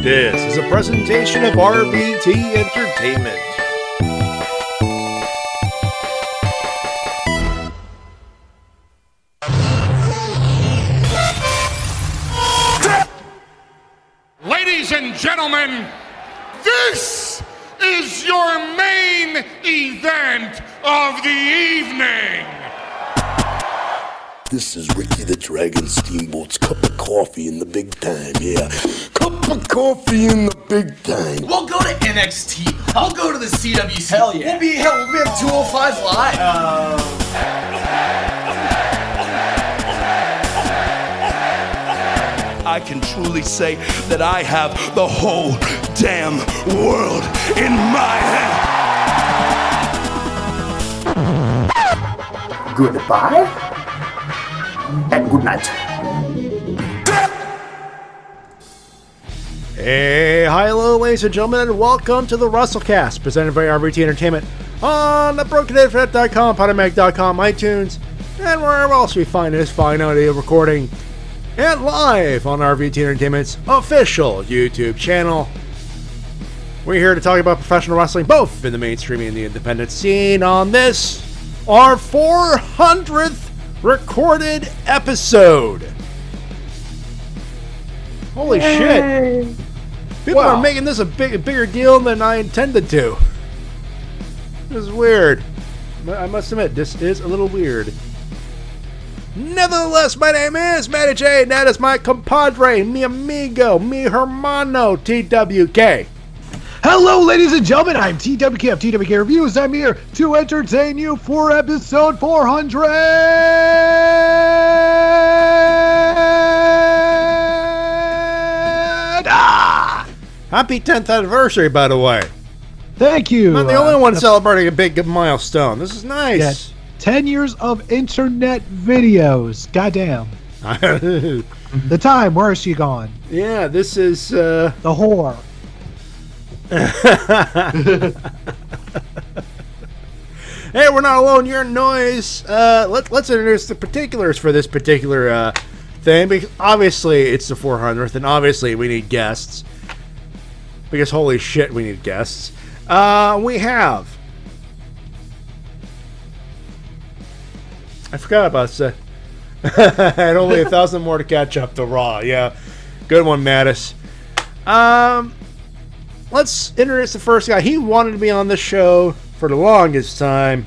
This is a presentation of RVT Entertainment. Ladies and gentlemen, this is your main event of the evening. This is Ricky the Dragon Steamboat's cup of coffee in the big time, yeah. Cup of coffee in the big time. We'll go to NXT. I'll go to the CWC. Hell yeah. We'll be at 205 Live. I can truly say that I have the whole damn world in my hand. Goodbye and good night. Hey, hi, hello, ladies and gentlemen, and welcome to the Wrestle-Cast, presented by RVT Entertainment on the BrokenInternet.com, Podomatic.com, iTunes, and wherever else we find this fine audio recording, and live on RVT Entertainment's official YouTube channel. We're here to talk about professional wrestling, both in the mainstream and the independent scene, on this, our 400th recorded episode. Holy shit. People are making this a bigger deal than I intended to. This is weird. I must admit, this is a little weird. Nevertheless, my name is Matty Jay, and that is my compadre, mi amigo, mi hermano, TWK. Hello, ladies and gentlemen. I'm TWK of TWK Reviews. I'm here to entertain you for episode 400. Happy 10th anniversary, by the way. Thank you. I'm not the only one celebrating a big milestone. This is nice. Yeah, 10 years of internet videos. Goddamn. The time, where is she gone? Yeah, this is the whore. Hey, we're not alone. Your noise. Let's introduce the particulars for this particular thing. Because obviously, it's the 400th, and obviously, we need guests. Because holy shit, we need guests. We have. I forgot about that. And only 1,000 more to catch up to Raw. Yeah, good one, Mattis. Let's introduce the first guy. He wanted to be on this show for the longest time.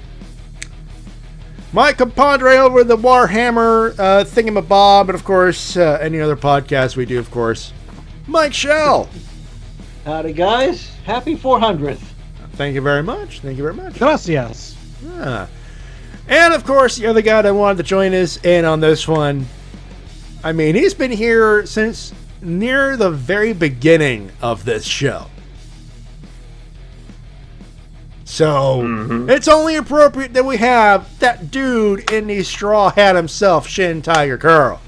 My compadre over the Warhammer thingamabob, and of course, any other podcast we do, of course, Mikshel. Howdy, guys. Happy 400th. Thank you very much. Thank you very much. Gracias. Yeah. And of course, the other guy that wanted to join us in on this one. I mean, he's been here since near the very beginning of this show. So, It's only appropriate that we have that dude in the straw hat himself, Shintigercurl.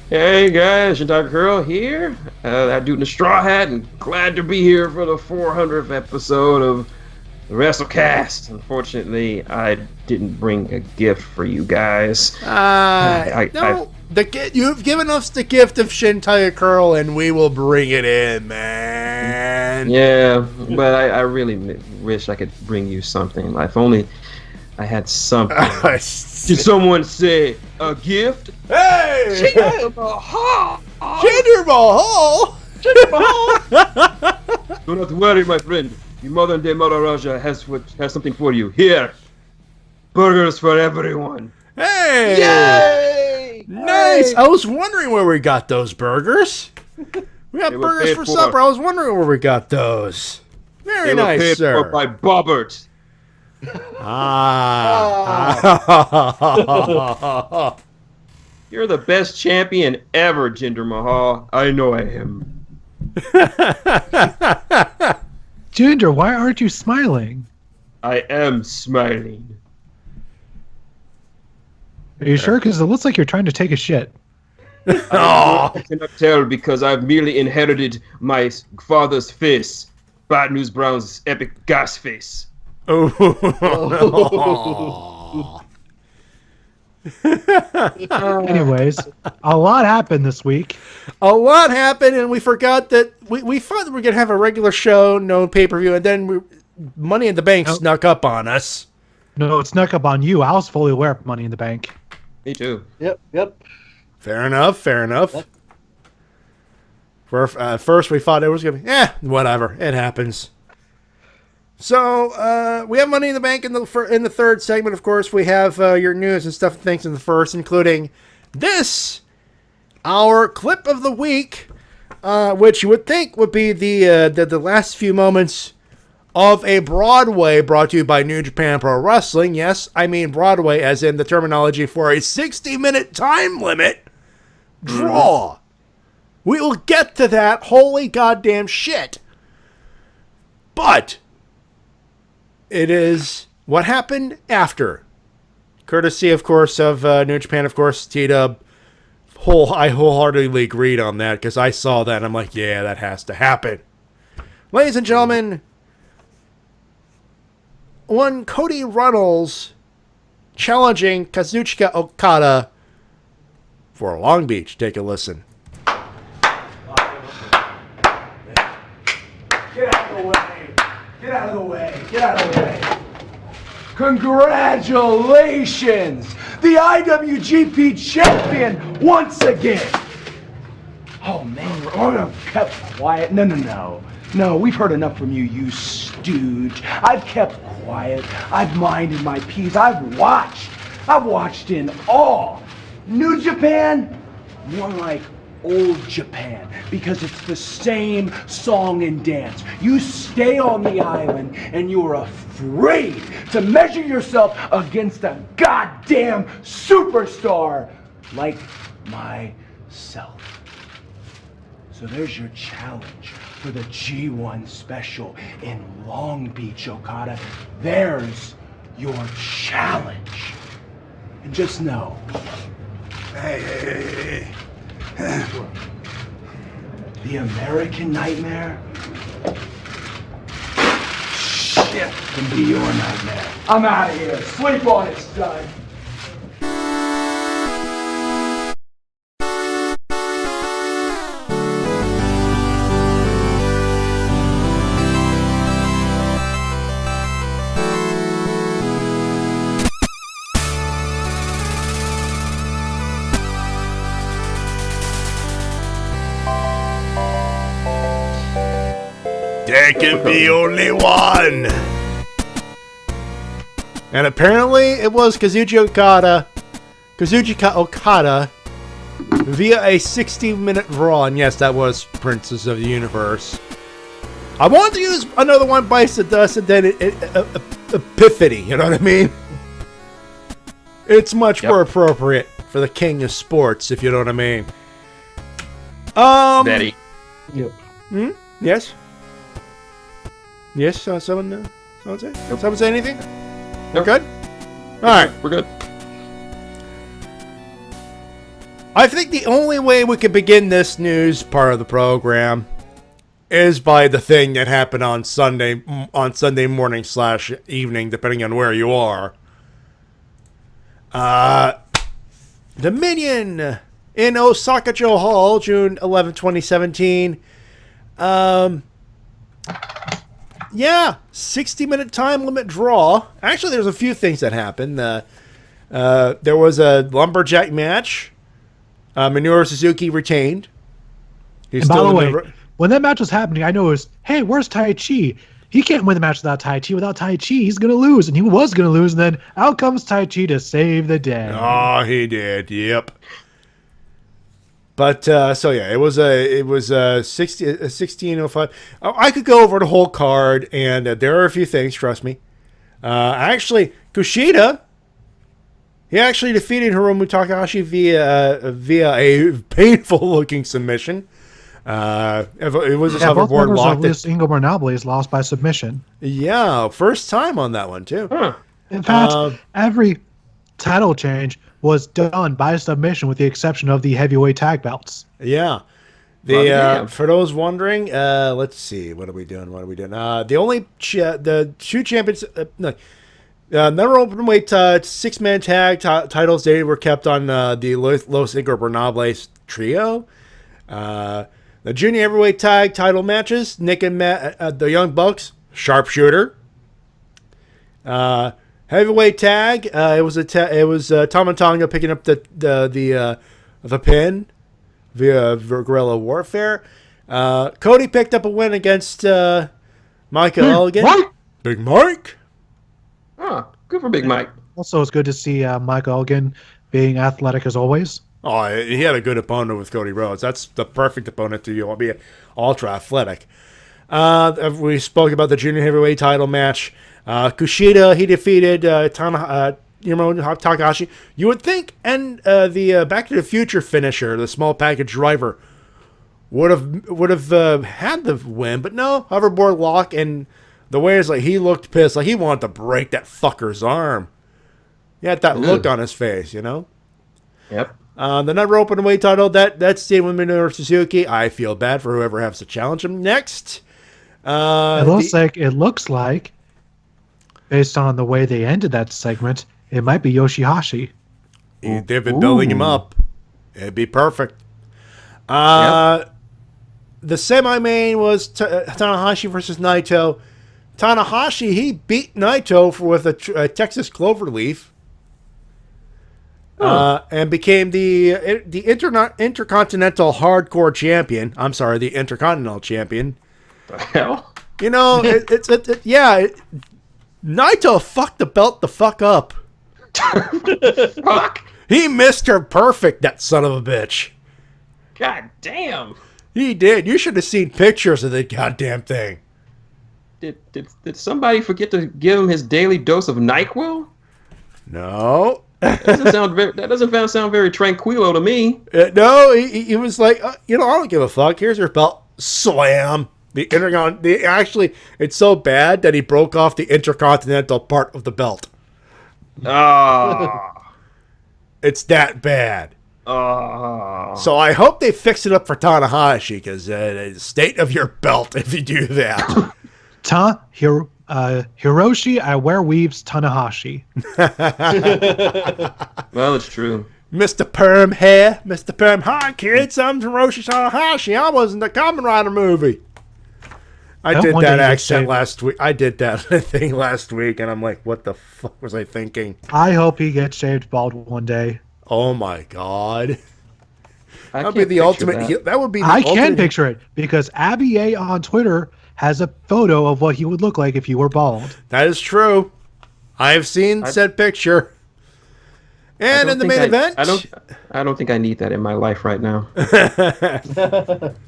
Hey guys, Shintigercurl here. That dude in the straw hat, and glad to be here for the 400th episode of the Wrestle-Cast. Unfortunately, I didn't bring a gift for you guys. You've given us the gift of Shintigercurl, and we will bring it in, man. Yeah, but I really wish I could bring you something. If only I had something. Did someone say a gift? Hey! Jinder Mahal! Jinder Mahal! Jinder Mahal! Do not worry, my friend. The modern day Maharaja has something for you. Here, burgers for everyone. Hey! Yay! Nice. Hey. I was wondering where we got those burgers. We got burgers for supper. I was wondering where we got those. Very nice, paid sir. For by Bobbert. You're the best champion ever, Jinder Mahal. I know I am. Jinder, why aren't you smiling? I am smiling. Are you sure? Because it looks like you're trying to take a shit. I cannot tell because I've merely inherited my father's face. Bad News Brown's epic gas face. Oh. Anyways, a lot happened this week. A lot happened, and we forgot that we thought that we were going to have a regular show, no pay-per-view, and then Money in the Bank snuck up on us. No, it snuck up on you. I was fully aware of Money in the Bank. Me too. Yep. Fair enough. First, we thought it was going to be, whatever. It happens. So, we have Money in the Bank in the third segment. Of course, we have your news and stuff and things in the first, including this, our clip of the week, which you would think would be the last few moments of a Broadway brought to you by New Japan Pro Wrestling. Yes, I mean Broadway as in the terminology for a 60-minute time limit draw. We will get to that. Holy goddamn shit. But it is what happened after. Courtesy, of course, of New Japan, of course, T-Dub. I wholeheartedly agreed on that because I saw that and I'm like, yeah, that has to happen. Ladies and gentlemen, one Cody Runnels challenging Kazuchika Okada for Long Beach. Take a listen. Get out of the way. Get out of the way. Get out of the way. Congratulations! The IWGP champion once again. Oh man, we're kept quiet. No. No, we've heard enough from you, you stooge. I've kept quiet. I've minded my peace. I've watched in awe. New Japan, more like old Japan, because it's the same song and dance. You stay on the island and you're afraid to measure yourself against a goddamn superstar like myself. So there's your challenge for the G1 special in Long Beach, Okada. There's your challenge. And just know, hey. The American Nightmare, shit, can be your nightmare. I'm out of here. Sleep on it, son. There can be only one. And apparently it was Kazuchika Okada via a 60-minute draw. And yes, that was Princess of the Universe. I wanted to use another one bites the dust and then Epiphany, you know what I mean? It's much more appropriate for the king of sports, if you know what I mean. Betty. Yep. Yes? Yes, someone say? Someone say anything? We're good? Alright. We're good. I think the only way we could begin this news part of the program is by the thing that happened on Sunday morning / evening, depending on where you are. Dominion in Osaka-jo Hall, June 11, 2017. 60-minute time limit draw. Actually, there's a few things that happened. There was a lumberjack match. Minoru Suzuki retained. And by the way, when that match was happening, I noticed, hey, where's Tai Chi? He can't win the match without Tai Chi. Without Tai Chi, he's going to lose. And he was going to lose. And then out comes Tai Chi to save the day. Oh, he did. Yep. But, it was a 16:05. I could go over the whole card, and there are a few things, trust me. Actually, Kushida, he actually defeated Hiromu Takahashi via a painful-looking submission. It was a hoverboard lock. Ingo Bernabé lost by submission. Yeah, first time on that one, too. Huh. In fact, every title change was done by submission with the exception of the heavyweight tag belts. Yeah. For those wondering, let's see. What are we doing? The only the two champions Number open weight 6-man tag titles. They were kept on the Los Ingobernables trio. The junior heavyweight tag title matches. Nick and Matt, the Young Bucks, sharpshooter. Heavyweight tag. It was Tama Tonga picking up the pin via guerrilla warfare. Cody picked up a win against Michael Elgin. What? Big Mike. Oh, good for Big Mike. Also, it's good to see Mike Elgin being athletic as always. Oh, he had a good opponent with Cody Rhodes. That's the perfect opponent to be ultra athletic. We spoke about the junior heavyweight title match. Kushida, he defeated Takahashi. You would think, and the Back to the Future finisher, the small package driver, would have had the win, but no, hoverboard lock, and the way it's like he looked pissed, like he wanted to break that fucker's arm. He had that look on his face, you know. Yep. The number open weight title that's Minoru Suzuki. I feel bad for whoever has to challenge him next. It looks like, based on the way they ended that segment, it might be Yoshihashi. They've been building him up. It'd be perfect. The semi-main was Tanahashi versus Naito. Tanahashi, he beat Naito with a Texas Cloverleaf. And became the Intercontinental Hardcore Champion. I'm sorry, the Intercontinental Champion. The hell? You know, Naito fucked the belt the fuck up. Fuck. He missed her perfect, that son of a bitch. God damn. He did. You should have seen pictures of the goddamn thing. Did somebody forget to give him his daily dose of NyQuil? No. That doesn't sound very tranquilo to me. No, he was like, I don't give a fuck. Here's your belt. Slam. Actually, it's so bad that he broke off the intercontinental part of the belt. Oh. It's that bad. Oh. So I hope they fix it up for Tanahashi, because the state of your belt if you do that. Hiroshi, I wear weaves Tanahashi. Well, it's true. Mr. Perm hair. Mr. Perm, hi kids, I'm Hiroshi Tanahashi. I was in the Kamen Rider movie. I did that accent last week. I did that thing last week, and I'm like, what the fuck was I thinking? I hope he gets shaved bald one day. Oh my god. That would be the ultimate. That would be. I can picture it, because Abby A on Twitter has a photo of what he would look like if he were bald. That is true. I have seen said picture. And in the main event, I don't think I need that in my life right now.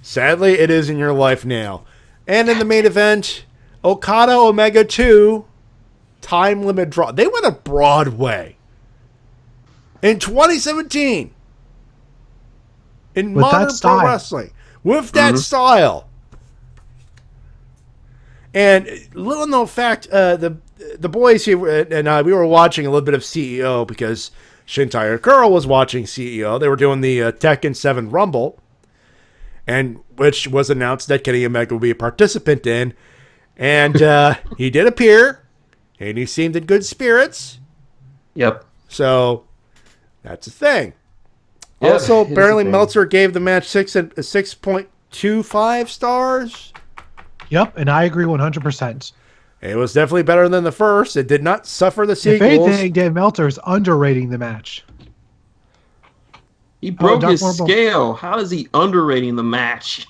Sadly, it is in your life now. And in the main event, Okada Omega 2 time limit draw. They went to Broadway in 2017 in modern pro wrestling with that style. And little known fact, the boys here and we were watching a little bit of CEO because Shintigercurl was watching CEO. They were doing the Tekken 7 Rumble, and which was announced that Kenny Omega would be a participant in. And he did appear, and he seemed in good spirits. Yep. So that's a thing. Yep, also, apparently Meltzer gave the match 6.25 stars. Yep, and I agree 100%. It was definitely better than the first. It did not suffer the sequels. If anything, Dave Meltzer is underrating the match. He broke his scale. How is he underrating the match?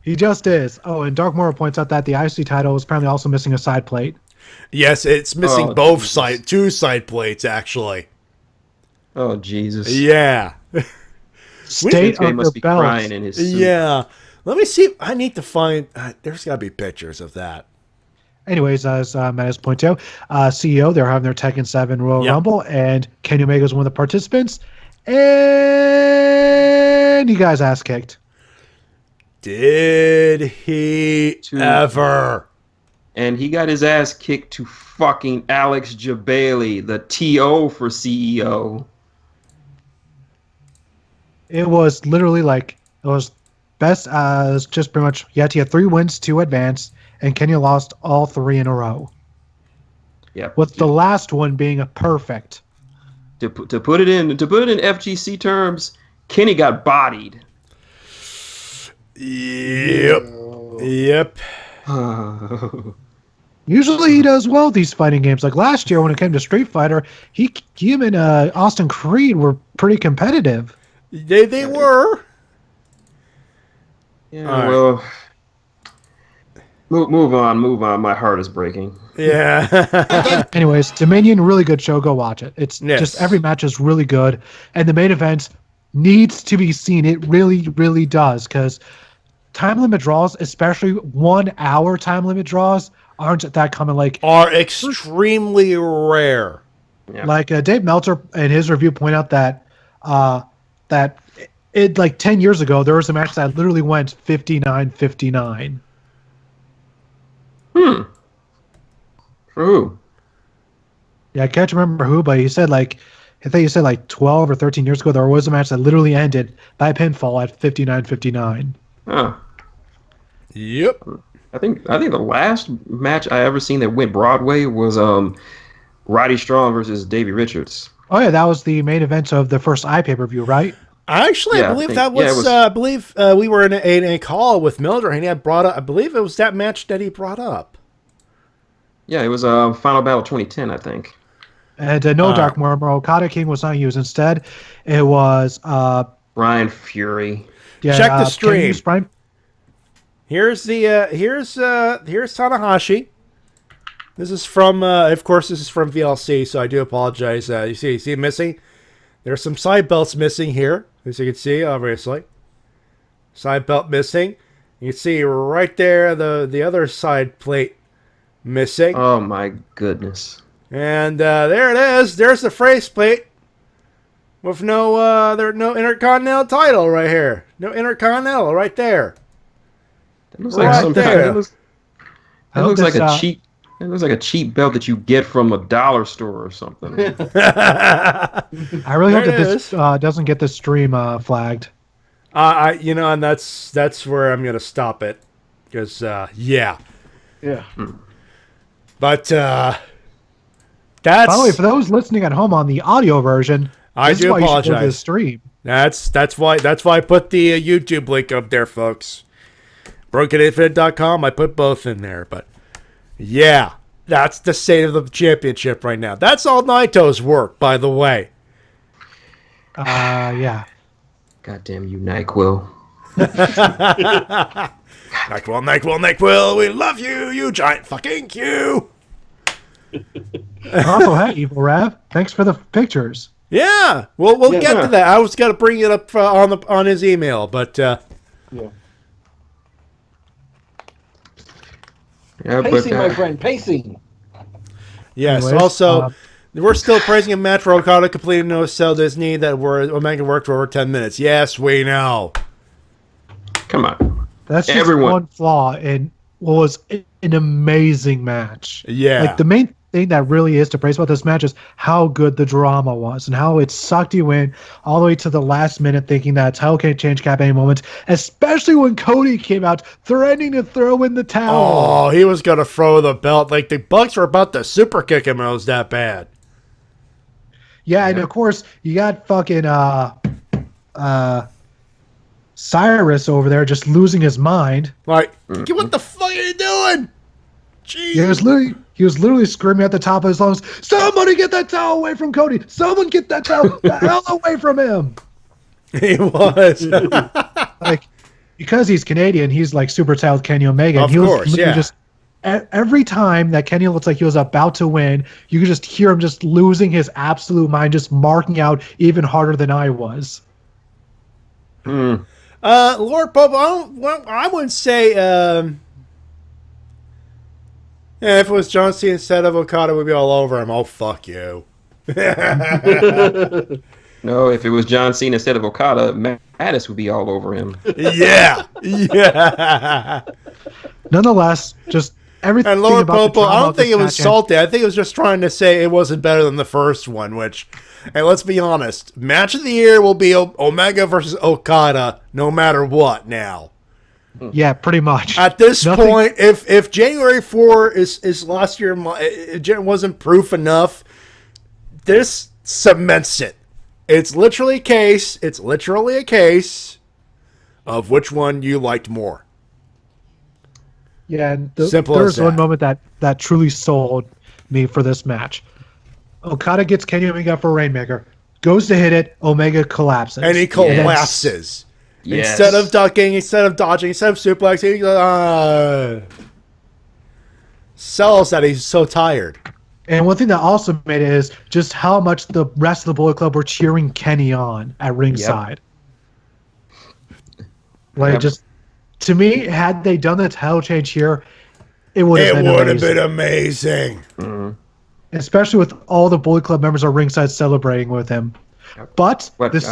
He just is. Oh, and Dark Morrow points out that the IC title is apparently also missing a side plate. Yes, it's missing two side plates, actually. Oh, Jesus. Yeah. State of must the be crying in his suit. Yeah. Let me see. I need to find. There's got to be pictures of that. Anyways, as Matt has pointed out, CEO, they're having their Tekken 7 Royal Rumble, and Kenny Omega is one of the participants, and he got his ass kicked. Did he ever? And he got his ass kicked to fucking Alex Jabali, the TO for CEO. It was literally like, it was best as just pretty much, he had 3 wins to advance, and Kenya lost all 3 in a row. Yeah. With the last one being a perfect. To put it in FGC terms, Kenny got bodied. Yep. Usually he does well these fighting games. Like last year when it came to Street Fighter, him and Austin Creed were pretty competitive. They were. Yeah, well, move on. My heart is breaking. Yeah. Anyways, Dominion, really good show. Go watch it. It's just every match is really good, and the main event needs to be seen. It really, really does, because time limit draws, especially 1 hour time limit draws, aren't that common. Like are extremely rare. Yeah. Like Dave Meltzer in his review point out that it like 10 years ago there was a match that literally went 59-59. For who? Yeah, I can't remember who, but he said I think he said 12 or 13 years ago there was a match that literally ended by pinfall at 59-59. Huh. Yep. I think the last match I ever seen that went Broadway was Roddy Strong versus Davey Richards. Oh yeah, that was the main event of the first pay-per-view, right? Actually, I believe that was. I believe we were in a call with Mildred, and he had brought up. I believe it was that match that he brought up. Yeah, it was Final Battle 2010, I think. And no Dark Murmur, Okada King was not used. Instead, it was Brian Fury. Yeah, check the stream. Here's Tanahashi. This is from, of course, this is from VLC, so I do apologize. You see it missing? There's some side belts missing here, as you can see, obviously. Side belt missing. You can see right there the other side plate missing. Oh my goodness! And there it is. There's the face plate with no Intercontinental title right here. No Intercontinental right there. That looks like some kind of, that looks like a cheap. It looks like a cheap belt that you get from a dollar store or something. I really hope that this doesn't get the stream flagged. And that's where I'm gonna stop it, because yeah. But that's. By the way, for those listening at home on the audio version, I do apologize. The stream. That's why I put the YouTube link up there, folks. BrokenInfinite.com. I put both in there, but. Yeah, that's the state of the championship right now. That's all Naito's work, by the way. Yeah. Goddamn you, NyQuil. NyQuil, we love you, you giant fucking Q. Also, hey, Evil Rav, thanks for the pictures. Yeah, we'll get to that. I was going to bring it up on his email, but... Yeah. Yeah, pacing, my friend, pacing. Yes, anyways, also, we're still praising a match where Okada completed no sell his knee that Omega worked for over 10 minutes. Yes, we know. Come on. That's just one flaw in what was an amazing match. Yeah. Like, the main thing that really is to praise about this match is how good the drama was and how it sucked you in all the way to the last minute thinking that title can't change cap any moment, especially when Cody came out threatening to throw in the towel. Oh, he was going to throw the belt. Like, the Bucks were about to super kick him and it was that bad. Yeah, and of course, you got fucking Cyrus over there just losing his mind. Like, what the fuck are you doing? Jeez. Yeah, he was literally screaming at the top of his lungs, "Somebody get that towel away from Cody! Someone get that towel the hell away from him!" He was. Like, because he's Canadian, he's like super talented Kenny Omega. Of course, yeah. Just every time that Kenny looks like he was about to win, you could just hear him just losing his absolute mind, just marking out even harder than I was. Lord Pope, I wouldn't say. Yeah, if it was John Cena instead of Okada, we'd be all over him. Oh, fuck you. No, if it was John Cena instead of Okada, Mattis would be all over him. Yeah. Nonetheless, just everything. And Lord Popo, I don't think it was salty. I think it was just trying to say it wasn't better than the first one, which, and let's be honest, match of the year will be Omega versus Okada no matter what now. Yeah, pretty much. At this point, if January 4 is last year, it wasn't proof enough, this cements it. It's literally a case. It's literally a case of which one you liked more. Yeah, and Simple there as was that. one moment that truly sold me for this match. Okada gets Kenny Omega for Rainmaker, goes to hit it, Omega collapses. And he collapses. Yes. Instead of ducking, instead of dodging, instead of suplexing, sells that he's so tired. And one thing that also made it is just how much the rest of the Bullet Club were cheering Kenny on at ringside. Like, just, to me, had they done the title change here, it would have been amazing. Mm-hmm. Especially with all the Bullet Club members at ringside celebrating with him. But this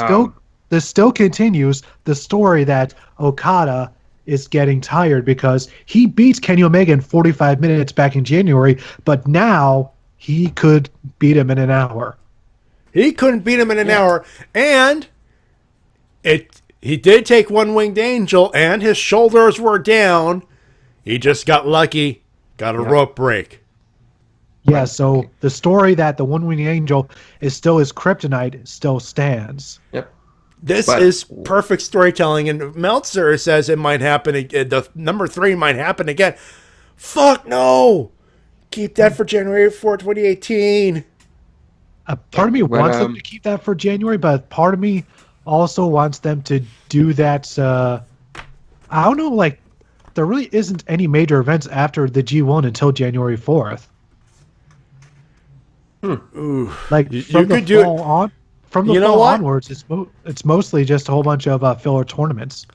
still continues the story that Okada is getting tired because he beats Kenny Omega in 45 minutes back in January, but now he could beat him in an hour. He couldn't beat him in an hour, and he did take One-Winged Angel, and his shoulders were down. He just got lucky, got a rope break. Yeah, so the story that the One-Winged Angel is still his kryptonite still stands. Yep. This is perfect storytelling, and Meltzer says it might happen. The number 3 might happen again. Fuck no! Keep that for January 4, 2018. Part of me wants them to keep that for January, but part of me also wants them to do that. I don't know, like, there really isn't any major events after the G1 until January 4th. Ooh, like from the fall on, from the fall onwards, it's mostly just a whole bunch of filler tournaments.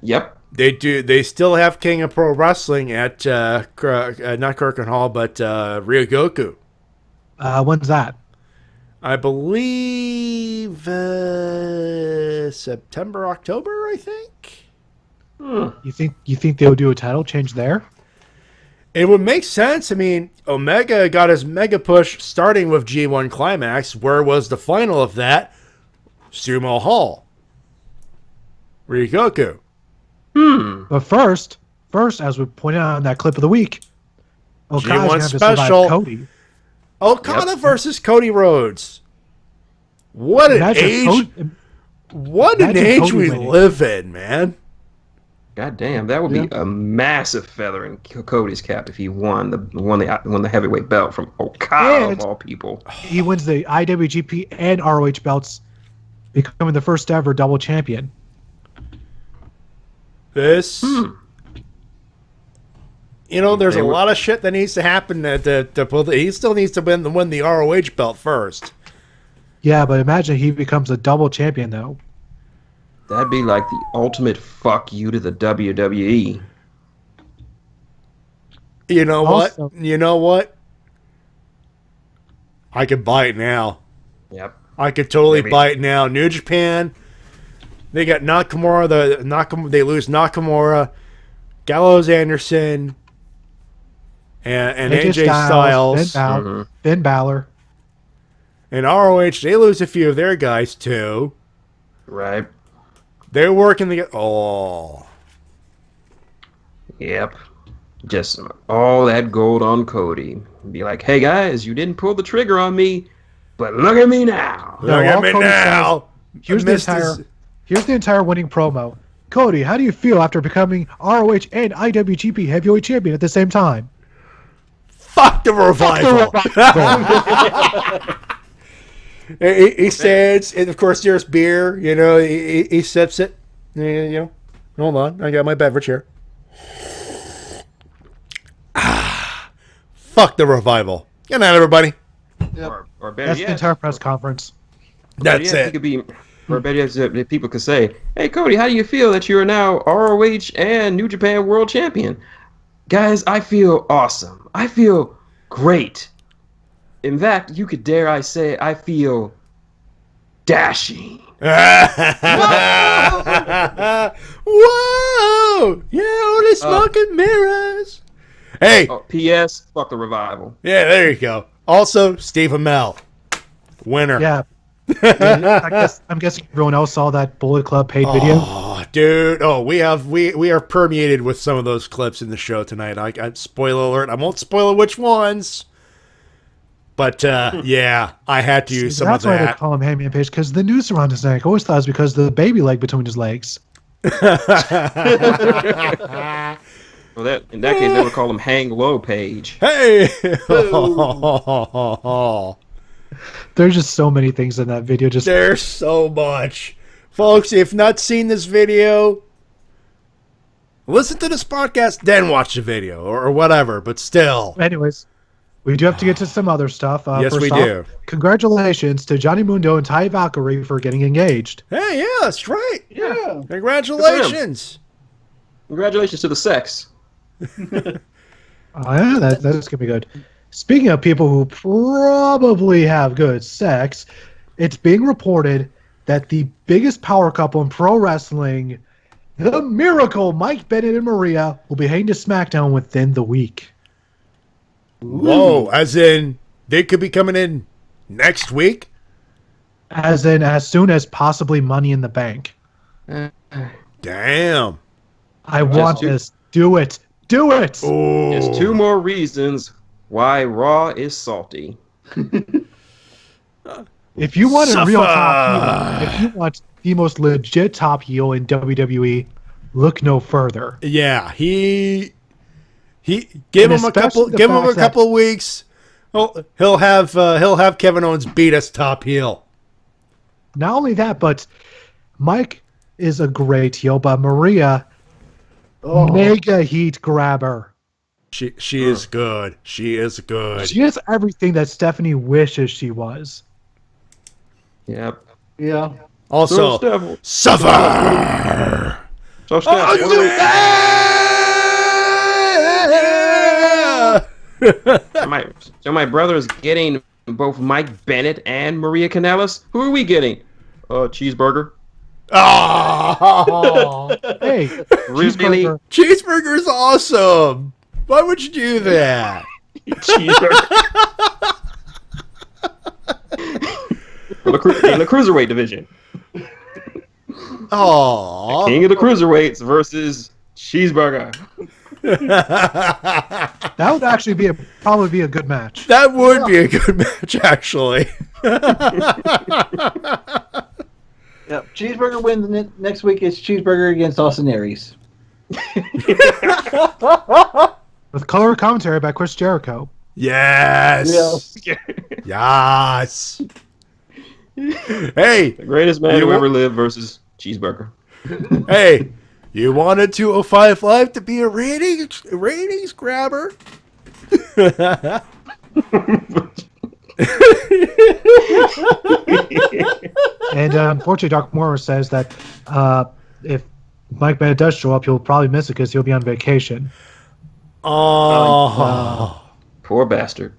Yep, they do. They still have King of Pro Wrestling at not Kirken Hall, but Ryogoku. When's that? I believe September, October. I think. You think they'll do a title change there? It would make sense. I mean, Omega got his mega push starting with G1 Climax. Where was the final of that? Sumo Hall. Ryogoku. But first, as we pointed out in that clip of the week, Okada's G1 going to special. Cody. Okada versus Cody Rhodes. What an age! What an age we live in, man. God damn, that would be a massive feather in Cody's cap if he won the heavyweight belt from Okada of all people. He wins the IWGP and ROH belts, becoming the first ever double champion. This, there's a lot of shit that needs to happen to pull. He still needs to win the ROH belt first. Yeah, but imagine he becomes a double champion though. That'd be like the ultimate fuck you to the WWE. You know what? I could buy it now. Yep. I could totally buy it now. New Japan. They got Nakamura. They lose Nakamura, Gallows Anderson, and AJ Styles. Finn Balor. And ROH, they lose a few of their guys too. Right. They're working together. Oh. Yep. Just all that gold on Cody. Be like, hey guys, you didn't pull the trigger on me, but look at me now. Look at me now. Here's the entire winning promo. Cody, how do you feel after becoming ROH and IWGP Heavyweight Champion at the same time? Fuck the Revival. He says, and of course there's beer. He sips it. Hold on, I got my beverage here. Fuck the Revival. Good night, everybody. Or That's the entire press conference. That's it. Or better yet, people could say, hey Cody, how do you feel that you are now ROH and New Japan World Champion? Guys, I feel awesome. I feel great. In fact, you could dare I say I feel dashing. Whoa! Yeah, only smoke and mirrors. Hey. P.S. Fuck the Revival. Yeah, there you go. Also, Steve Amell. Winner. Yeah. I'm guessing everyone else saw that Bullet Club paid video. Oh, dude. Oh, we are permeated with some of those clips in the show tonight. I spoiler alert. I won't spoil which ones. But yeah, I had to use some of that. That's why they call him Hangman Page, because the noose around his neck. I always thought it was because of the baby leg between his legs. Well, in that case, they would call him Hang Low Page. Hey! There's just so many things in that video. There's so much. Folks, if not seen this video, listen to this podcast, then watch the video, or whatever, but still. Anyways, we do have to get to some other stuff. Yes, first we off, do. Congratulations to Johnny Mundo and Ty Valkyrie for getting engaged. Hey, yeah, that's right. Yeah. Congratulations. Congratulations to the sex. Oh, yeah, that's going to be good. Speaking of people who probably have good sex, it's being reported that the biggest power couple in pro wrestling, the Miracle, Mike Bennett and Maria, will be heading to SmackDown within the week. Whoa, as in they could be coming in next week? As in, as soon as possibly Money in the Bank. Damn. I want this. Do it. Do it. Ooh. There's 2 more reasons why Raw is salty. If you want a real Suffer. top heel, if you want the most legit top heel in WWE, look no further. Yeah, he give him a couple weeks. He'll have Kevin Owens beat us top heel. Not only that, but Mike is a great heel, but Maria, mega heat grabber. She is good. She is good. She is everything that Stephanie wishes she was. Yep. Yeah. Also, So suffer. So Steph, so my brother's getting both Mike Bennett and Maria Kanellis. Who are we getting? Cheeseburger. Oh, Hey, Really? cheeseburger's awesome. Why would you do that? Cheeseburger. In the cruiserweight division. Oh, Oh. King of the Cruiserweights versus Cheeseburger. That would actually probably be a good match. That would be a good match, actually. Yep. Cheeseburger wins next week. It's Cheeseburger against Austin Aries. With color commentary by Chris Jericho. Yes. Yes. Hey, The greatest man who ever lived versus Cheeseburger. hey, you wanted 205 Live to be a ratings grabber? And unfortunately, Doc Moore says that if Mike Bennett does show up, he'll probably miss it because he'll be on vacation. Oh. Poor bastard.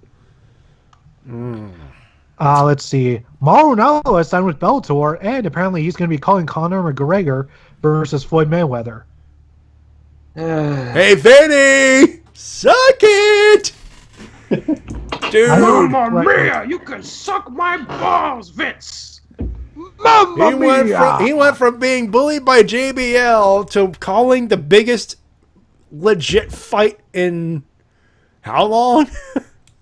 Let's see. Mauro Ranallo has signed with Bellator, and apparently he's going to be calling Conor McGregor versus Floyd Mayweather. Hey, Vinny! Suck it! Dude! Mamma Mia, you can suck my balls, Vince! He went from being bullied by JBL to calling the biggest legit fight in how long?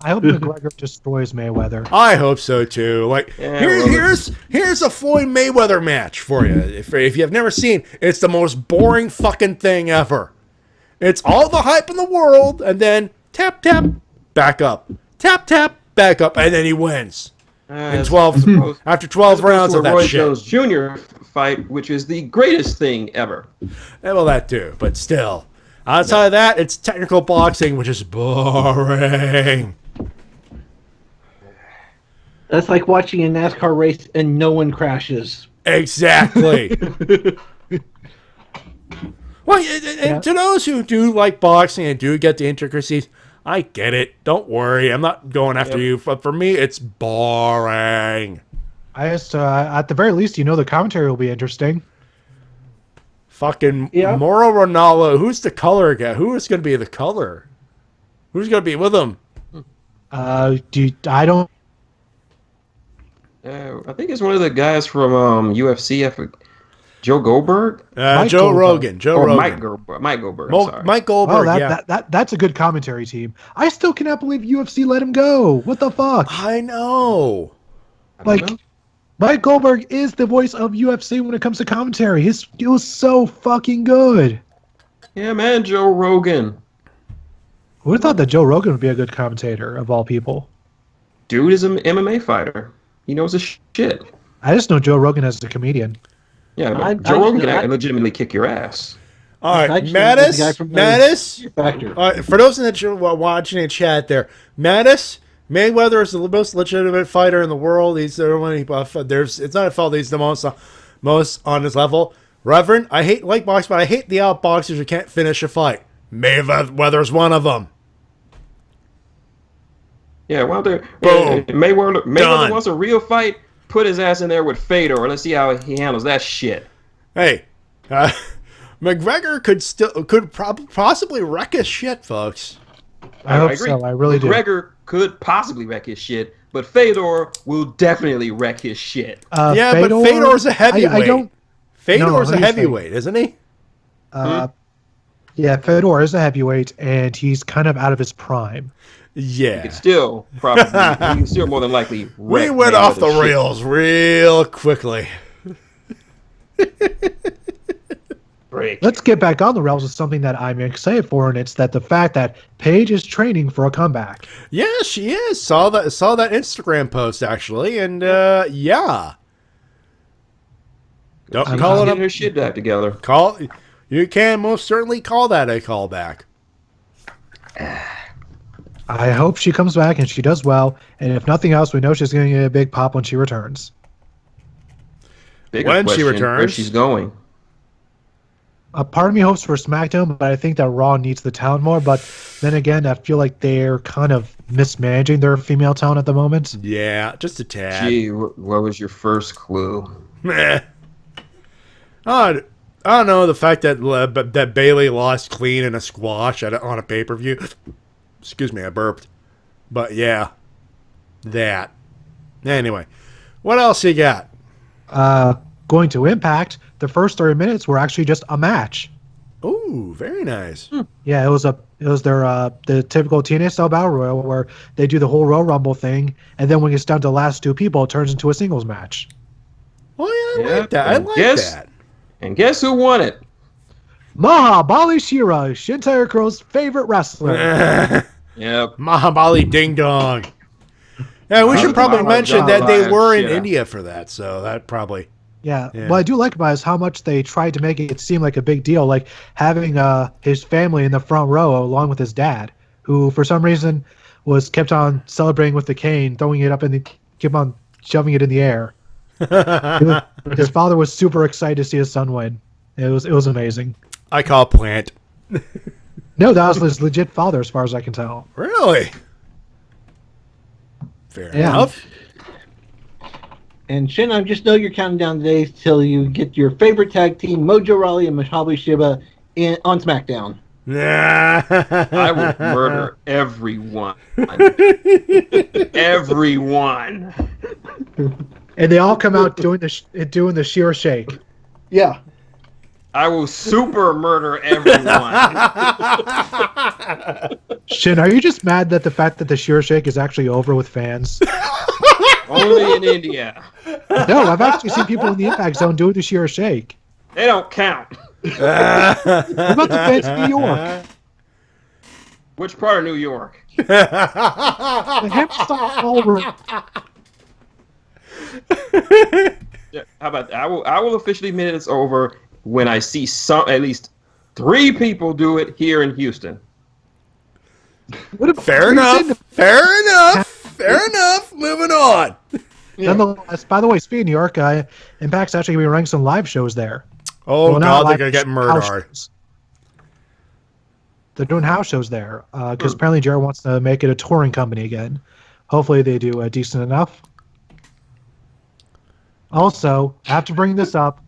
I hope McGregor destroys Mayweather. I hope so too. Like here's a Floyd Mayweather match for you. If you've never seen, it's the most boring fucking thing ever. It's all the hype in the world, and then tap tap, back up, tap tap, back up, and then he wins. In 12 after 12 rounds of that Roy shit. Jones Jr. fight, which is the greatest thing ever. Well, that too, but still. Outside of that, it's technical boxing, which is boring. That's like watching a NASCAR race and no one crashes. Exactly. Well, and to those who do like boxing and do get the intricacies, I get it. Don't worry. I'm not going after you. But for me, it's boring. I just, at the very least, the commentary will be interesting. Fucking Mauro Ranallo. Who's the color guy? Who is going to be the color? Who's going to be with him? I don't. I think it's one of the guys from UFC. Joe Goldberg? Joe Rogan. Joe Rogan. Mike Goldberg. I'm sorry. Mike Goldberg. That's a good commentary team. I still cannot believe UFC let him go. What the fuck? I know. Mike Goldberg is the voice of UFC when it comes to commentary. He was so fucking good. Yeah, man, Joe Rogan. Who would have thought that Joe Rogan would be a good commentator of all people? Dude is an MMA fighter. He knows his shit. I just know Joe Rogan as a comedian. Yeah, Joe Rogan can legitimately kick your ass. All right, Mattis. For those that are watching in chat there, Mattis, Mayweather is the most legitimate fighter in the world. He's the one. It's not a fault. He's the most on his level. Reverend, I hate boxing, but I hate the outboxers who can't finish a fight. Mayweather's one of them. Yeah, Mayweather wants a real fight. Put his ass in there with Fedor. Let's see how he handles that shit. Hey, McGregor could possibly wreck his shit, folks. I hope so. I really do. McGregor could possibly wreck his shit, but Fedor will definitely wreck his shit. But Fedor's a heavyweight. Fedor's a heavyweight, isn't he? Yeah, Fedor is a heavyweight, and he's kind of out of his prime. He Yeah. can still more than likely wreck We went off the rails real quickly. Let's get back on the rails with something that I'm excited for, and it's the fact that Paige is training for a comeback. Yeah, she is. Saw that Instagram post actually, and yeah. Don't call it her shit back together. You can most certainly call that a callback. I hope she comes back and she does well, and if nothing else, we know she's going to get a big pop when she returns. When she returns, where she's going. A part of me hopes for SmackDown, but I think that Raw needs the talent more. But then again, I feel like they're kind of mismanaging their female talent at the moment. Yeah, just a tad. Gee, what was your first clue? Meh. I don't know, the fact that Bayley lost clean in a squash on a pay-per-view. Excuse me, I burped. But yeah, that. Anyway, what else you got? Going to Impact, the first 30 minutes were actually just a match. Ooh, very nice. Yeah, it was their the typical TNA style battle royal where they do the whole Royal Rumble thing, and then when it gets down to the last two people, it turns into a singles match. Oh yeah, I like that. I like that. And guess who won it? Mahabali Shira, Shintigercurl's favorite wrestler. Yep. Mahabali Ding Dong. Yeah, we should probably mention that they were in India for that, so that probably. Yeah. What I do like about it is how much they tried to make it seem like a big deal, like having his family in the front row along with his dad, who for some reason kept on celebrating with the cane, throwing it up kept on shoving it in the air. His father was super excited to see his son win. It was amazing. I call Plant. No, that was his legit father, as far as I can tell. Really? Fair enough. And Shin, I just know you're counting down the days till you get your favorite tag team, Mojo Rawley and Mahabali Shira, on SmackDown. I will murder everyone. Everyone. And they all come out doing the Shira shake. Yeah. I will super murder everyone. Shin, are you just mad that the fact that the Shira shake is actually over with fans? Only in India. No, I've actually seen people in the Impact Zone doing the Shira shake. They don't count. What about the fans in New York? Which part of New York? The Hempstead Ballroom. How about that? I will officially admit it's over when I see at least 3 people do it here in Houston. Fair enough. Moving on. Nonetheless, by the way, speaking of New York, Impact's actually going to be running some live shows there. Oh, God, they're going to get murdered. They're doing house shows there because apparently Jared wants to make it a touring company again. Hopefully they do decent enough. Also, I have to bring this up.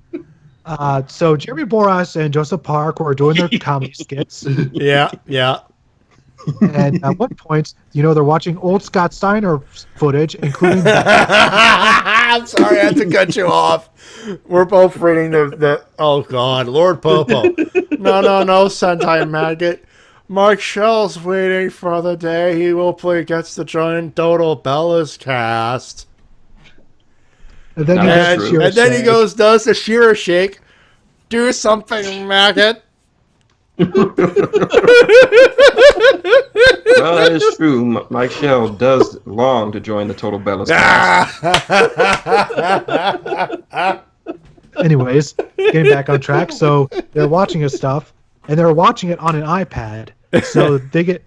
So Jeremy Boras and Joseph Park were doing their comedy skits. Yeah. And at one point, they're watching old Scott Steiner footage, including I'm sorry, I had to cut you off. We're both reading the oh God, Lord Popo. No, Sentai Maggot. Mikshell's waiting for the day he will play gets to join Total Bella's cast. And then, he goes, does the Shearer Shake. Do something, Maggot. Well, that is true. Mikshell does long to join the Total Bella's cast. Anyways, getting back on track. So they're watching his stuff, and they're watching it on an iPad.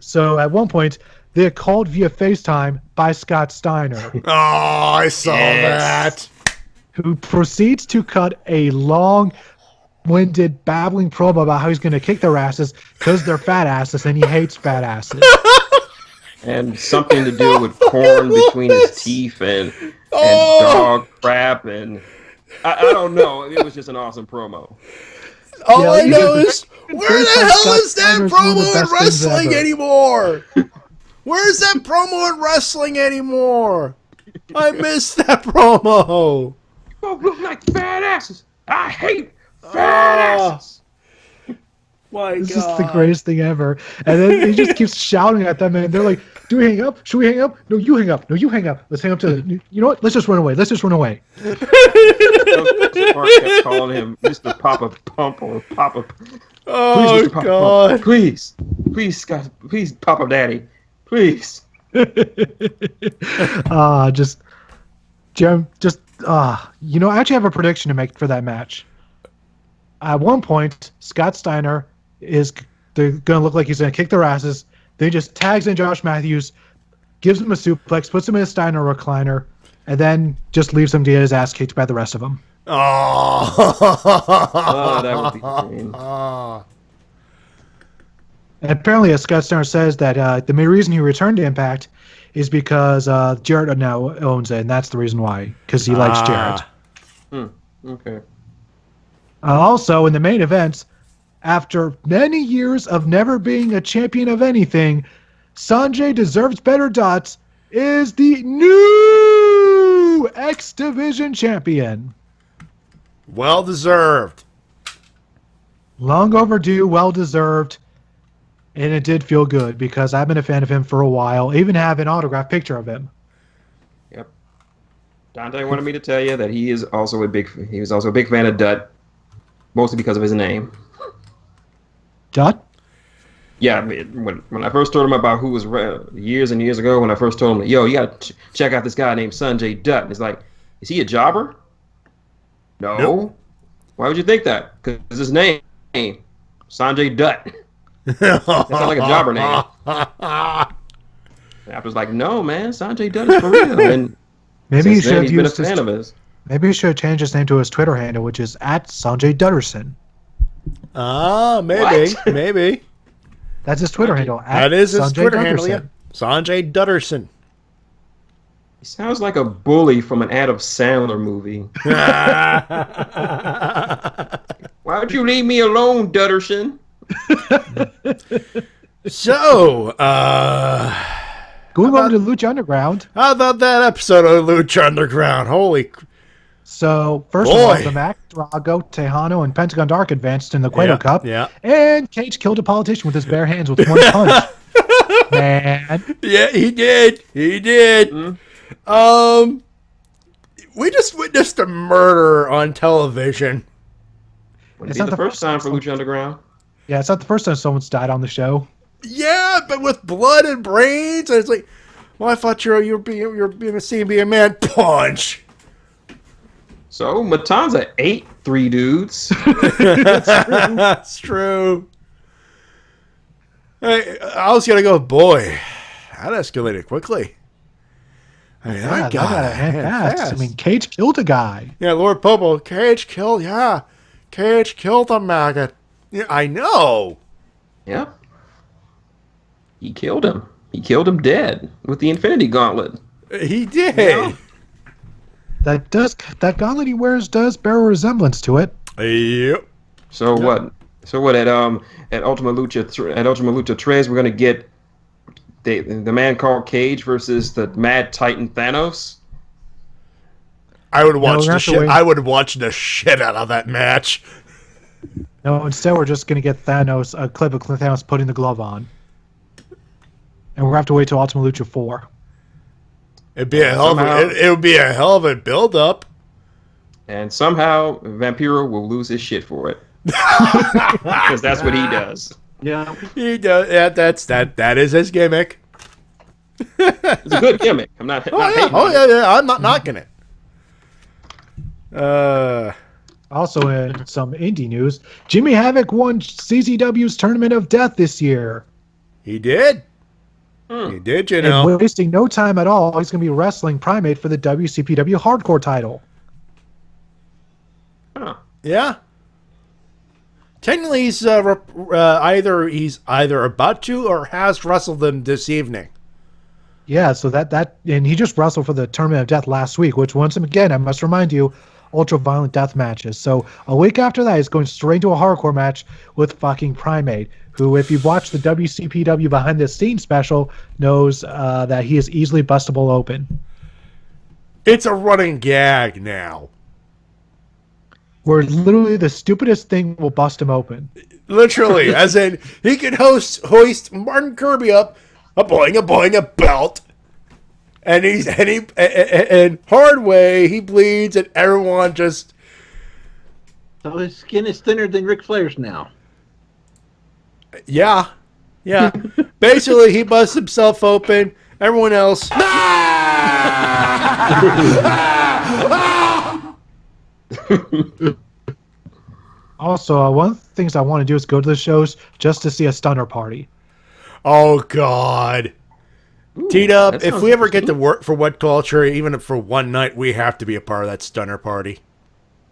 So at one point they get called via FaceTime by Scott Steiner. Oh, I saw that. Who proceeds to cut a long-winded babbling promo about how he's going to kick their asses because they're fat asses and he hates fat asses. And something to do with corn between his teeth and dog crap and I don't know. It was just an awesome promo. All I know is where the hell is that promo in wrestling anymore? Where's that promo in wrestling anymore? I missed that promo. You both look like fat asses. I hate fat asses. My This God. is the greatest thing ever. And then he just keeps shouting at them, and they're like, do we hang up? Should we hang up? No, you hang up. No, you hang up. Let's hang up to the... You know what? Let's just run away. Let's just run away. Mark kept calling him Mr. Papa Pump or Papa... Oh, Please, Mr. Papa God. Pump. Please, Scott. Please, Papa Daddy. Please. I actually have a prediction to make for that match. At one point, Scott Steiner they're going to look like he's going to kick their asses. Then he just tags in Josh Matthews, gives him a suplex, puts him in a Steiner recliner, and then just leaves him to get his ass kicked by the rest of them. Oh, that would be pain. And apparently, as Scott Steiner says, that the main reason he returned to Impact is because Jarrett now owns it, and that's the reason why, because he likes Jarrett. Okay. Also, in the main event, after many years of never being a champion of anything, Sanjay Deserves Better Dots is the new X Division champion. Well deserved. Long overdue, well deserved, and it did feel good because I've been a fan of him for a while. I even have an autographed picture of him. Yep. Dante wanted me to tell you that he was also a big fan of Dutt, mostly because of his name. Dutt? Yeah, when I first told him about who was years and years ago, when I first told him, yo, you got to check out this guy named Sanjay Dutt. And it's like, is he a jobber? No. Nope. Why would you think that? Because his name, Sanjay Dutt. That sounds like a jobber name. I was like, no, man, Sanjay Dutt is for real. And maybe he should he's been a fan of his. Maybe he should change his name to his Twitter handle, which is @Sanjay Dutterson. Maybe. What? Maybe. That's his Twitter handle. That is his Sanjay Twitter Dutterson. handle, yeah. Sanjay Dutterson. He sounds like a bully from an Adam Sandler movie. Why'd you leave me alone, Dutterson? So, going over to Lucha Underground. How about that episode of Lucha Underground? Holy... So, first of all, the Mac, Drago, Tejano, and Pentagon Dark advanced in the Cueto Cup. Yeah. And Cage killed a politician with his bare hands with one punch. Man. Yeah, he did. He did. Mm-hmm. We just witnessed a murder on television. Wouldn't be the first time for Lucha Underground. Yeah, it's not the first time someone's died on the show. Yeah, but with blood and brains. And it's like, well, I thought you were being seen be a man. Punch. So, Matanza ate 3 dudes. That's true. Hey, I was going to go, boy, that escalated quickly. I mean, that got fast. I mean, Cage killed a guy. Yeah, Lord Popo, Cage killed a maggot. Yeah, I know. Yep. He killed him. He killed him dead with the Infinity Gauntlet. He did. Yeah. That gauntlet he wears does bear a resemblance to it. Yep. So what? So what at Ultima Lucha 3 we're gonna get the man called Cage versus the Mad Titan Thanos. I would watch the shit. I would watch the shit out of that match. No, instead we're just gonna get a clip of Thanos putting the glove on, and we're gonna have to wait till Ultimate Lucha 4. It would be a hell of a build up. And somehow Vampiro will lose his shit for it. Because that's what he does. Yeah. He does. Yeah, that is his gimmick. It's a good gimmick. I'm not. Yeah. I'm not knocking it. Also, in some indie news, Jimmy Havoc won CZW's Tournament of Death this year. He did. He did, you know. And wasting no time at all, he's going to be wrestling Primate for the WCPW Hardcore title. Huh. Yeah. Technically, he's either about to or has wrestled them this evening. Yeah, so and he just wrestled for the Tournament of Death last week, which once again, I must remind you, ultra-violent death matches. So a week after that, he's going straight to a hardcore match with fucking Primate, who, if you've watched the WCPW Behind the Scenes special, knows that he is easily bustable open. It's a running gag now. Where literally the stupidest thing will bust him open. Literally, as in, he could hoist Martin Kirby up, a belt, and hard way, he bleeds, and everyone just... So his skin is thinner than Ric Flair's now. Yeah. Basically, he busts himself open, everyone else... Also, one of the things I want to do is go to the shows just to see a stunner party. Oh, God. T-Dub, if we ever get to work for What Culture, even for one night, we have to be a part of that stunner party.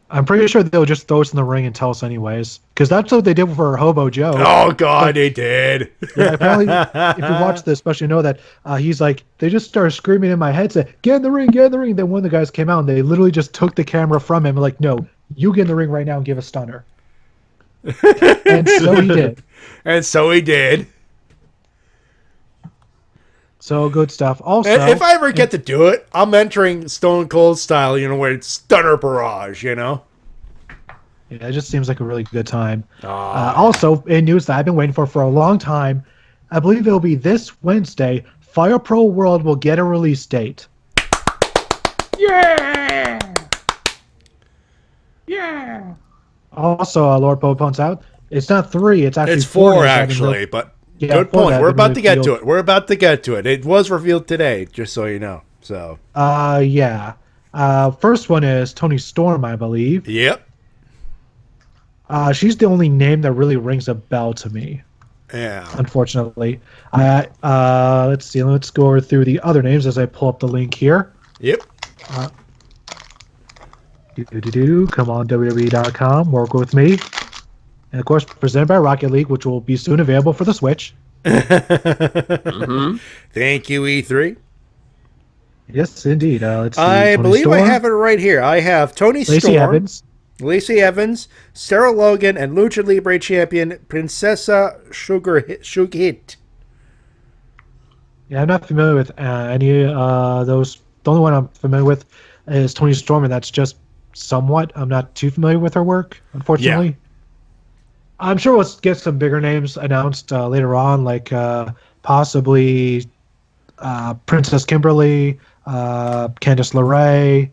I'm pretty sure they'll just throw us in the ring and tell us anyways. Because that's what they did for Hobo Joe. Oh, God, they did. Yeah, apparently, if you watch this, especially you know that he's like, they just started screaming in my head, saying, get in the ring, get in the ring. Then one of the guys came out and they literally just took the camera from him and like, no, you get in the ring right now and give a stunner. And so he did. So good stuff. Also, if I ever get to do it, I'm entering Stone Cold style, where it's stunner barrage, Yeah, it just seems like a really good time. Also, in news that I've been waiting for a long time, I believe it'll be this Wednesday, Fire Pro World will get a release date. Yeah! Also, Lord Poe points out, it's not 3, it's actually 4 actually, but good point. We're about to get to it. It was revealed today, just so you know. So. Yeah. First one is Toni Storm, I believe. Yep. She's the only name that really rings a bell to me. Yeah. Unfortunately. Let's see. Let's go through the other names as I pull up the link here. Yep. Come on, WWE.com. Work with me. And, of course, presented by Rocket League, which will be soon available for the Switch. Mm-hmm. Thank you, E3. Yes, indeed. Let's see. I believe Storm. I have it right here. I have Toni Storm, Lacey Evans, Sarah Logan, and Lucha Libre champion Princesa Sugar-Hit. Yeah, I'm not familiar with any those. The only one I'm familiar with is Toni Storm, and that's just somewhat. I'm not too familiar with her work, unfortunately. Yeah. I'm sure we'll get some bigger names announced later on, like possibly Princess Kimberly, Candice LeRae,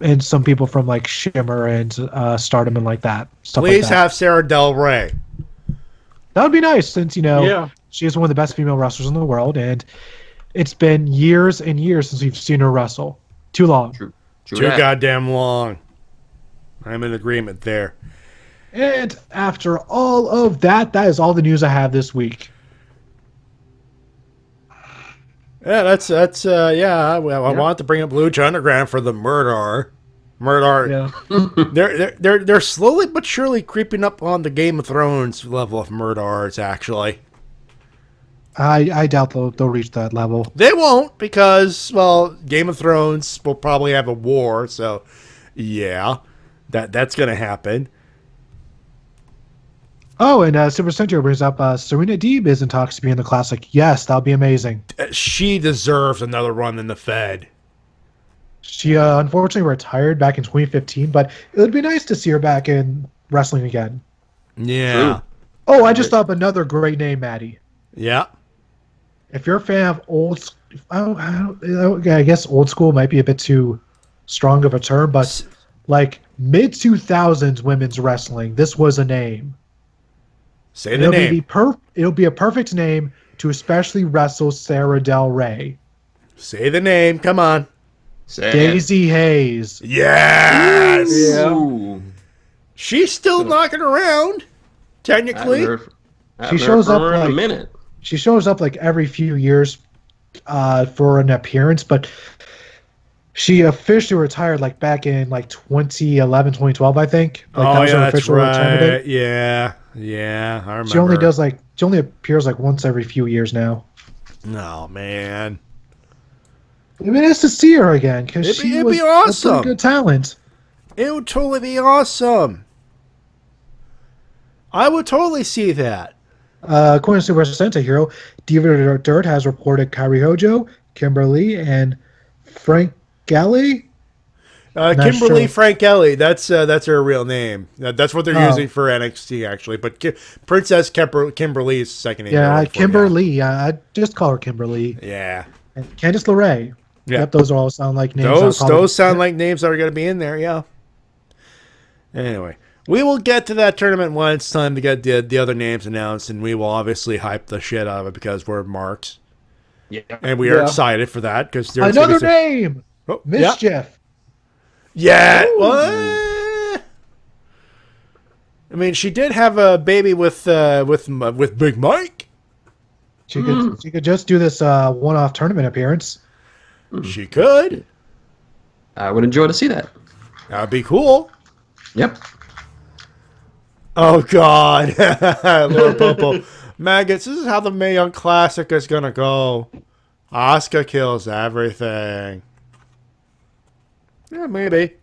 and some people from like Shimmer and Stardom and like that. Please have Sarah Del Rey. That would be nice, since she is one of the best female wrestlers in the world, and it's been years and years since we've seen her wrestle. Too long. Too goddamn long. I'm in agreement there. And after all of that, that is all the news I have this week. Yeah, that's yeah. Well, I wanted to bring up Lucha Underground for the Murder. Yeah. they're slowly but surely creeping up on the Game of Thrones level of Murdars, actually. I doubt they'll reach that level. They won't, because, well, Game of Thrones will probably have a war, so yeah, that's going to happen. Oh, and Super Central brings up Serena Deeb is in talks to be in the Classic. Yes, that'll be amazing. She deserves another run in the Fed. She unfortunately retired back in 2015, but it would be nice to see her back in wrestling again. Yeah. True. Oh, I just thought of another great name, Matty. Yeah. If you're a fan of I guess old school might be a bit too strong of a term, but like mid 2000s women's wrestling, this was a name. Say the name. It'll be a perfect name to especially wrestle Sarah Del Rey. Say the name. Come on. Daisy Hayes. Yes. Ooh. She's still knocking around. Technically, She shows up in a like minute. she shows up like every few years for an appearance, but she officially retired like back in like 2011, 2012, I think. Like that was her official retirement date. Yeah, I remember. She only appears like once every few years now. Oh man, It'd be nice to see her again because she was be awesome. a pretty good talent. It would totally be awesome. I would totally see that. According to Super Sentai Hero, Diva Dirt has reported Kairi Hojo, Kimberly, and Frank Galley. Kimberly Frankelli. That's her real name. That's what they're using for NXT actually. But Princess Kimberly is second name. Yeah, Kimberly. I just call her Kimberly. Yeah. And Candice LeRae. Yeah. Yep, those all sound like names. Those sound like names that are going to be in there. Yeah. Anyway, we will get to that tournament when it's time to get the other names announced, and we will obviously hype the shit out of it because we're marks. Yeah. And we are excited for that because there's another name. Oh, Mischief. Yeah. Well, I mean, she did have a baby with Big Mike. She could just do this one-off tournament appearance. She could. I would enjoy to see that. That would be cool. Yep. Oh God, Lord Popo, maggots. This is how the Mae Young Classic is gonna go. Asuka kills everything. Yeah, maybe.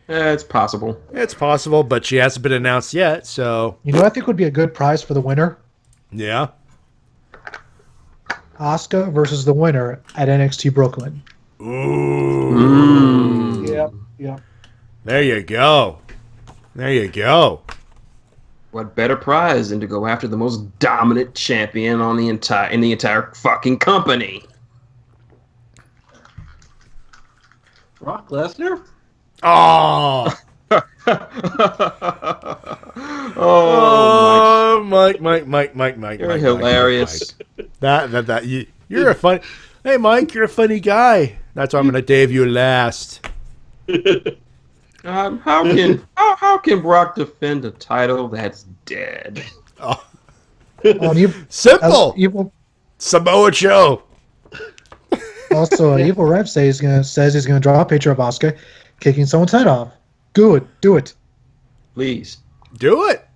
It's possible. It's possible, but she hasn't been announced yet. So You know, I think would be a good prize for the winner. yeah. Asuka versus the winner at NXT Brooklyn. Ooh. Yeah. There you go. There you go. What better prize than to go after the most dominant champion in the entire fucking company? Brock Lesnar? Oh. Oh, Mike. You're hilarious. Mike. You're a funny. Hey, Mike, you're a funny guy. That's why I'm gonna Dave you last. How can Brock defend a title that's dead? Oh. Simple. Samoa Joe. Also, Evil Rev says he's gonna draw a picture of Asuka kicking someone's head off. Do it. Please. Do it.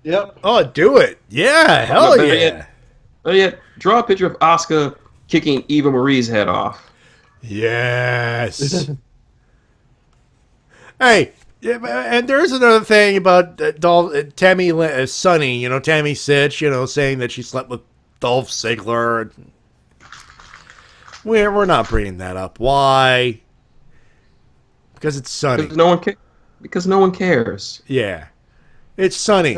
Yep. Oh, do it. Yeah, hell yeah. Better yet, draw a picture of Asuka kicking Eva Marie's head off. Yes. Hey, and there's another thing about Tammy Sonny, Tammy Sitch, saying that she slept with Dolph Ziggler. We're not bringing that up. Why? Because it's Sonny. Because no one cares. Yeah. It's Sonny.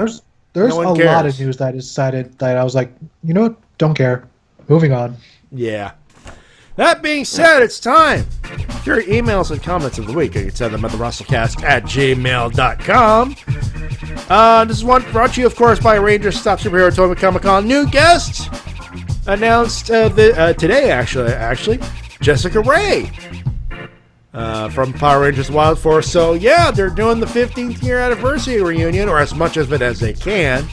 There's No one a cares. lot of news that is cited that I was like, you know what? Don't care. Moving on. Yeah. That being said, it's time for your emails and comments of the week. You can send them at thewrestlecast@gmail.com. This is one brought to you, of course, by Ranger Stop Superhero Toy Comic-Con. New guest announced today, actually, Jessica Rae from Power Rangers Wild Force. So, yeah, they're doing the 15th year anniversary reunion, or as much of it as they can.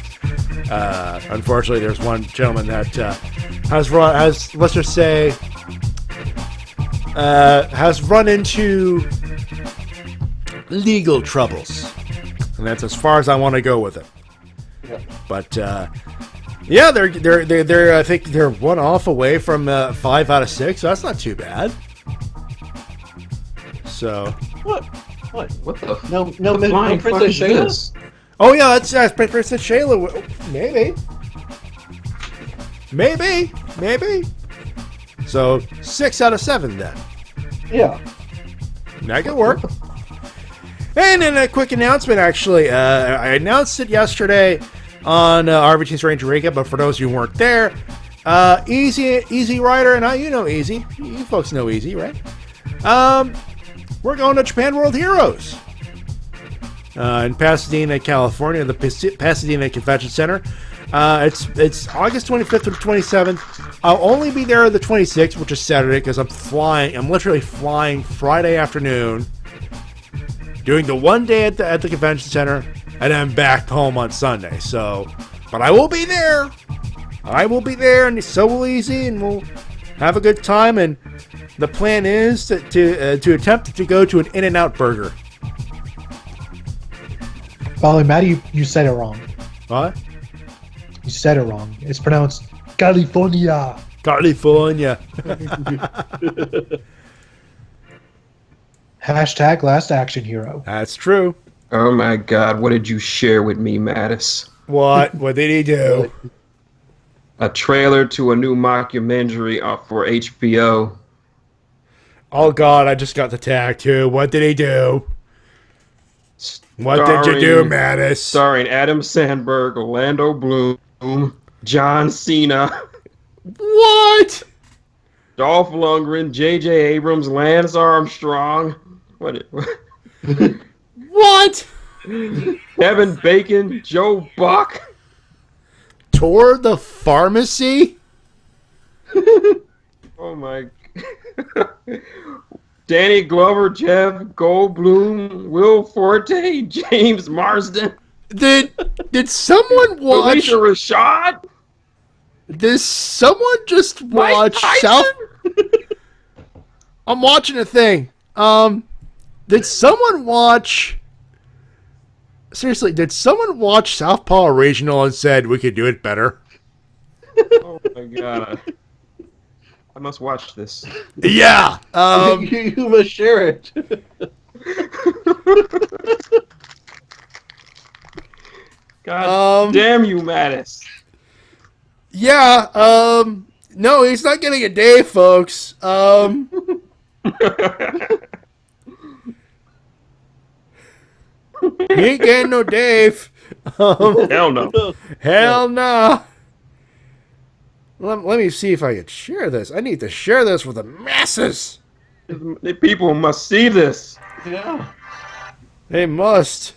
Unfortunately, there's one gentleman that has let's just say, has run into legal troubles, and that's as far as I want to go with it. Yeah. But yeah, they're I think they're one off away from 5 out of 6. So that's not too bad. So What the? No, Flying Princess fuck is Shayla? this? oh yeah, that's Princess Shayla. Maybe. So 6 out of 7 then. Yeah. That could work. And then a quick announcement, actually. I announced it yesterday on RVT's Ranger Recap, but for those of you who weren't there, Easy Rider, and you know Easy. You folks know Easy, right? We're going to Japan World Heroes in Pasadena, California, the Pasadena Convention Center. It's August 25th to the 27th. I'll only be there the 26th, which is Saturday, because I'm flying. I'm literally flying Friday afternoon, doing the one day at the convention center, and then back home on Sunday. So, but I will be there. I will be there, and so will Easy, and we'll have a good time. And the plan is to attempt to go to an In-N-Out burger. By the way, Matty, you said it wrong. What? You said it wrong. It's pronounced California. California. Hashtag Last Action Hero. That's true. Oh my God! What did you share with me, Mattis? What? What did he do? A trailer to a new mockumentary for HBO. Oh God! I just got the tag too. What did he do? What did you do, Mattis? Starring Adam Sandberg, Orlando Bloom, John Cena. What? Dolph Lundgren, J.J. Abrams, Lance Armstrong. What? What? Kevin Bacon, Joe Buck. Toward the pharmacy? Oh my. Danny Glover, Jeff Goldblum, Will Forte, James Marsden. Did someone watch? Alicia Rashad? Did someone just watch South? I'm watching a thing. Did someone watch? Seriously, did someone watch Southpaw Regional and said we could do it better? Oh my God. I must watch this. Yeah. You must share it. God damn you, Mattis. Yeah. No, he's not getting a day, folks. He ain't getting no Dave. Hell no. Hell no. Let me see if I can share this. I need to share this with the masses. The people must see this. Yeah. They must.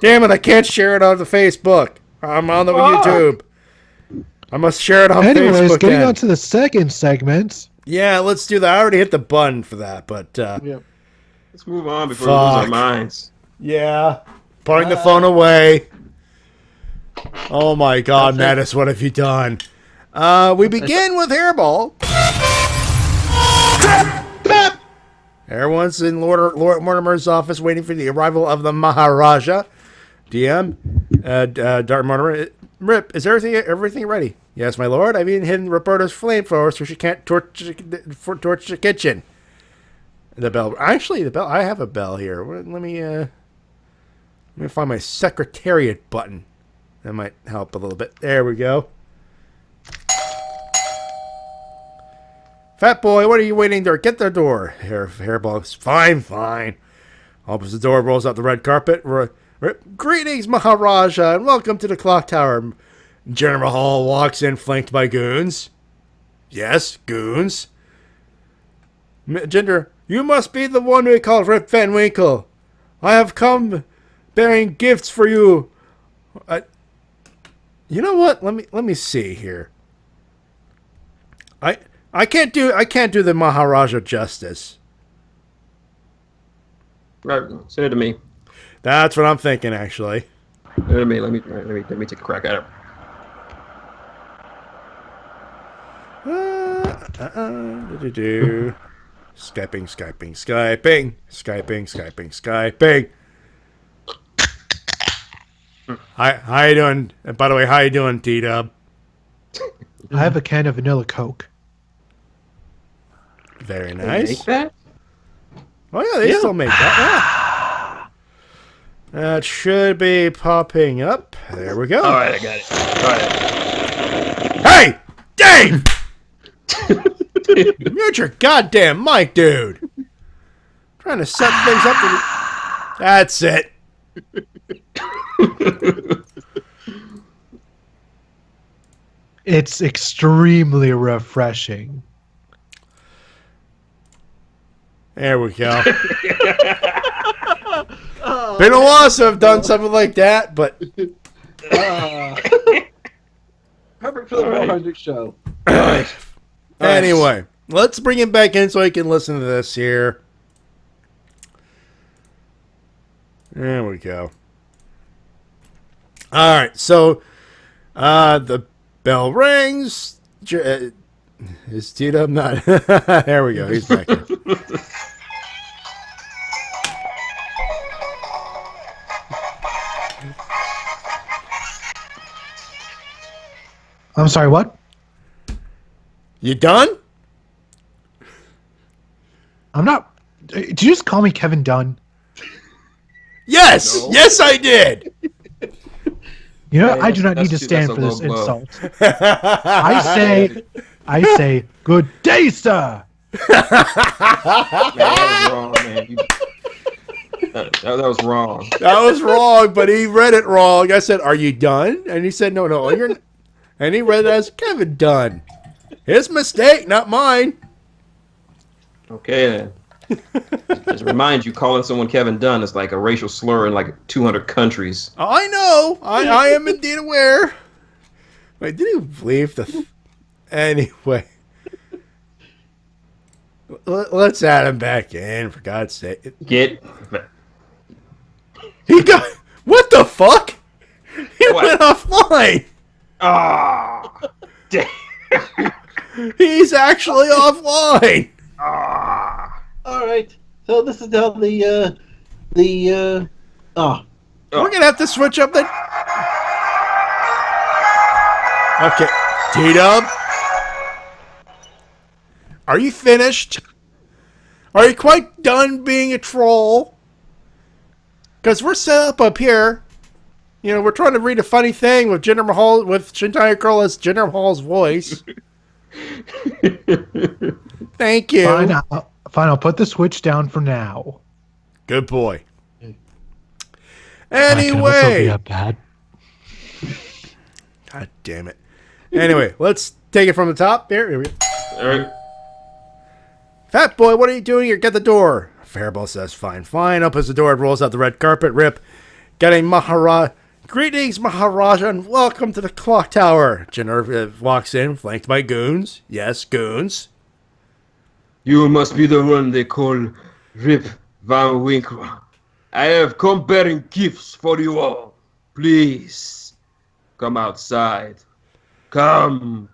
Damn it, I can't share it on the Facebook. I'm on the YouTube. I must share it on Facebook. Anyways, getting on to the second segment. Yeah, let's do that. I already hit the button for that, but Let's move on before we lose our minds. Yeah. Putting the phone away. Oh my God, Mattis, what have you done? We begin with Hairball. Everyone's in Lord Mortimer's office waiting for the arrival of the Maharaja. DM, Dart Mortimer. Rip, is everything ready? Yes, my lord. I've even hidden Roberta's flamethrower so she can't torch the kitchen. The bell. Actually, the bell. I have a bell here. Let me find my secretariat button. That might help a little bit. There we go. Fat boy, what are you waiting there? Get the door. Hairball. Fine. Opens the door, rolls out the red carpet. Greetings, Maharaja, and welcome to the clock tower. General Hall walks in, flanked by goons. Yes, goons. Ginger, you must be the one we call Rip Van Winkle. I have come bearing gifts for you. You know what? Let me see here. I can't do the Maharaja justice. Right, send it to me. That's what I'm thinking, actually. Send it to me. Let me take a crack at it. Skyping. How you doing? And by the way, how you doing, T-Dub? I have a can of vanilla Coke. Very nice. Make that? Oh yeah, they still make that. Yeah. That should be popping up. There we go. All right, I got it. All right. Hey, Dave! Mute your goddamn mic, dude. Trying to set things up. That's it. It's extremely refreshing. There we go. Been a while since I've done something like that, but Perfect for the 400 show. anyway, let's bring him back in so he can listen to this here. There we go. All right, so the bell rings. Is Tito not? There we go. He's back in. I'm sorry, what? You done? I'm not. Did you just call me Kevin Dunn? Yes! No. Yes, I did! You know, I do not need to stand for this insult. I say, good day, sir! Man, that was wrong, man. That was wrong. That was wrong, but he read it wrong. I said, are you done? And he said, no, you're... And he read it as Kevin Dunn. His mistake, not mine. Okay, then. Just remind you, calling someone Kevin Dunn is like a racial slur in like 200 countries. Oh, I know. I am indeed aware. Wait, did he leave the... Anyway. Let's add him back in, for God's sake. He got... What the fuck? He went offline. Ah, damn. He's actually offline. Ah. All right. So this is now the We're gonna have to switch up the. Okay, T-Dub, are you finished? Are you quite done being a troll? Because we're set up here. You know, we're trying to read a funny thing with Jinder Mahal, with Shintigercurl as Jinder Mahal's voice. Thank you. Fine, I'll put the switch down for now. Good boy. Anyway. Bad. God damn it. Anyway, let's take it from the top. Here we go. All right. Fat boy, what are you doing here? Get the door. Fairball says, fine. Opens the door and rolls out the red carpet. Rip. Getting Maharaja. Greetings, Maharaja, and welcome to the clock tower. Jinder walks in, flanked by goons. Yes, goons. You must be the one they call Rip Van Winkle. I have come bearing gifts for you all. Please, come outside. Come.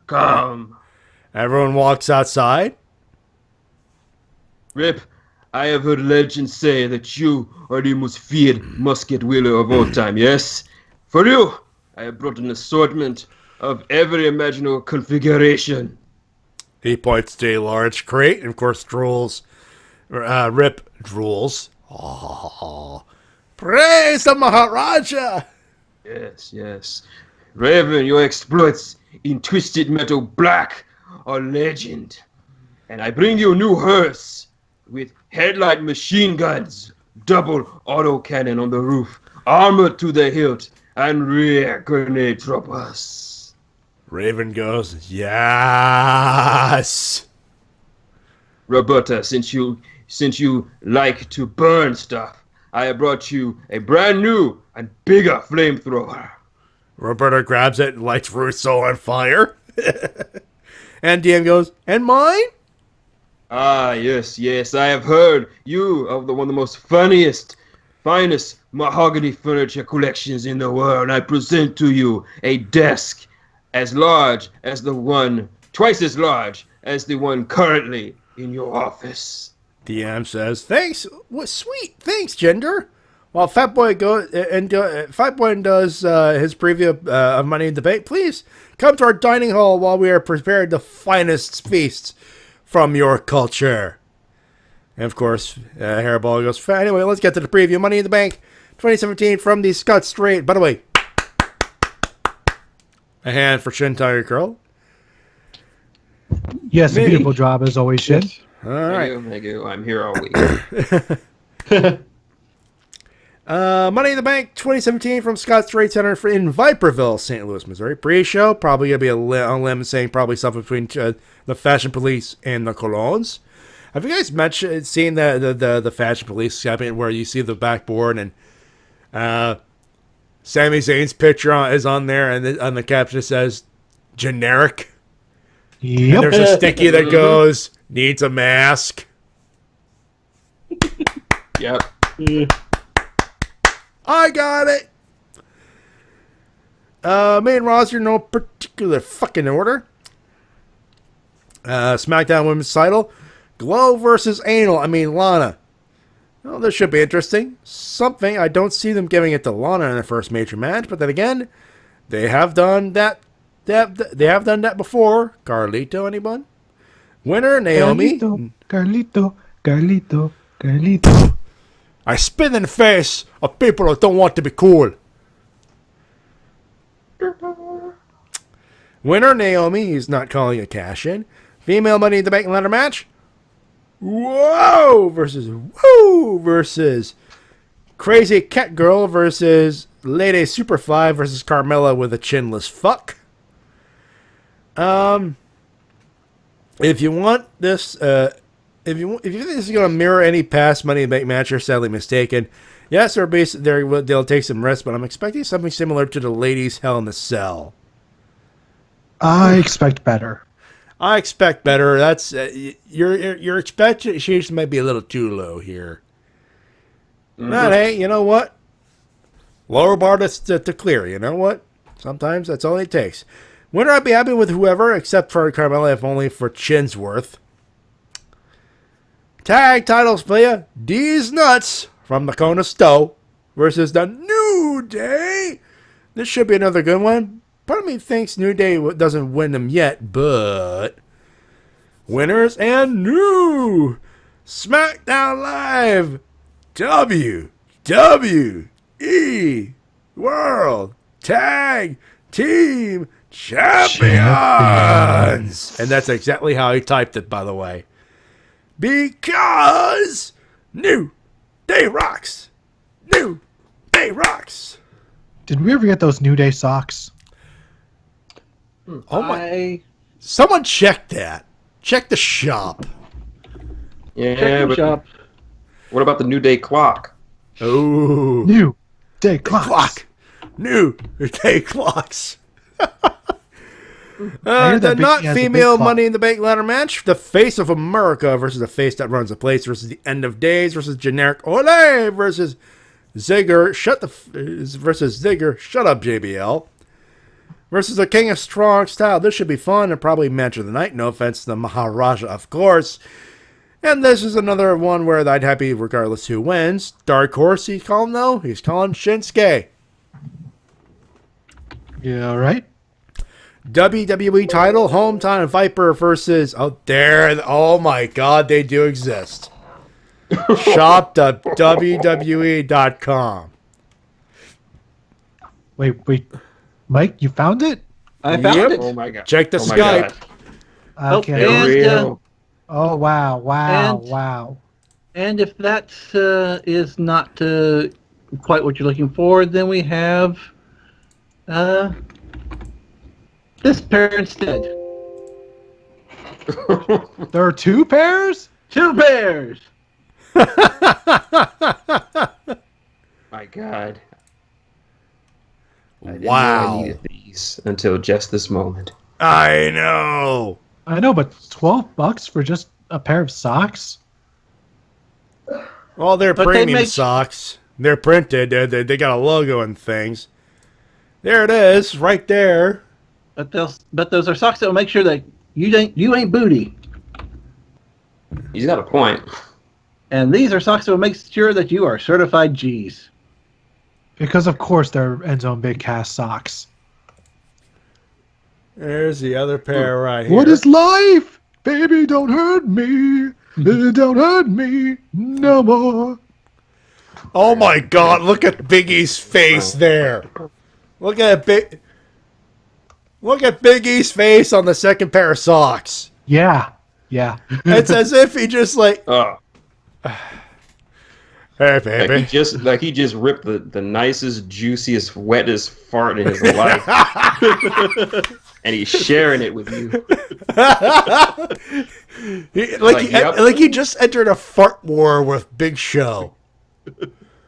Everyone walks outside. Rip, I have heard legends say that you are the most feared musket wielder of all time, yes? For you, I have brought an assortment of every imaginable configuration. He points to a large crate, and of course drools. Rip drools. Oh, praise the Maharaja! Yes. Reverend, your exploits in Twisted Metal Black are legend. And I bring you a new hearse with headlight machine guns, double autocannon on the roof, armor to the hilt, and rear grenade droppers. Raven goes, yes. Roberta, since you like to burn stuff, I have brought you a brand new and bigger flamethrower. Roberta grabs it and lights Russo on fire. And DM goes, and mine? Ah, yes, I have heard you of one of the most finest mahogany furniture collections in the world. I present to you a desk as large as the one, twice as large as the one currently in your office. DM says, thanks, sweet, thanks, Jinder. While Fat Boy does his preview of Money in Debate, please come to our dining hall while we are prepared the finest feasts from your culture. And of course, Hairball goes, anyway, let's get to the preview. Money in the Bank 2017 from the Scott Straight. By the way, a hand for Shintigercurl. Yes, a beautiful job as always, Shin. Yes. All right. Thank you. I'm here all week. Money in the Bank 2017 from Scott's Trade Center in Viperville, St. Louis, Missouri. Pre-show, probably going to be a limb saying probably something between the Fashion Police and the Colognes. Have you guys seen the Fashion Police segment where you see the backboard and Sami Zayn's picture is on there and on the caption it says, generic? Yep. And there's a sticky that goes, needs a mask. Yep. I got it. Main roster, no particular fucking order. SmackDown Women's title, Glow versus Lana. Well, this should be interesting. Something I don't see them giving it to Lana in their first major match, but then again, they have done that. They have done that before. Carlito, anyone? Winner, Naomi. Carlito. I spit in the face of people that don't want to be cool. Winner, Naomi. He's not calling a cash-in. Female Money in the Bank ladder match. Whoa versus Crazy Cat Girl versus Lady Superfly versus Carmella with a chinless fuck. If you want this, if you think this is going to mirror any past Money in the Bank match, you're sadly mistaken. Yes, they'll take some risks, but I'm expecting something similar to the ladies' Hell in the Cell. I expect better. That's your expectations might be a little too low here. But hey, you know what? Lower bar to clear. You know what? Sometimes that's all it takes. Winner, I'd be happy with whoever, except for Carmella, if only for chin's worth. Tag titles for you. D's Nuts from the Kona Stowe versus the New Day. This should be another good one. Part of me thinks New Day doesn't win them yet, but winners and new SmackDown Live WWE World Tag Team Champions. And that's exactly how he typed it, by the way. Because New Day rocks. New Day rocks. Did we ever get those New Day socks? Oh my! Someone check that. Check the shop. Yeah, but shop. What about the New Day clock? Oh, New Day clock. New Day clocks. The not female Money in the Bank ladder match: the Face of America versus the face that runs the place versus the End of Days versus generic Ole versus Ziggler. Shut up, JBL. Versus the King of Strong Style. This should be fun and probably match of the night. No offense to the Maharaja, of course. And this is another one where I'd happy regardless who wins. Dark Horse, he's calling though. He's calling Shinsuke. Yeah, right. WWE title, Hometown Viper versus... Oh my God, they do exist. Shop.wwe.com. Wait. Mike, you found it? I found it. Oh my God. Check the Skype. Okay. And, oh, wow. And if that is not quite what you're looking for, then we have this pair instead. There are two pairs? Two pairs! My God. I didn't know Wow. I needed these until just this moment. I know, but $12 for just a pair of socks? Well, they're But they premium make- socks. They're printed. They got a logo and things. There it is, right there. But those are socks that will make sure that you ain't booty. He's got a point. And these are socks that will make sure that you are certified G's. Because, of course, they're End Zone Big Cast socks. There's the other pair right here. What is life? Baby, don't hurt me. Baby, don't hurt me no more. Oh my God! Look at Big E's face there. Look at Big E's face on the second pair of socks. Yeah. Yeah. It's as if he just like, Oh, hey, baby. like he just ripped the nicest, juiciest, wettest fart in his life, and he's sharing it with you. Like he just entered a fart war with Big Show.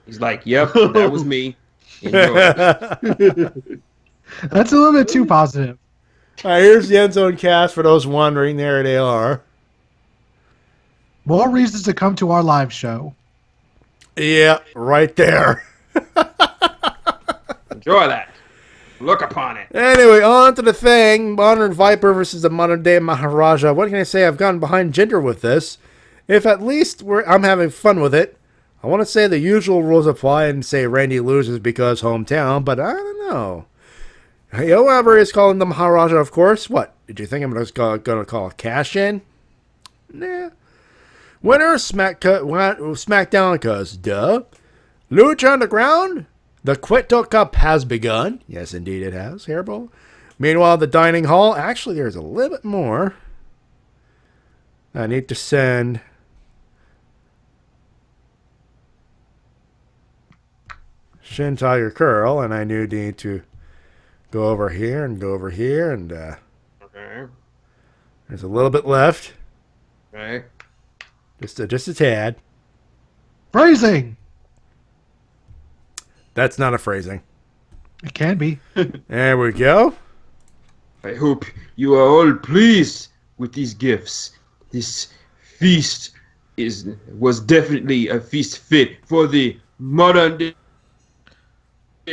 He's like, "Yep, that was me." Enjoy. That's a little bit too positive. All right, here's the End Zone cast for those wondering. There they are. More reasons to come to our live show. Yeah, right there. Enjoy that. Look upon it. Anyway, on to the thing. Modern Viper versus the modern day Maharaja. What can I say? I've gone behind Jinder with this. If at least I'm having fun with it, I want to say the usual rules apply and say Randy loses because hometown, but I don't know. However, is calling the Maharaja, of course. What? Did you think I'm going to call a cash in? Nah. Winner, SmackDown, because duh. Lucha Underground, the Quito Cup has begun. Yes, indeed it has, Hairball. Meanwhile, the dining hall, actually, there's a little bit more. I need to send Shintigercurl, and I need to go over here and go over here, and Okay. there's a little bit left. Okay. Just a tad. Phrasing. That's not a phrasing. It can be. There we go. I hope you are all pleased with these gifts. This feast was definitely a feast fit for the modern day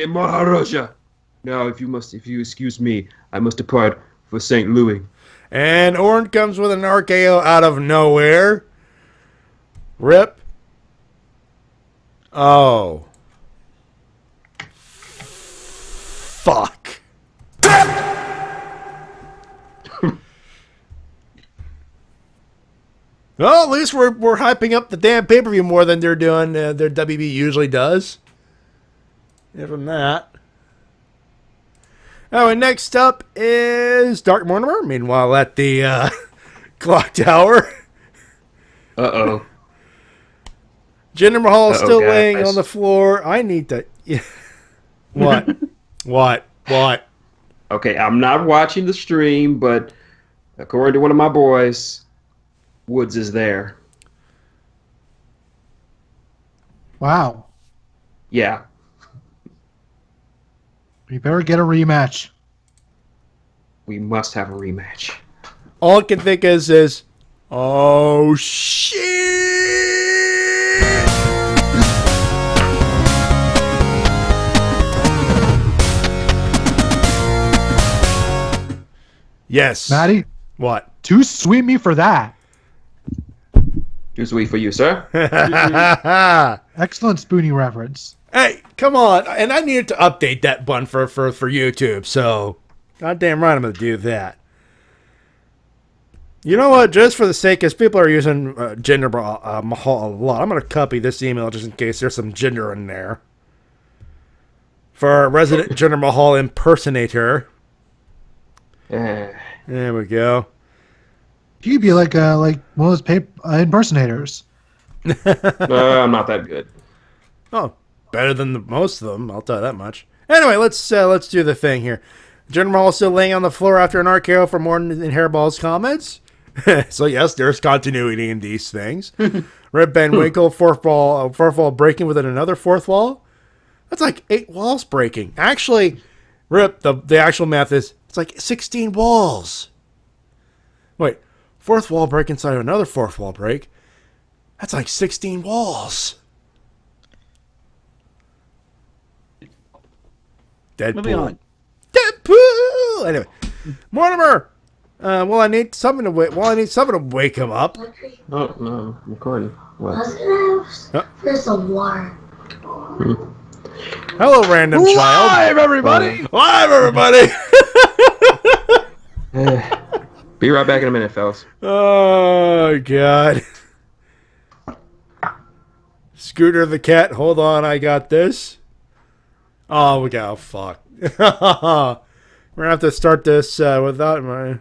Maharaja. Now, if you excuse me, I must depart for St. Louis. And Orton comes with an RKO out of nowhere. Rip. Oh. Fuck. Well, at least we're hyping up the damn pay-per-view more than they're doing. Their WB usually does. Even that. Oh, and next up is Dark Mortimer. Meanwhile, at the clock tower. Uh-oh. Jinder Mahal is still guys. laying on the floor. I need to... Yeah. What? What? Okay, I'm not watching the stream, but according to one of my boys, Woods is there. Wow. Yeah. We better get a rematch. We must have a rematch. All I can think is oh, shit! Yes. Matty? What? Too sweet me for that. Too sweet for you, sir. Excellent Spoonie reference. Hey, come on. And I needed to update that button for YouTube, so goddamn right I'm going to do that. You know what? Just for the sake, because people are using Jinder Mahal a lot, I'm going to copy this email just in case there's some Jinder in there. For our resident Jinder Mahal impersonator. There we go. You'd be like one of those impersonators. I'm not that good. Oh, better than most of them, I'll tell you that much. Anyway, let's do the thing here. Jinder Mahal still laying on the floor after an RKO for more than Hairball's comments. So yes, there's continuity in these things. Red Van Winkle, fourth wall breaking within another fourth wall. That's like 8 walls breaking. Actually, Rip, the actual math is it's like 16 walls. Wait, fourth wall break inside of another fourth wall break. That's like 16 walls. Deadpool. Moving on. Deadpool. Anyway, Mortimer. I need something to wake him up. Oh, no, I'm recording. What? There's a war. Hello, random child. Live, everybody! Live, everybody! Be right back in a minute, fellas. Oh, God. Scooter the cat, hold on, I got this. Oh, fuck. We're going to have to start this without my...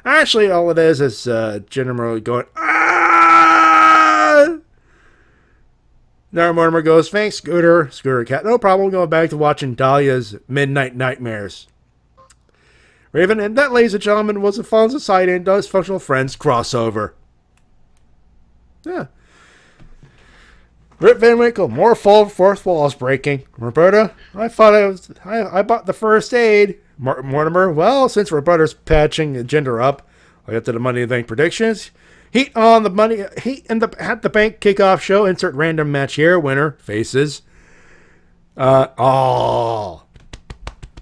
Actually, all it is Jinder Mahal going, ah! Now Mortimer goes, thanks, Scooter. Scooter Cat, no problem. Going back to watching Dahlia's Midnight Nightmares. Raven, and that, ladies and gentlemen, was a Fallen Society and Dysfunctional Friends crossover. Yeah. Rip Van Winkle, more fourth walls breaking. Roberta, I thought I bought the first aid. Mortimer, well, since Roberta's patching Jinder up, I'll get to the Money in the Bank predictions. Heat in the at the bank kickoff show. Insert random match here. Winner faces. Oh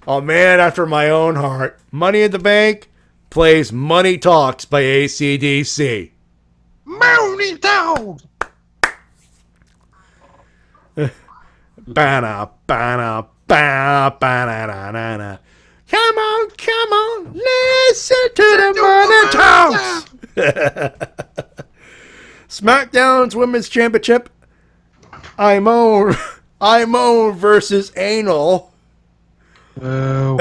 man, after my own heart. Money in the Bank plays Money Talks by AC/DC. Money Talks. Ba-na, ba-na, ba, ba-na-na-na-na. Come on, listen to the Money Talks. SmackDown's Women's Championship. I'm on versus Anal. Oh.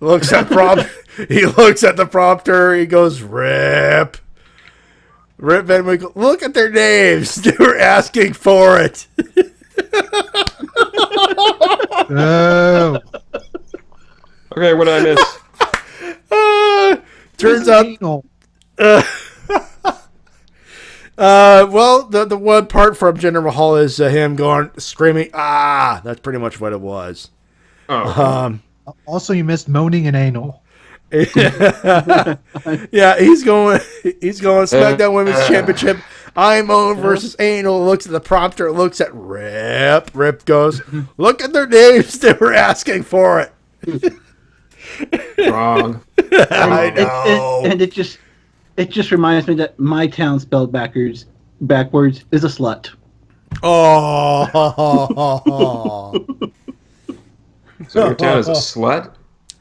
He looks at the prompter. He goes, Rip Van Winkle. Look at their names. They were asking for it. Oh. Okay, what did I miss? Turns out. Well, the one part from Jinder Mahal is him going screaming. Ah, that's pretty much what it was. Oh. Also, you missed moaning and anal. Yeah, he's going SmackDown Women's Championship. I'm on versus Anal. Looks at the prompter. Looks at Rip. Rip goes, look at their names. They were asking for it. Wrong. I know. And it just reminds me that my town spelled backwards is a slut. Oh. So your town is a slut?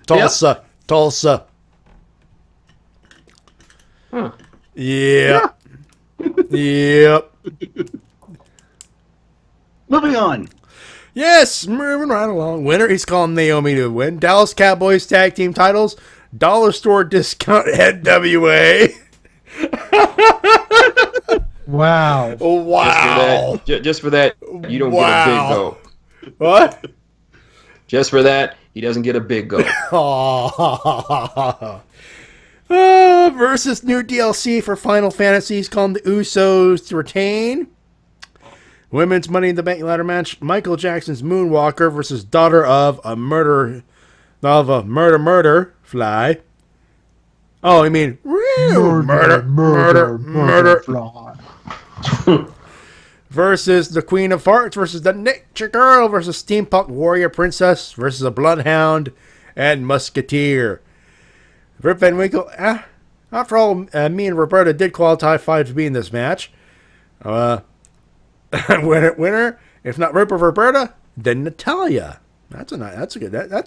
Tulsa. Yep. Tulsa. Huh. Yep. Yep. Moving on. Yes, moving right along. Winner, he's calling Naomi to win. Dallas Cowboys tag team titles. Dollar store discount NWA. Wow. Wow. Just for that, you don't get a big go. What? Just for that, he doesn't get a big go. Versus new DLC for Final Fantasy. He's calling the Usos to retain. Women's Money in the Bank ladder match. Michael Jackson's Moonwalker versus daughter of a murder fly. Oh, I mean murder fly. Versus the Queen of Hearts versus the Nature Girl versus Steampunk Warrior Princess versus a Bloodhound and Musketeer. Rip Van Winkle. After all, me and Roberta did qualify to be in this match. Winner, if not Rip or Roberta, then Natalia. That's an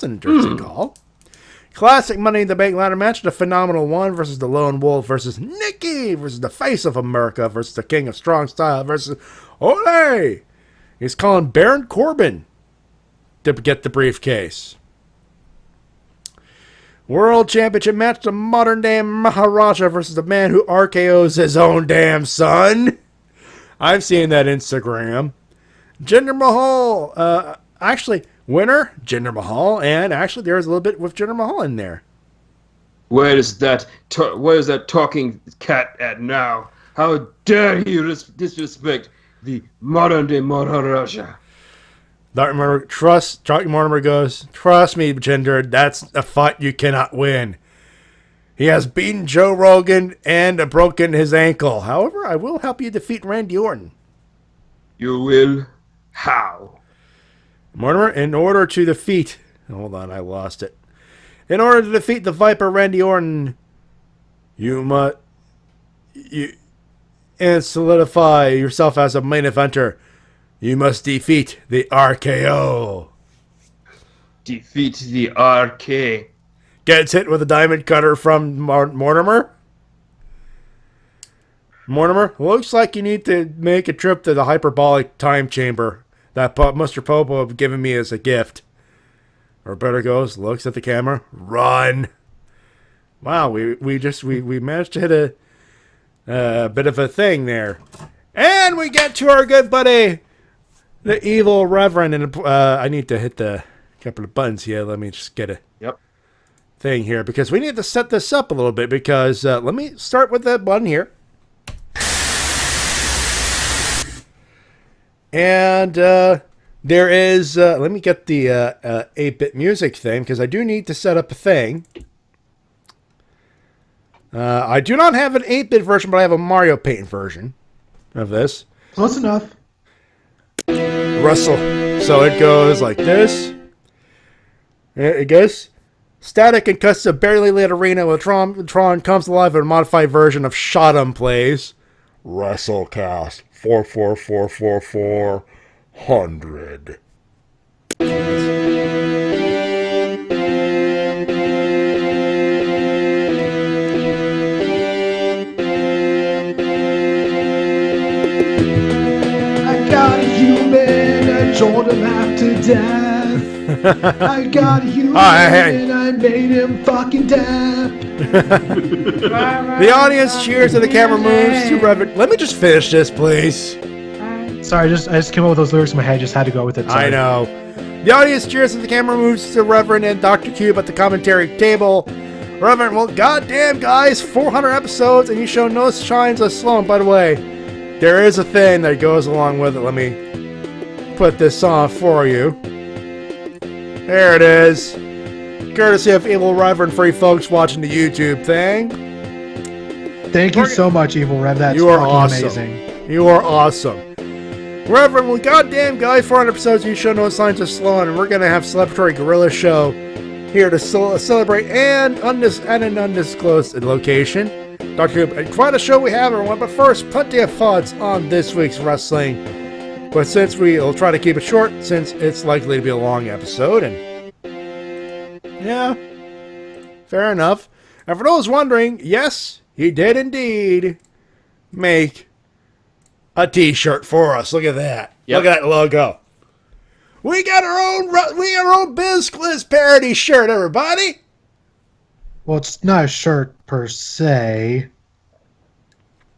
interesting call. Classic Money in the Bank ladder match: the Phenomenal One versus the Lone Wolf versus Nikki versus the Face of America versus the King of Strong Style versus Ole. He's calling Baron Corbin to get the briefcase. World Championship match: the modern day Maharaja versus the man who RKO's his own damn son. I've seen that Instagram. Jinder Mahal. Actually, winner, Jinder Mahal. And actually, there's a little bit with Jinder Mahal in there. Where is that talking cat at now? How dare he disrespect the modern day Maharaja? Dr. Mortimer goes, trust me, Jinder, that's a fight you cannot win. He has beaten Joe Rogan and broken his ankle. However, I will help you defeat Randy Orton. You will? How? Mortimer, in order to defeat... Hold on, I lost it. In order to defeat the Viper Randy Orton, and solidify yourself as a main eventer, you must defeat the RKO. Defeat the RK. Gets hit with a diamond cutter from Mortimer. Mortimer, looks like you need to make a trip to the hyperbolic time chamber that Mr. Popo have given me as a gift. Roberta goes, looks at the camera, run. Wow, we managed to hit a bit of a thing there. And we get to our good buddy, the evil Reverend. And I need to hit the couple of buttons here. Let me just get a thing here, because we need to set this up a little bit, because let me start with the button here. And there is, let me get the 8-bit music thing, because I do need to set up a thing. I do not have an 8-bit version, but I have a Mario Paint version of this. Close enough. Russell. So it goes like this. It goes. Static and cuts a barely lit arena with Tron comes alive in a modified version of Shot'em plays. Wrestle-Cast 4444400. I got a human, I told him after death. I got a human and I made him fucking deaf. The audience cheers and the camera moves to Reverend. Let me just finish this, please. Sorry, I just came up with those lyrics in my head. Just had to go with it. Sorry. I know. The audience cheers and the camera moves to Reverend and Dr. Cube at the commentary table. Reverend, well, goddamn, guys, 400 episodes and you show no signs of slowing. By the way, there is a thing that goes along with it. Let me put this on for you. There it is. Courtesy of Evil Reverend for you folks watching the YouTube thing. Thank you so much, Evil Rev. That's you are fucking awesome. amazing. You are awesome. Reverend, well, goddamn, guys, 400 episodes, you show no signs of slowing, and we're going to have celebratory gorilla show here to celebrate and at an undisclosed location. Dr. Cube, quite a show we have, everyone, but first, plenty of thoughts on this week's wrestling. But since we'll try to keep it short, since it's likely to be a long episode, and yeah, fair enough. And for those wondering, yes, he did indeed make a t-shirt for us. Look at that. Yep. Look at that logo. We got our own BizCliz parody shirt, everybody. Well, it's not a shirt per se.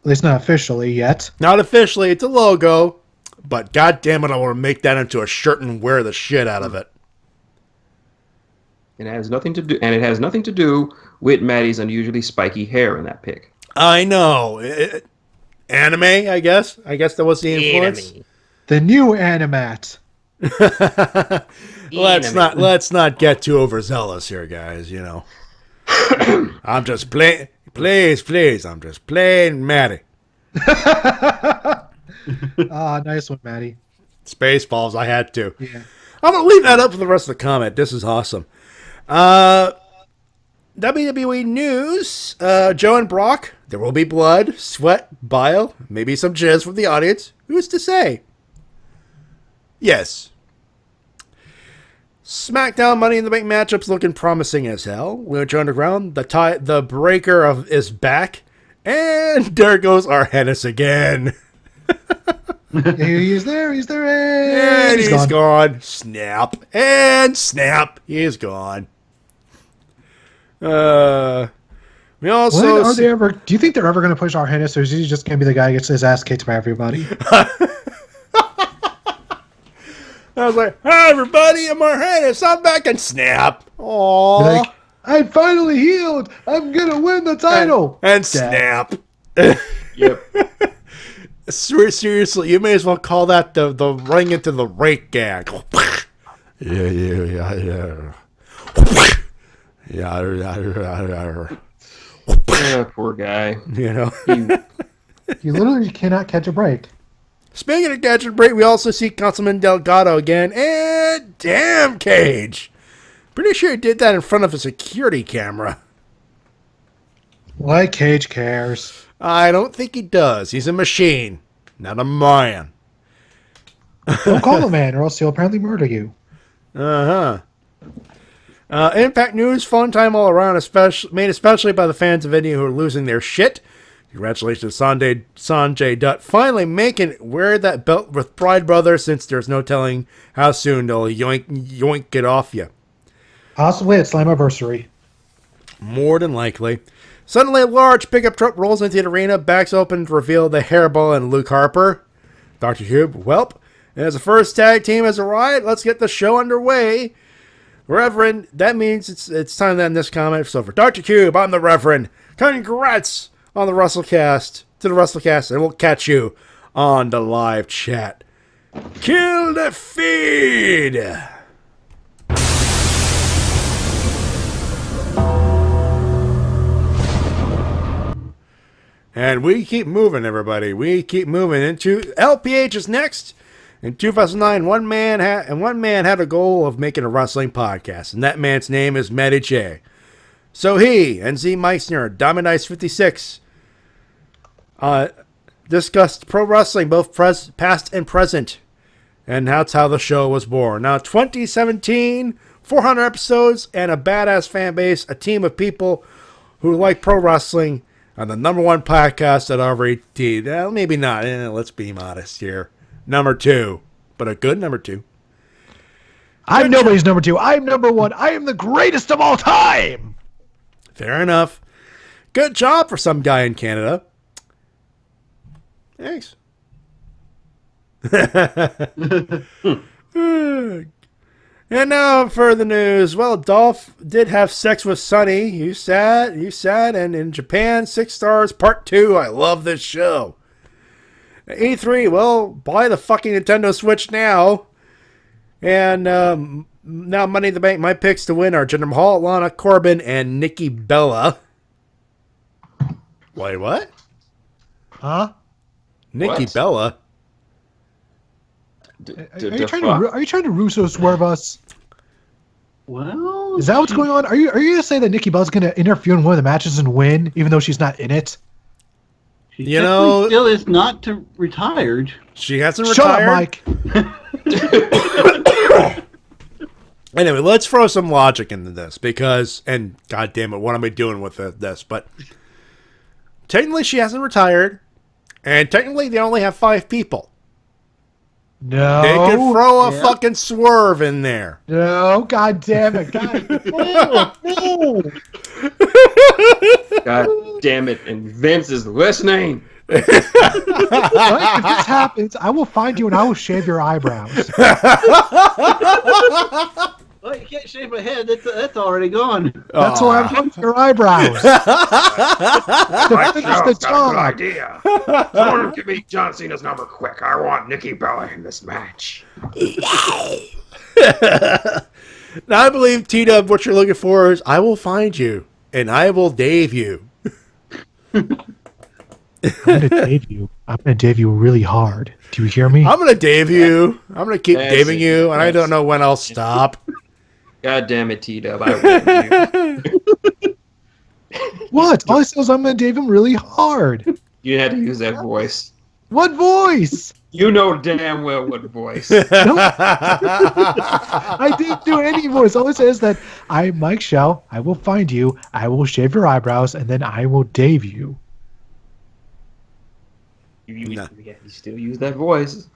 At least not officially yet. Not officially. It's a logo. But goddamn it, I want to make that into a shirt and wear the shit out of it. It has nothing to do with Matty's unusually spiky hair in that pic. I know. Anime, I guess. I guess that was the influence. Anime. The new Animat. Let's not get too overzealous here, guys. You know, I'm just playing. Please, I'm just playing Matty. Nice one, Matty. Spaceballs, I had to. Yeah. I'm going to leave that up for the rest of the comment. This is awesome. WWE news. Joe and Brock, there will be blood, sweat, bile, maybe some jizz from the audience. Who's to say? Yes. SmackDown Money in the Bank matchups looking promising as hell. Lucha Underground, the breaker is back. And there goes our Hennis again. He's there, and he's gone. Snap. And snap. He's gone. We also... do you think they're ever going to push our Hennis, or is he just going to be the guy who gets his ass kicked by everybody? I was like, hi, everybody, I'm Hennis. I'm back, and snap. Aww. Like, I'm finally healed. I'm going to win the title. And snap. Yep. Seriously, you may as well call that the ring into the rake gag. Yeah. Poor guy. You know. You literally cannot catch a break. Speaking of catch and break, we also see Councilman Delgado again. And damn, Cage. Pretty sure he did that in front of a security camera. Why Cage cares? I don't think he does. He's a machine, not a man. Don't call him a man, or else he'll apparently murder you. Impact News, fun time all around, made especially by the fans of India who are losing their shit. Congratulations to Sanjay Dutt finally making wear that belt with Pride Brothers, since there's no telling how soon they'll yoink it off you. Possibly at Slammiversary. More than likely. Suddenly, a large pickup truck rolls into the arena, backs open to reveal the Hairball and Luke Harper. Dr. Cube, welp. And as the first tag team has arrived, let's get the show underway. Reverend, that means it's time to end this comment. So for Dr. Cube, I'm the Reverend. Congrats on the Wrestle-Cast, and we'll catch you on the live chat. Kill the feed! And we keep moving, everybody. We keep moving into LPH is next. In 2009, one man had a goal of making a wrestling podcast, and that man's name is Matty Jay. So he and Z Meissner, Diamond Ice 56, discussed pro wrestling, both past and present, and that's how the show was born. Now, 2017, 400 episodes, and a badass fan base, a team of people who like pro wrestling, and the number one podcast at RVT. Well, maybe not. Let's be modest here. Number 2, but a good number 2. I'm nobody's number 2. I'm number 1. I am the greatest of all time. Fair enough. Good job for some guy in Canada. Thanks. And now for the news. Well, Dolph did have sex with Sunny. You sad. And in Japan, 6 stars, part 2. I love this show. E3, well, buy the fucking Nintendo Switch now. And now Money in the Bank, my picks to win are Jinder Mahal, Lana, Corbin, and Nikki Bella. Wait, what? Huh? Nikki Bella? Are you trying to Russo swerve us? Well, is that what's going on? Are you going to say that Nikki Bella's going to interfere in one of the matches and win, even though she's not in it? She still is not retired. She hasn't retired. Shut up, Mike. Anyway, let's throw some logic into this and god damn it, what am I doing with this? But technically, she hasn't retired, and technically, they only have 5 people. No. They can throw a fucking swerve in there. No, god damn it. No. God damn it. And Vince is listening. If this happens, I will find you and I will shave your eyebrows. Well, you can't shave my head. That's already gone. That's why I'm going for your eyebrows. That's a good idea. Someone give me John Cena's number quick. I want Nikki Bella in this match. Now, I believe, T-Dub, what you're looking for is I will find you and I will Dave you. I'm going to Dave you really hard. Do you hear me? I'm going to Dave you. I'm going to keep Daving you, and I don't know when I'll stop. God damn it, T-Dub. I warned you. What? All I said was I'm going to Dave him really hard. You had to use that voice. What voice? You know damn well what voice. I didn't do any voice. All I said is that I'm Mike Shell. I will find you. I will shave your eyebrows, and then I will Dave you. You still use that voice.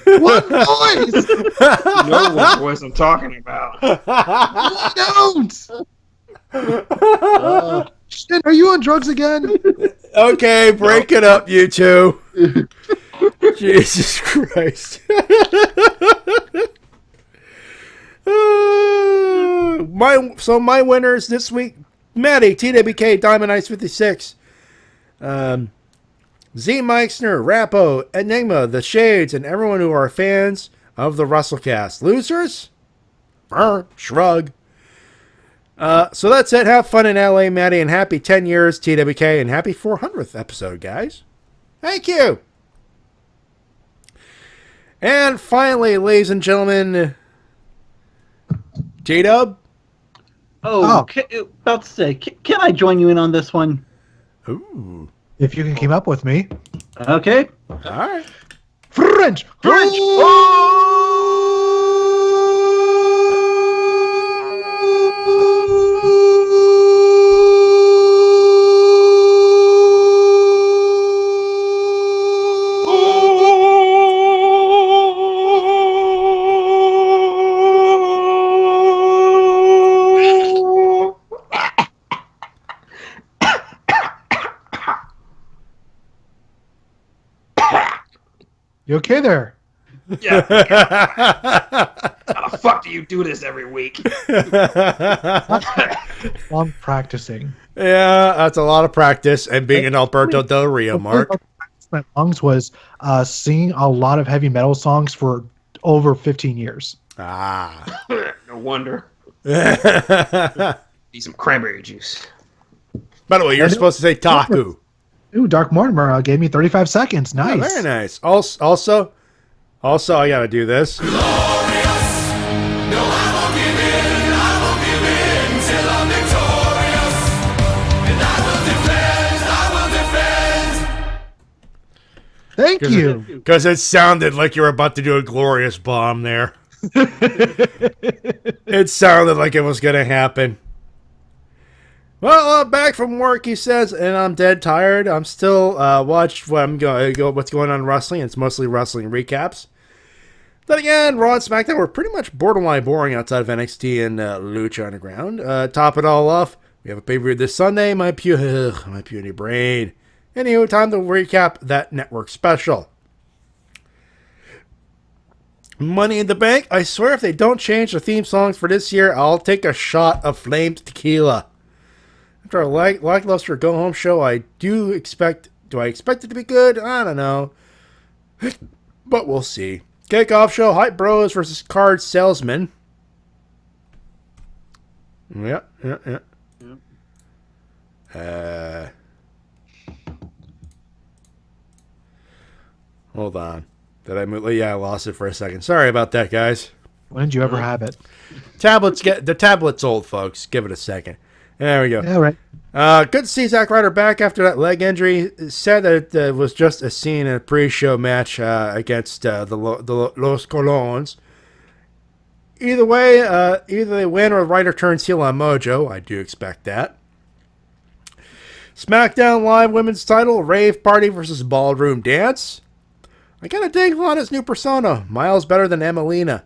What voice? You know what voice I'm talking about. Don't. Shit, are you on drugs again? Okay, break it up, you two. Jesus Christ. My winners this week, Matty, TWK, Diamond Ice 56. Z Meixner, Rappo, Enigma, The Shades, and everyone who are fans of the Wrestle-Cast. Losers? Shrug. So that's it. Have fun in LA, Matty, and happy 10 years, TWK, and happy 400th episode, guys. Thank you. And finally, ladies and gentlemen, J-Dub? About to say, can I join you in on this one? Ooh. If you can keep up with me. Okay. All right. French. You okay there? Yeah. How the fuck do you do this every week? Long practicing. Yeah, that's a lot of practice. And being an Alberto Del Rio, Mark. My lungs was singing a lot of heavy metal songs for over 15 years. Ah. No wonder. Need some cranberry juice. By the way, you're supposed to say Taku. Ooh, Dark Mortimer gave me 35 seconds. Nice. Yeah, very nice. Also, I gotta do this. Thank you. Because it sounded like you were about to do a glorious bomb there. It sounded like it was gonna happen. Well, back from work, he says, and I'm dead tired. I'm still what's going on in wrestling. It's mostly wrestling recaps. Then again, Raw and SmackDown were pretty much borderline boring outside of NXT and Lucha Underground. Top it all off, we have a pay-per-view this Sunday. My puny brain. Anywho, time to recap that network special. Money in the Bank. I swear if they don't change the theme songs for this year, I'll take a shot of flamed tequila. After a lackluster go-home show, do I expect it to be good? I don't know. But we'll see. Kickoff show, Hype Bros versus Card Salesman. Yeah. Hold on. Did I move? Yeah, I lost it for a second. Sorry about that, guys. When did you ever have it? The tablet's old, folks. Give it a second. There we go. Yeah, right. Good to see Zack Ryder back after that leg injury. Said that it was just a scene in a pre-show match against the Los Colons. Either way, either they win or Ryder turns heel on Mojo. I do expect that. SmackDown Live Women's Title, Rave Party versus Ballroom Dance. I gotta dig Lana's new persona. Miles better than Emelina.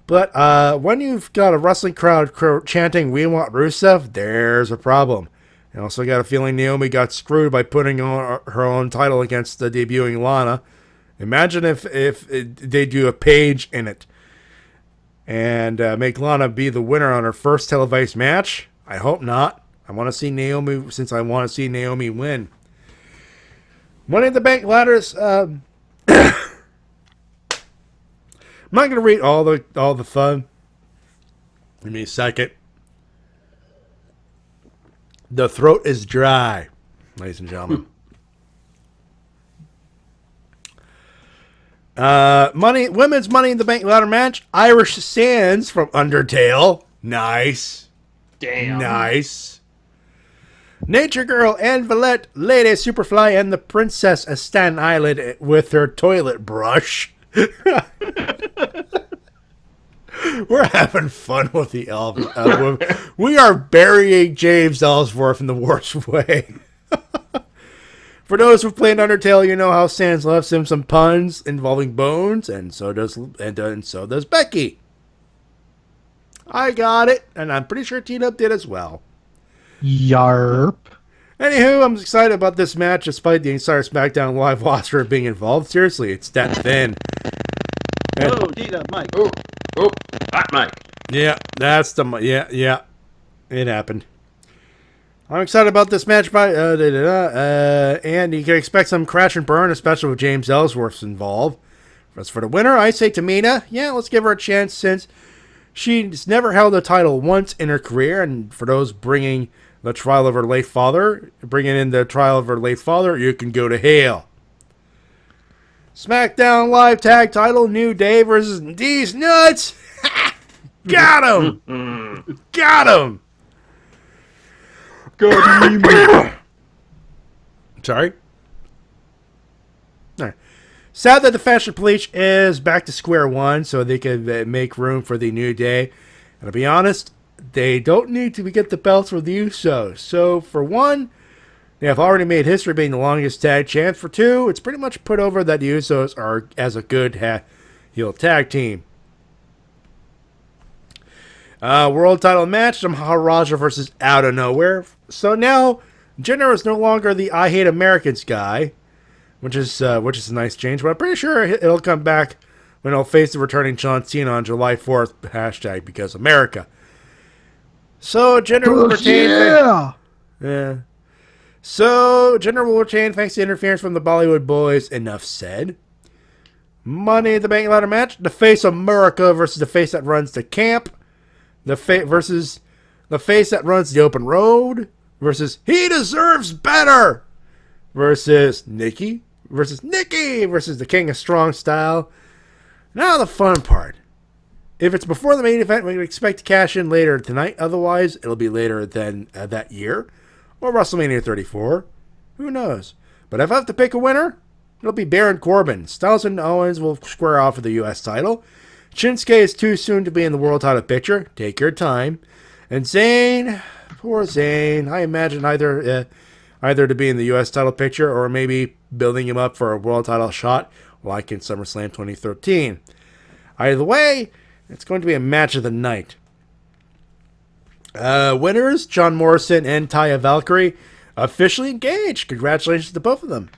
But when you've got a wrestling crowd chanting, "We want Rusev," there's a problem. I also got a feeling Naomi got screwed by putting on her own title against the debuting Lana. Imagine if they do a page in it and make Lana be the winner on her first televised match. I hope not. I want to see Naomi, since I want to see Naomi win. Money in the Bank ladders. I'm not going to read all the fun. Give me a second. The throat is dry, ladies and gentlemen. Women's Money in the Bank ladder match. Irish Sands from Undertale. Nice. Damn. Nice. Nature Girl and Valette, Lady Superfly, and the Princess of Staten Island with her toilet brush. We're having fun with the elf. We are burying James Ellsworth in the worst way. For those who played Undertale, you know how Sans loves him some puns involving bones, and so does Becky. I got it, and I'm pretty sure T-Dub did as well. Yarp. Anywho, I'm excited about this match despite the entire SmackDown Live roster being involved. Seriously, it's that thin. Oh, T-Dub, Mike. Oh, hot Mike. Yeah, that's the... Yeah. It happened. I'm excited about this match, and you can expect some crash and burn, especially with James Ellsworth involved. As for the winner, I say Tamina. Yeah, let's give her a chance since she's never held a title once in her career, and for those bringing in the trial of her late father, you can go to hell. SmackDown Live Tag Title, New Day versus These Nuts. Got him. Got him. Sorry. All right. Sad that the Fashion Police is back to square one, so they can make room for the New Day. And to be honest, they don't need to get the belts for the Usos. So for one, they have already made history being the longest tag champs. For two, it's pretty much put over that the Usos are as a good heel tag team. World title match, Maharaja versus Out of Nowhere. So now, Jenner is no longer the I Hate Americans guy. which is a nice change. But I'm pretty sure it'll come back when he'll face the returning John Cena on July 4th. Hashtag because America. So Jinder will retain. Yeah. So Jinder will retain thanks to interference from the Bollywood Boys. Enough said. Money in the Bank ladder match: the face of America versus the face that runs the camp. Versus the face that runs the open road. Versus he deserves better. Versus Nikki versus the King of Strong Style. Now the fun part. If it's before the main event, we can expect to cash in later tonight. Otherwise, it'll be later than that year. Or WrestleMania 34. Who knows? But if I have to pick a winner, it'll be Baron Corbin. Styles and Owens will square off for the U.S. title. Shinsuke is too soon to be in the world title picture. Take your time. And Zayn, poor Zayn. I imagine either to be in the U.S. title picture or maybe building him up for a world title shot like in SummerSlam 2013. Either way, it's going to be a match of the night. Winners, John Morrison and Taya Valkyrie, officially engaged. Congratulations to both of them.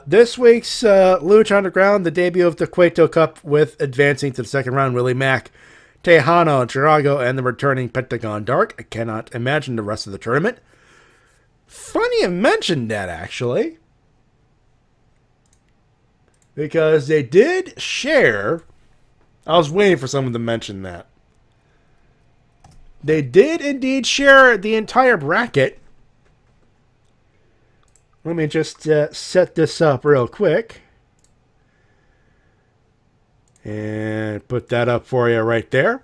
This week's Lucha Underground, the debut of the Cueto Cup with advancing to the second round, Willie Mack, Tejano, Drago, and the returning Pentagon Dark. I cannot imagine the rest of the tournament. Funny you mentioned that, actually. Because they did share... I was waiting for someone to mention that. They did indeed share the entire bracket. Let me just set this up real quick. And put that up for you right there.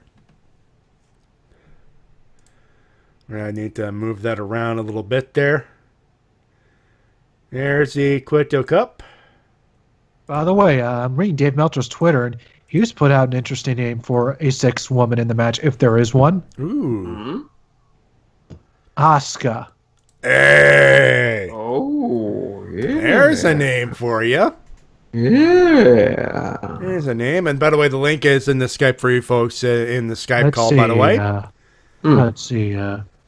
I need to move that around a little bit there. There's the Cueto Cup. By the way, I'm reading Dave Meltzer's Twitter, and he just put out an interesting name for a sixth woman in the match, if there is one. Ooh. Asuka. Hey. Oh, yeah. There's a name for you. Yeah. There's a name. And by the way, the link is in the Skype for you folks in the Skype call, by the way. Let's see.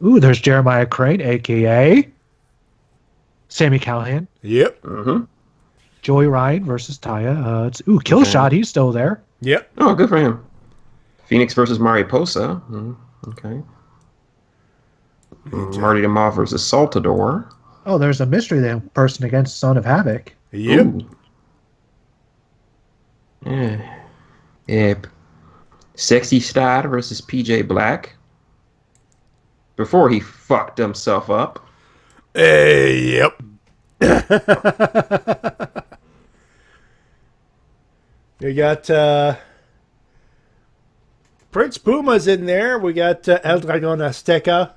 There's Jeremiah Crane, a.k.a. Sami Callihan. Yep. Mm-hmm. Joey Ryan versus Taya. Killshot. He's still there. Yep. Oh, good for him. Phoenix versus Mariposa. Okay. Marty DeMoss versus Saltador. Oh, there's a mystery person against Son of Havoc. Yep. Yep. Sexy Star versus PJ Black. Before he fucked himself up. Hey, yep. We got Prince Puma's in there. We got El Dragon Azteca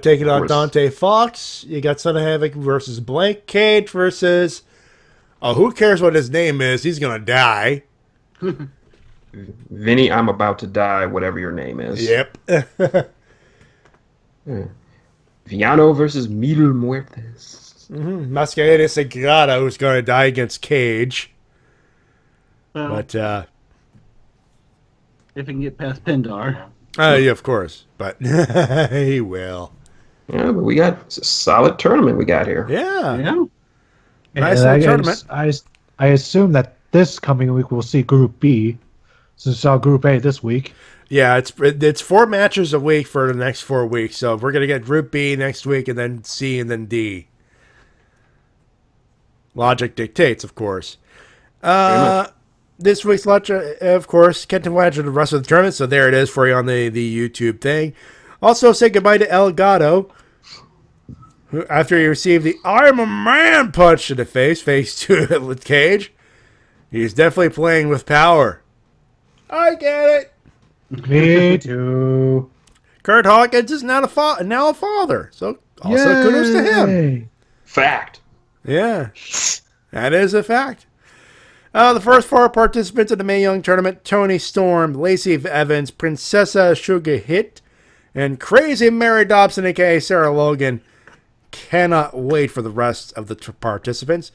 taking on Dante Fox. You got Son of Havoc versus Blank Cage versus... Oh, who cares what his name is? He's going to die. Vinny, I'm about to die, whatever your name is. Yep. Viano versus Mil Muertes. Mascarena Sagrada, who's going to die against Cage. Well, but if he can get past Pendar. Yeah, of course. But he will. Yeah, but we got a solid tournament we got here. Yeah. Nice little tournament. I assume that this coming week we'll see Group B, since we saw Group A this week. Yeah, it's 4 matches a week for the next 4 weeks. So we're gonna get Group B next week, and then C, and then D. Logic dictates, of course. This week's lunch, of course, Kenton Wadger the rest of the tournament. So there it is for you on the YouTube thing. Also, say goodbye to El Gato, who, after he received the "I'm a man" punch to the face to with Cage. He's definitely playing with power. I get it. Me too. Kurt Hawkins is now a father. So also kudos to him. Fact. Yeah, that is a fact. The first 4 participants in the Mae Young tournament: Tony Storm, Lacey Evans, Princessa Sugar Hit, and Crazy Mary Dobson, aka Sarah Logan. Cannot wait for the rest of the participants.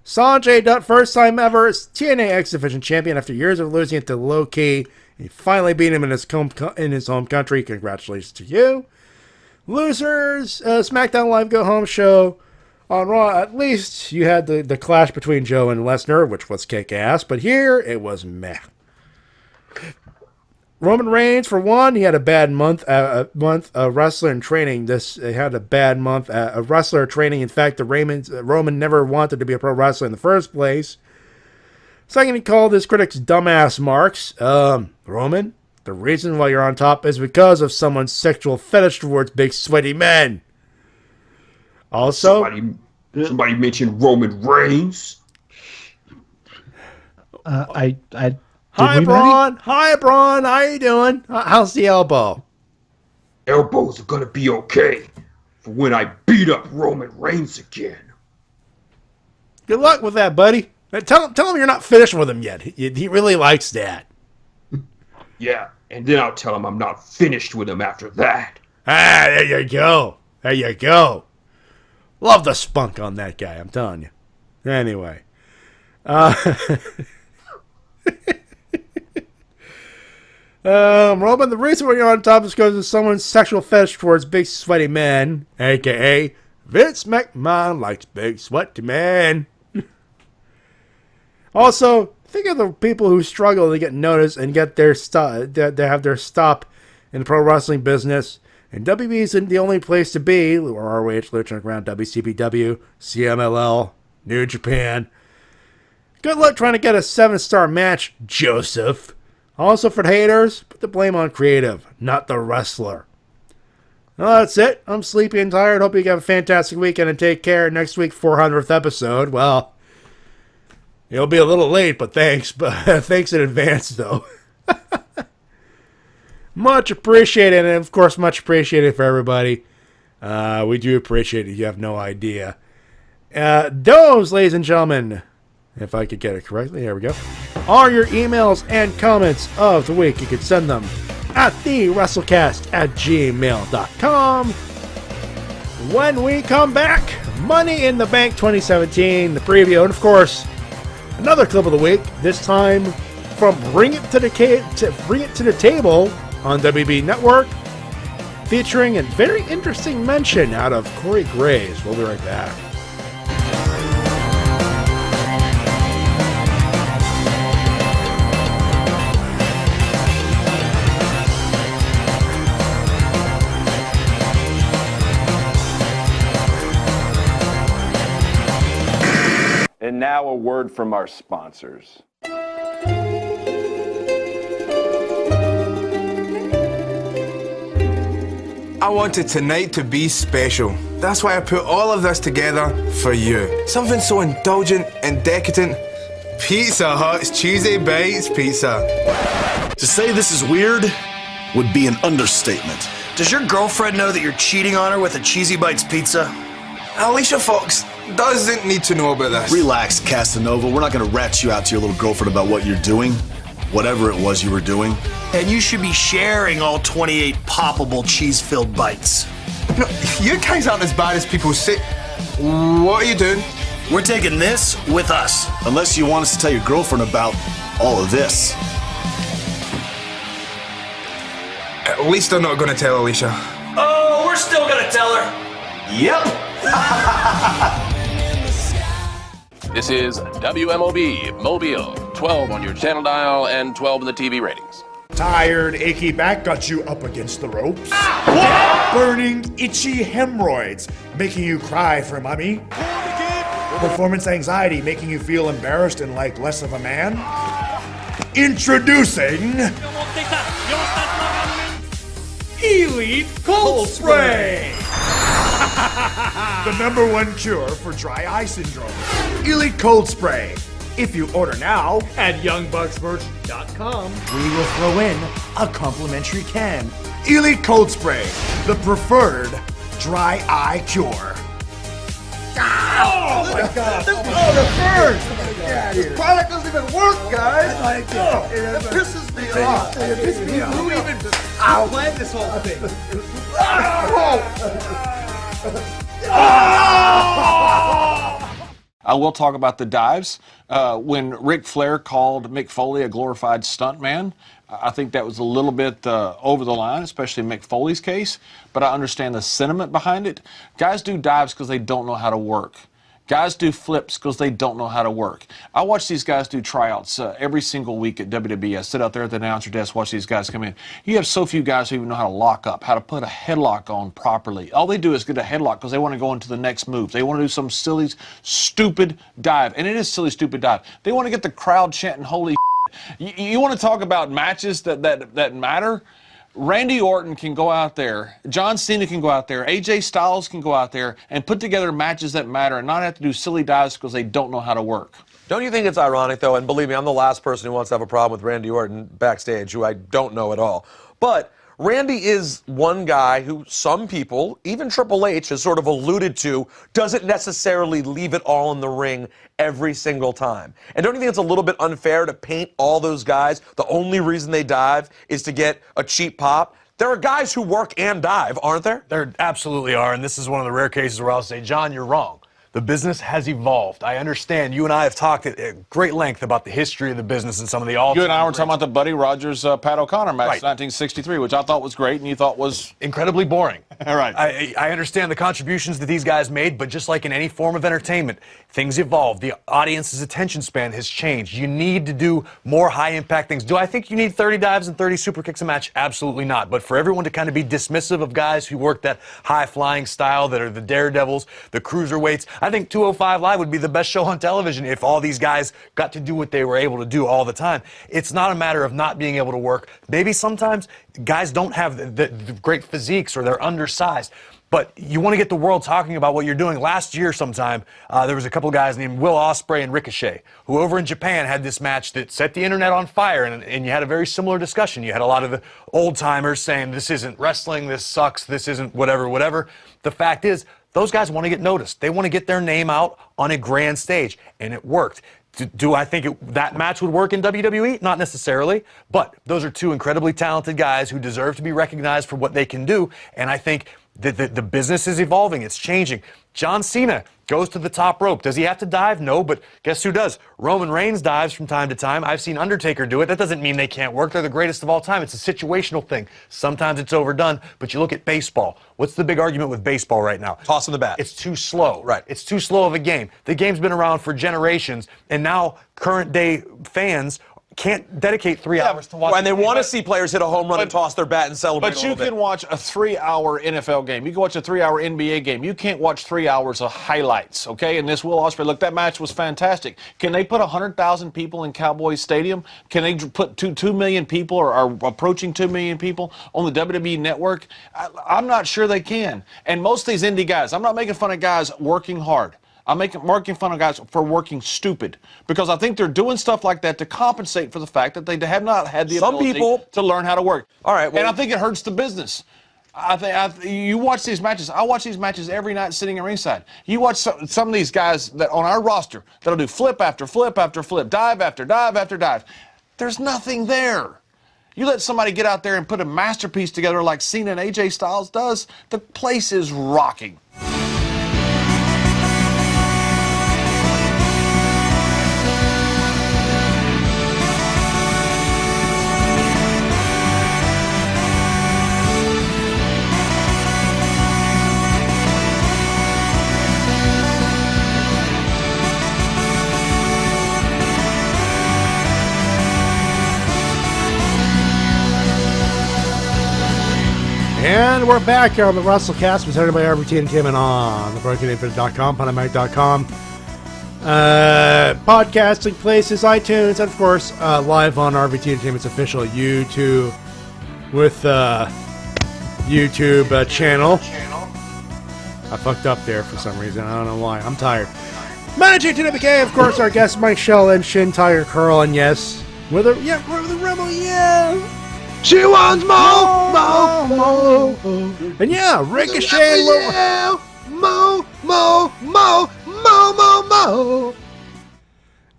Sanjay Dutt, first time ever TNA X Division champion after years of losing it to Low Key. He finally beat him in his home country. Congratulations to you. Losers, SmackDown Live Go Home show. On Raw, at least you had the clash between Joe and Lesnar, which was kick-ass, but here it was meh. Roman Reigns, for one, he had a bad month of wrestler training. He had a bad month of wrestler training. In fact, Roman never wanted to be a pro wrestler in the first place. Second, he called his critics dumbass marks. Roman, the reason why you're on top is because of someone's sexual fetish towards big sweaty men. Also, somebody mentioned Roman Reigns. Hi, Braun. Hi, Braun. How you doing? How's the elbow? Elbows are gonna be okay for when I beat up Roman Reigns again. Good luck with that, buddy. Tell him you're not finished with him yet. He really likes that. Yeah, and then I'll tell him I'm not finished with him after that. There you go. There you go. Love the spunk on that guy, I'm telling you. Anyway. Roman, the reason why you're on top is because of someone's sexual fetish towards big sweaty men, a.k.a. Vince McMahon likes big sweaty men. Also, think of the people who struggle to get noticed and get their they have their stop in the pro wrestling business. And WB isn't the only place to be, or ROH, Lucha Underground, WCPW, CMLL, New Japan. Good luck trying to get a 7-star match, Joseph. Also, for the haters, put the blame on creative, not the wrestler. Well, that's it. I'm sleepy and tired. Hope you have a fantastic weekend and take care. Next week, 400th episode. Well, it'll be a little late, but thanks. But thanks in advance, though. Much appreciated, and of course, much appreciated for everybody. We do appreciate it. You have no idea. Those, ladies and gentlemen, if I could get it correctly, here we go, are your emails and comments of the week. You can send them at the Wrestle-Cast@gmail.com. When we come back, Money in the Bank 2017, the preview, and of course, another clip of the week. This time from Bring It to the Table on WB Network, featuring a very interesting mention out of Corey Graves. We'll be right back. And now a word from our sponsors. I wanted tonight to be special. That's why I put all of this together for you. Something so indulgent and decadent. Pizza Hut's Cheesy Bites Pizza. To say this is weird would be an understatement. Does your girlfriend know that you're cheating on her with a Cheesy Bites pizza? Alicia Fox doesn't need to know about this. Relax, Casanova. We're not going to rat you out to your little girlfriend about what you're doing. Whatever it was you were doing. And you should be sharing all 28 poppable cheese-filled bites. No, you guys aren't as bad as people say. What are you doing? We're taking this with us. Unless you want us to tell your girlfriend about all of this. At least I'm not going to tell Alicia. Oh, we're still going to tell her. Yep. This is WMOB Mobile, 12 on your channel dial and 12 in the TV ratings. Tired, achy back got you up against the ropes. Burning, itchy hemorrhoids making you cry for mommy. Performance anxiety making you feel embarrassed and like less of a man. Introducing Elite Cold Spray! The #1 cure for dry eye syndrome. Elite Cold Spray. If you order now at YoungBucksMerch.com, we will throw in a complimentary can. Elite Cold Spray, the preferred dry eye cure. Oh my God! The burn! This product doesn't even work, guys. It pisses me off. It pisses me off. Who even planned this whole thing? I will talk about the dives. When Ric Flair called Mick Foley a glorified stuntman, I think that was a little bit over the line, especially in Mick Foley's case, but I understand the sentiment behind it. Guys do dives because they don't know how to work. Guys do flips because they don't know how to work. I watch these guys do tryouts every single week at WWE. I sit out there at the announcer desk, watch these guys come in. You have so few guys who even know how to lock up, how to put a headlock on properly. All they do is get a headlock because they want to go into the next move. They want to do some silly, stupid dive, and it is silly, stupid dive. They want to get the crowd chanting, holy shit. You want to talk about matches that matter? Randy Orton can go out there, John Cena can go out there, AJ Styles can go out there and put together matches that matter and not have to do silly dives because they don't know how to work. Don't you think it's ironic, though, and believe me, I'm the last person who wants to have a problem with Randy Orton backstage, who I don't know at all. But Randy is one guy who some people, even Triple H, has sort of alluded to, doesn't necessarily leave it all in the ring every single time. And don't you think it's a little bit unfair to paint all those guys, the only reason they dive is to get a cheap pop? There are guys who work and dive, aren't there? There absolutely are, and this is one of the rare cases where I'll say, John, you're wrong. The business has evolved. I understand. You and I have talked at great length about the history of the business and some of the all-time. You and I were talking about the Buddy Rogers, Pat O'Connor match, 1963, which I thought was great, and you thought was incredibly boring. All right. I understand the contributions that these guys made, but just like in any form of entertainment, things evolve. The audience's attention span has changed. You need to do more high-impact things. Do I think you need 30 dives and 30 super kicks a match? Absolutely not. But for everyone to kind of be dismissive of guys who work that high-flying style, that are the daredevils, the cruiserweights, I think 205 Live would be the best show on television if all these guys got to do what they were able to do all the time. It's not a matter of not being able to work. Maybe sometimes guys don't have the great physiques or they're undersized. But you want to get the world talking about what you're doing. Last year sometime, there was a couple guys named Will Ospreay and Ricochet, who over in Japan had this match that set the internet on fire, and you had a very similar discussion. You had a lot of the old-timers saying, this isn't wrestling, this sucks, this isn't whatever. The fact is, those guys want to get noticed. They want to get their name out on a grand stage, and it worked. Do I think that match would work in WWE? Not necessarily, but those are two incredibly talented guys who deserve to be recognized for what they can do, and I think the business is evolving. It's changing. John Cena goes to the top rope. Does he have to dive? No, but guess who does? Roman Reigns dives from time to time. I've seen Undertaker do it. That doesn't mean they can't work. They're the greatest of all time. It's a situational thing. Sometimes it's overdone, but you look at baseball. What's the big argument with baseball right now? Tossing the bat. It's too slow. Right. It's too slow of a game. The game's been around for generations, and now current day fans can't dedicate 3 hours to watch. And they want to see players hit a home run and toss their bat and celebrate. But you can watch a 3-hour NFL game. You can watch a 3-hour NBA game. You can't watch 3 hours of highlights, okay? And this Will Ospreay, look, that match was fantastic. Can they put 100,000 people in Cowboys Stadium? Can they put 2 million people or are approaching 2 million people on the WWE Network? I'm not sure they can. And most of these indie guys, I'm not making fun of guys working hard. I'm making fun of guys for working stupid because I think they're doing stuff like that to compensate for the fact that they have not had the ability to learn how to work. All right, well, and I think it hurts the business. You watch these matches. I watch these matches every night sitting at ringside. You watch some of these guys that on our roster that'll do flip after flip after flip, dive after dive after dive. There's nothing there. You let somebody get out there and put a masterpiece together like Cena and AJ Styles does, the place is rocking. And we're back here on the Wrestle-Cast, presented by RBT Entertainment on the BrokenInfinite.com, PanaMac.com, podcasting places, iTunes, and of course, live on RBT Entertainment's official YouTube with YouTube channel. I fucked up there for some reason. I don't know why. I'm tired. Matty Jay and TWK, of course, our guest Mikshel and Shintigercurl, and yes, we're the Rebel, yeah. She wants more. And yeah, Ricochet. Mo.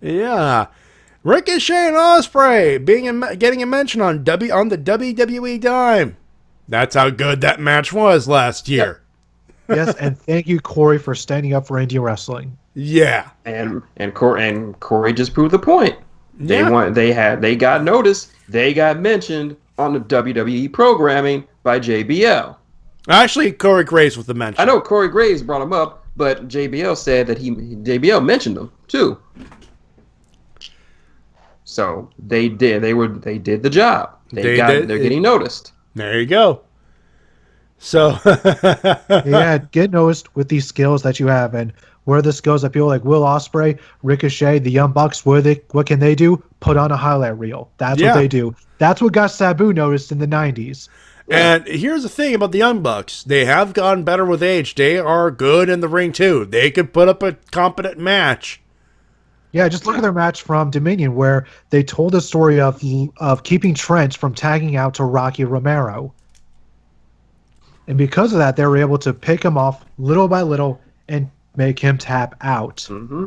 Yeah, Ricochet and Ospreay getting a mention on the WWE dime. That's how good that match was last year. Yes, and thank you, Corey, for standing up for indie wrestling. Yeah. And Corey just proved the point. They got noticed. They got mentioned on the WWE programming by JBL. Actually, Corey Graves was the mention. I know Corey Graves brought him up, but JBL said that JBL mentioned him too. So they did the job. They're getting noticed. There you go. So yeah, get noticed with these skills that you have, and where the skills that people like Will Ospreay, Ricochet, the Young Bucks, what can they do? Put on a highlight reel. That's what they do. That's what got Sabu noticed in the 90s. And here's the thing about the Young Bucks. They have gotten better with age. They are good in the ring, too. They could put up a competent match. Yeah, just look at their match from Dominion, where they told the story of keeping Trent from tagging out to Rocky Romero. And because of that, they were able to pick him off little by little and make him tap out. Mm-hmm.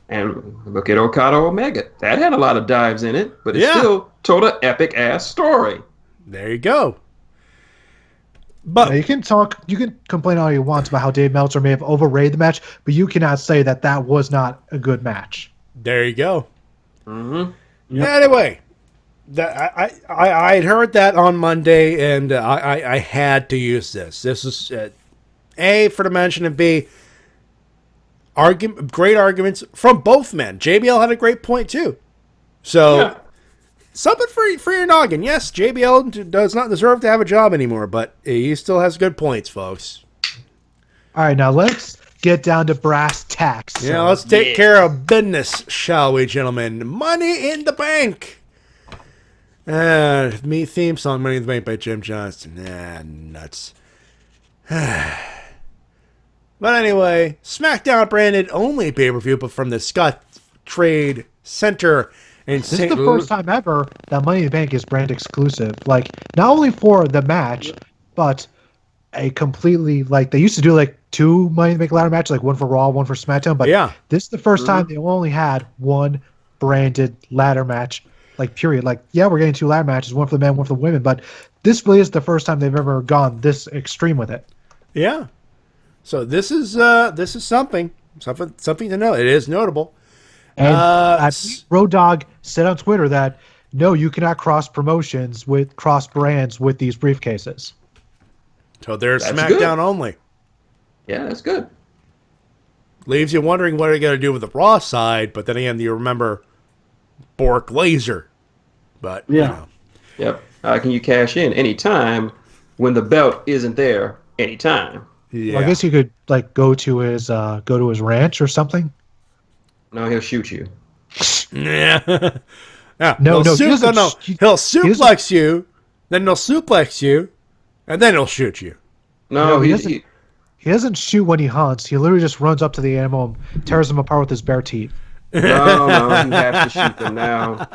And look at Okada Omega. That had a lot of dives in it, but it still told an epic-ass story. There you go. But you can complain all you want about how Dave Meltzer may have overrated the match, but you cannot say that was not a good match. There you go. Mm-hmm. Yep. Anyway, I had heard that on Monday, and I had to use this. This is A, for the mention, and B, great arguments from both men. JBL had a great point, too. So, something for your noggin. Yes, JBL does not deserve to have a job anymore, but he still has good points, folks. All right, now let's get down to brass tacks. Yeah, let's take care of business, shall we, gentlemen? Money in the Bank. Theme song Money in the Bank by Jim Johnston. Nuts. But anyway, SmackDown branded only pay-per-view, but from the Scott Trade Center in This is the first time ever that Money in the Bank is brand exclusive. Like, not only for the match, but a completely, like, they used to do, like, 2 Money in the Bank ladder matches, like one for Raw, one for SmackDown, but this is the first time they only had one branded ladder match, like, period. Like, yeah, we're getting 2 ladder matches, one for the men, one for the women, but this really is the first time they've ever gone this extreme with it. Yeah. So this is something to know. It is notable. And Road Dogg said on Twitter that no, you cannot cross brands with these briefcases. So they're SmackDown only. Yeah, that's good. Leaves you wondering what they're going to do with the Raw side, but then again, you remember Bork Laser. But Yep. How can you cash in anytime when the belt isn't there anytime? Yeah. Well, I guess you could like go to his ranch or something. No, he'll shoot you. Yeah. No, he'll suplex you, then he'll suplex you, and then he'll shoot you. No, he doesn't shoot when he hunts. He literally just runs up to the animal and tears them apart with his bare teeth. No, he has to shoot them now.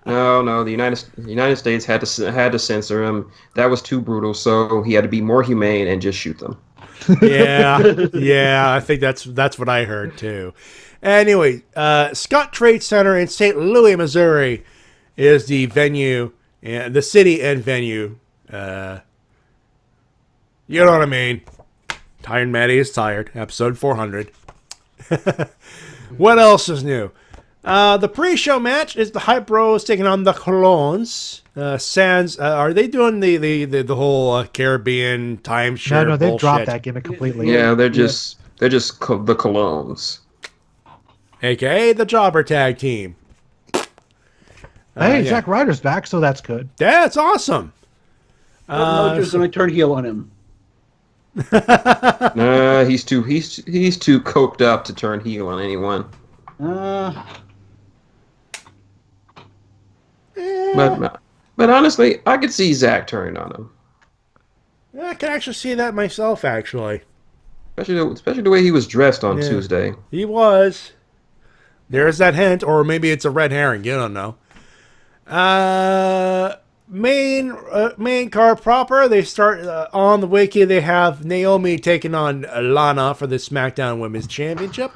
No, the United States had to censor him. That was too brutal, so he had to be more humane and just shoot them. Yeah, I think that's what I heard too. Anyway, Scott Trade Center in St. Louis, Missouri, is the venue, the city and venue. You know what I mean? Tired Matty is tired. Episode 400. What else is new? The pre-show match is the Hype Bros taking on the Clones. Sans, are they doing the whole Caribbean timeshare? No, they've bullshit? dropped that gimmick completely. Yeah, they're just the Colognes, aka the Jobber Tag Team. Hey, Zack Ryder's back, so that's good. That's awesome. Mojo's gonna turn heel on him. Nah, he's too coked up to turn heel on anyone. But honestly, I could see Zack turning on him. Yeah, I can actually see that myself, actually. Especially the way he was dressed on Tuesday. He was. There's that hint, or maybe it's a red herring. You don't know. Main card proper. They start on the wiki. They have Naomi taking on Lana for the SmackDown Women's Championship.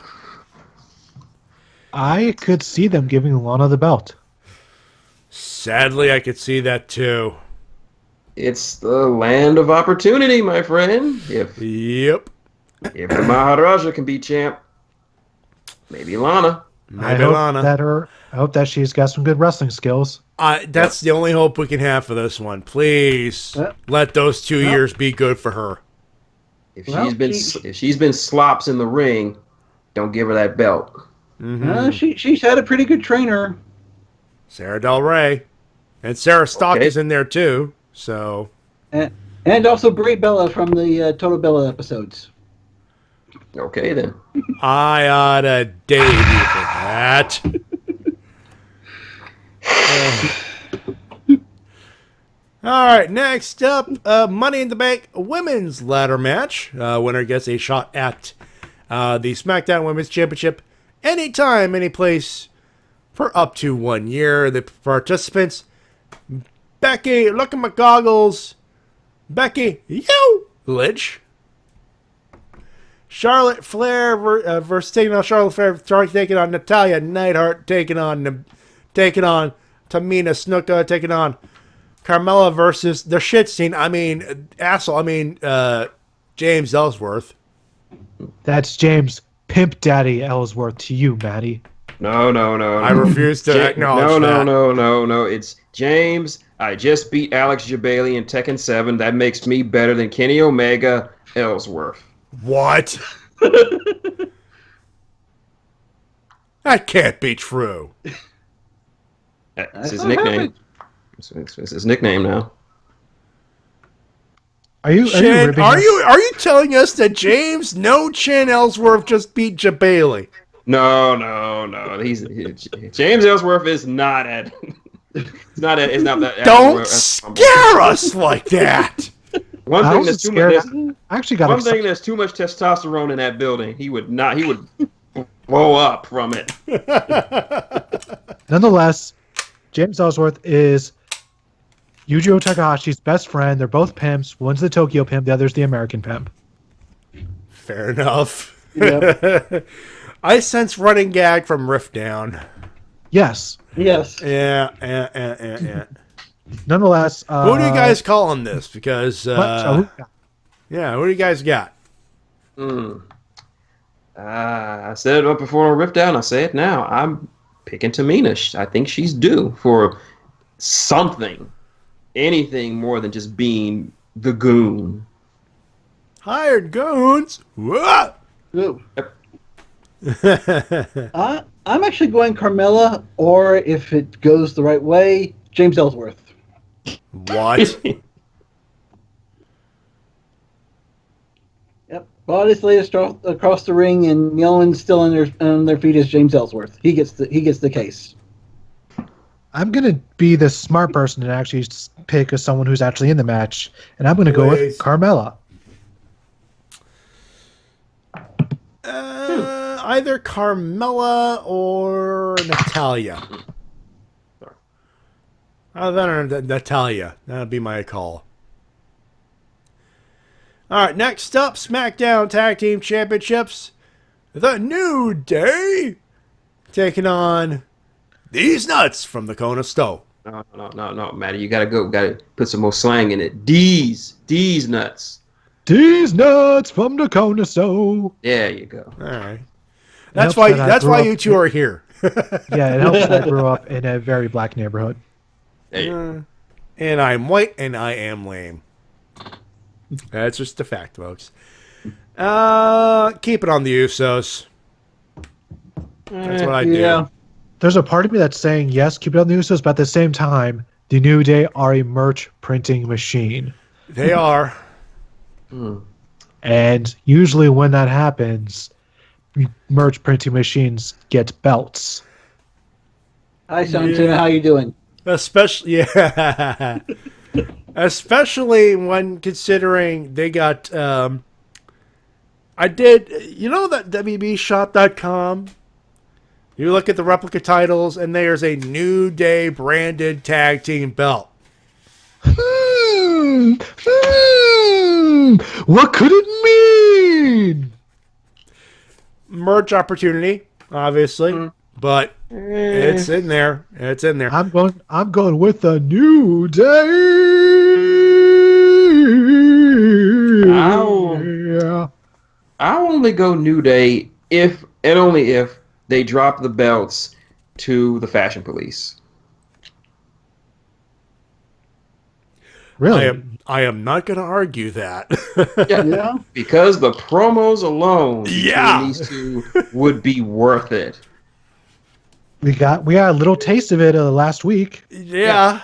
I could see them giving Lana the belt. Sadly, I could see that too. It's the land of opportunity, my friend. Yep. If the Maharaja can be champ, maybe Lana. Maybe Lana. I hope that she's got some good wrestling skills. That's the only hope we can have for this one. Please let those 2 years be good for her. If she's been slops in the ring, don't give her that belt. Mm-hmm. She's had a pretty good trainer. Sarah Del Rey. And Sarah Stock is in there too. So and also Brie Bella from the Total Bella episodes. Okay then. I ought to date you for that. All right, next up, Money in the Bank women's ladder match. Winner gets a shot at the SmackDown Women's Championship anytime, any place for up to 1 year. The participants, Becky, look at my goggles, Becky, Lynch. Charlotte Flair versus taking on Charlotte Flair, taking on Natalya Neidhart, taking on Tamina Snuka, taking on Carmella versus the shit scene. James Ellsworth. That's James Pimp Daddy Ellsworth to you, Matty. No. I refuse to acknowledge that. No. It's James. I just beat Alex Jabali in Tekken 7. That makes me better than Kenny Omega Ellsworth. What? That can't be true. It's his nickname. It's his nickname now. Are you telling us that James No Chin Ellsworth just beat Jabali? No. James Ellsworth is not at. It's not that. Don't scare us like that. One thing that's too much. One thing there's too much testosterone in that building. He would blow up from it. Nonetheless, James Ellsworth is Yujiro Takahashi's best friend. They're both pimps. One's the Tokyo pimp, the other's the American pimp. Fair enough. Yep. I sense running gag from Rift Down. Yes. Yeah. Nonetheless, who do you guys call on this? Because who do you guys got? I said it up before Rift Down. I say it now. I'm picking Tamina. I think she's due for something, anything more than just being the goon. Hired goons. Whoa. I'm actually going Carmella, or if it goes the right way, James Ellsworth. What? Yep. Bodies laid across the ring, and the only one still on their feet is James Ellsworth. He gets the case. I'm gonna be the smart person and actually pick someone who's actually in the match, and I'm gonna go with Carmella. Either Carmella or Natalya. Natalya. That would be my call. All right, next up, SmackDown Tag Team Championships. The New Day taking on these nuts from the Kona Stowe. No, Matty, you gotta put some more slang in it. These nuts. These nuts from the Kona Stowe. There you go. All right. That's why you two are here. Yeah, it helps that I grew up in a very black neighborhood. And I'm white and I am lame. That's just a fact, folks. Keep it on the Usos. That's what I do. There's a part of me that's saying yes, keep it on the Usos, but at the same time, the New Day are a merch printing machine. They are. And usually when that happens, merch printing machines get belts. Hi, Santana. How you doing? Especially when considering they got that WBShop.com. You look at the replica titles and there's a New Day branded tag team belt. What could it mean? Merch opportunity, obviously, but it's in there. It's in there. I'm going with the New Day. only go New Day if and only if they drop the belts to the Fashion Police. Really? I am not going to argue that. Yeah. Because the promos alone between these two would be worth it. We got a little taste of it last week. Yeah.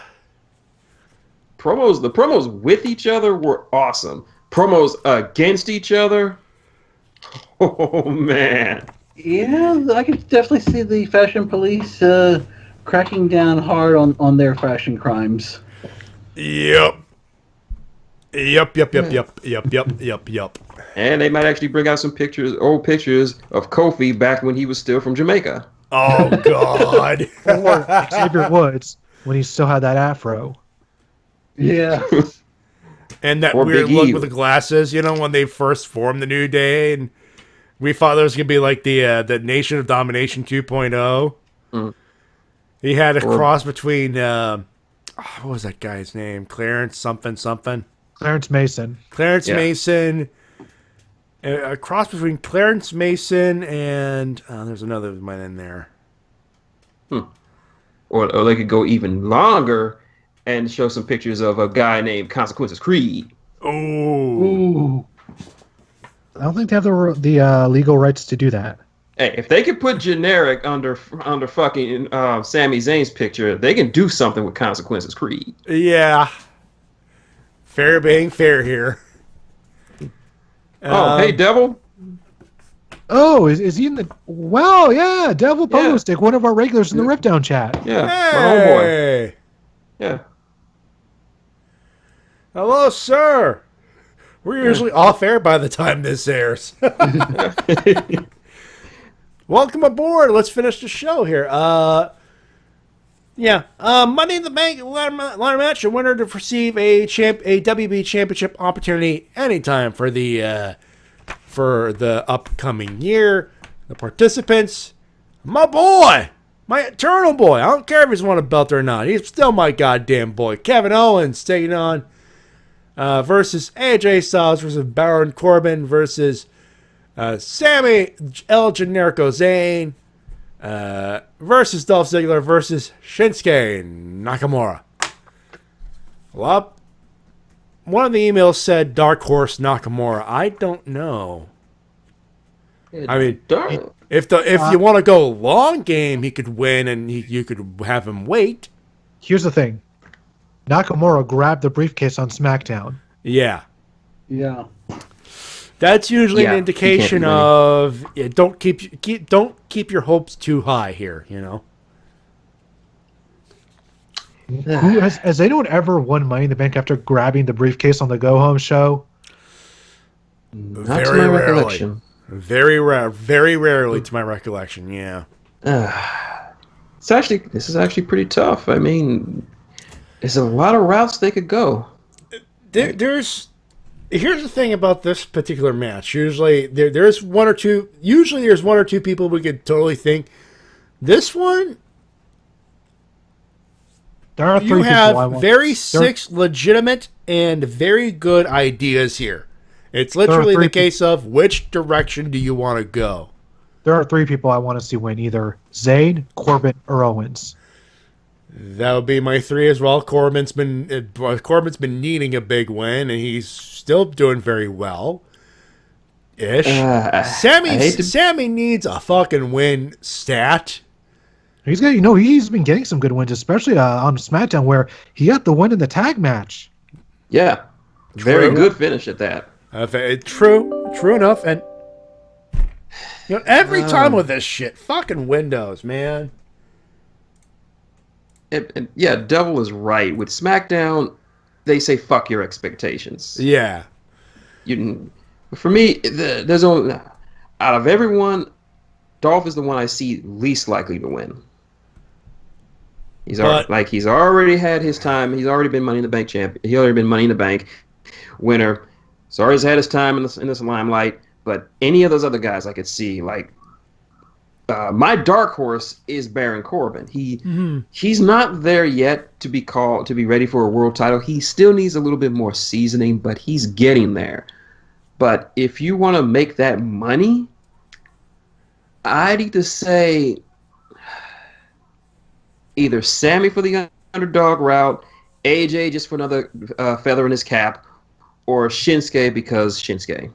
The promos with each other were awesome. Promos against each other, oh man. Yeah, I could definitely see the Fashion Police cracking down hard on their fashion crimes. Yep. Yep. And they might actually bring out some old pictures of Kofi back when he was still from Jamaica. Oh, God. Or Xavier Woods when he still had that afro. Yeah. And that Or weird Big look E. with the glasses, when they first formed the New Day, and we thought it was going to be like the Nation of Domination 2.0. Mm. He had a cross between, what was that guy's name? Clarence something. Clarence Mason. Mason. A cross between Clarence Mason and there's another one in there. Or they could go even longer and show some pictures of a guy named Consequences Creed. Ooh. I don't think they have the legal rights to do that. Hey, if they could put generic under fucking Sami Zayn's picture, they can do something with Consequences Creed. Yeah. Fair being fair here. Hey, Devil. Oh, is he in the... Well, yeah, Devil Pogo Stick, one of our regulars in the Ripdown chat. Yeah, Hey. my homeboy. Yeah. Hello, sir. We're usually off air by the time this airs. Welcome aboard. Let's finish the show here. Money in the Bank ladder match. A winner to receive a WB Championship opportunity anytime for the upcoming year. The participants, my boy, my eternal boy. I don't care if he's won a belt or not. He's still my goddamn boy. Kevin Owens taking on versus AJ Styles versus Baron Corbin versus Sammy El Generico Zayn versus Dolph Ziggler versus Shinsuke Nakamura. Well, one of the emails said Dark Horse Nakamura. I don't know. I mean, if you want to go long game, he could win and you could have him wait. Here's the thing. Nakamura grabbed the briefcase on SmackDown. Yeah. Yeah. That's usually an indication of don't keep your hopes too high here, Who has anyone ever won Money in the Bank after grabbing the briefcase on the Go Home show? Not to my recollection. Very rarely to my recollection. Yeah. This is actually pretty tough. I mean, there's a lot of routes they could go. Here's the thing about this particular match. Usually there's one or two people we could totally think. This one, there are 3 you people have six legitimate and very good ideas here. It's literally the case of which direction do you want to go. There are 3 people I want to see win, either Zayn, Corbin, or Owens. That would be my 3 as well. Corbin's been needing a big win, and he's still doing very well. Sammy needs a fucking win stat. He's been getting some good wins, especially on SmackDown, where he got the win in the tag match. Yeah, very good finish at that. True enough, and every time with this shit, fucking Windows, man. Devil is right. With SmackDown, they say fuck your expectations. Yeah. For me, there's only out of everyone, Dolph is the one I see least likely to win. He's already had his time. He's already been Money in the Bank champ. He's already been Money in the Bank winner. He's already had his time in this limelight. But any of those other guys, I could see my dark horse is Baron Corbin. He's not there yet to be ready for a world title. He still needs a little bit more seasoning, but he's getting there. But if you want to make that money, I'd either say either Sammy for the underdog route, AJ just for another feather in his cap, or Shinsuke because Shinsuke.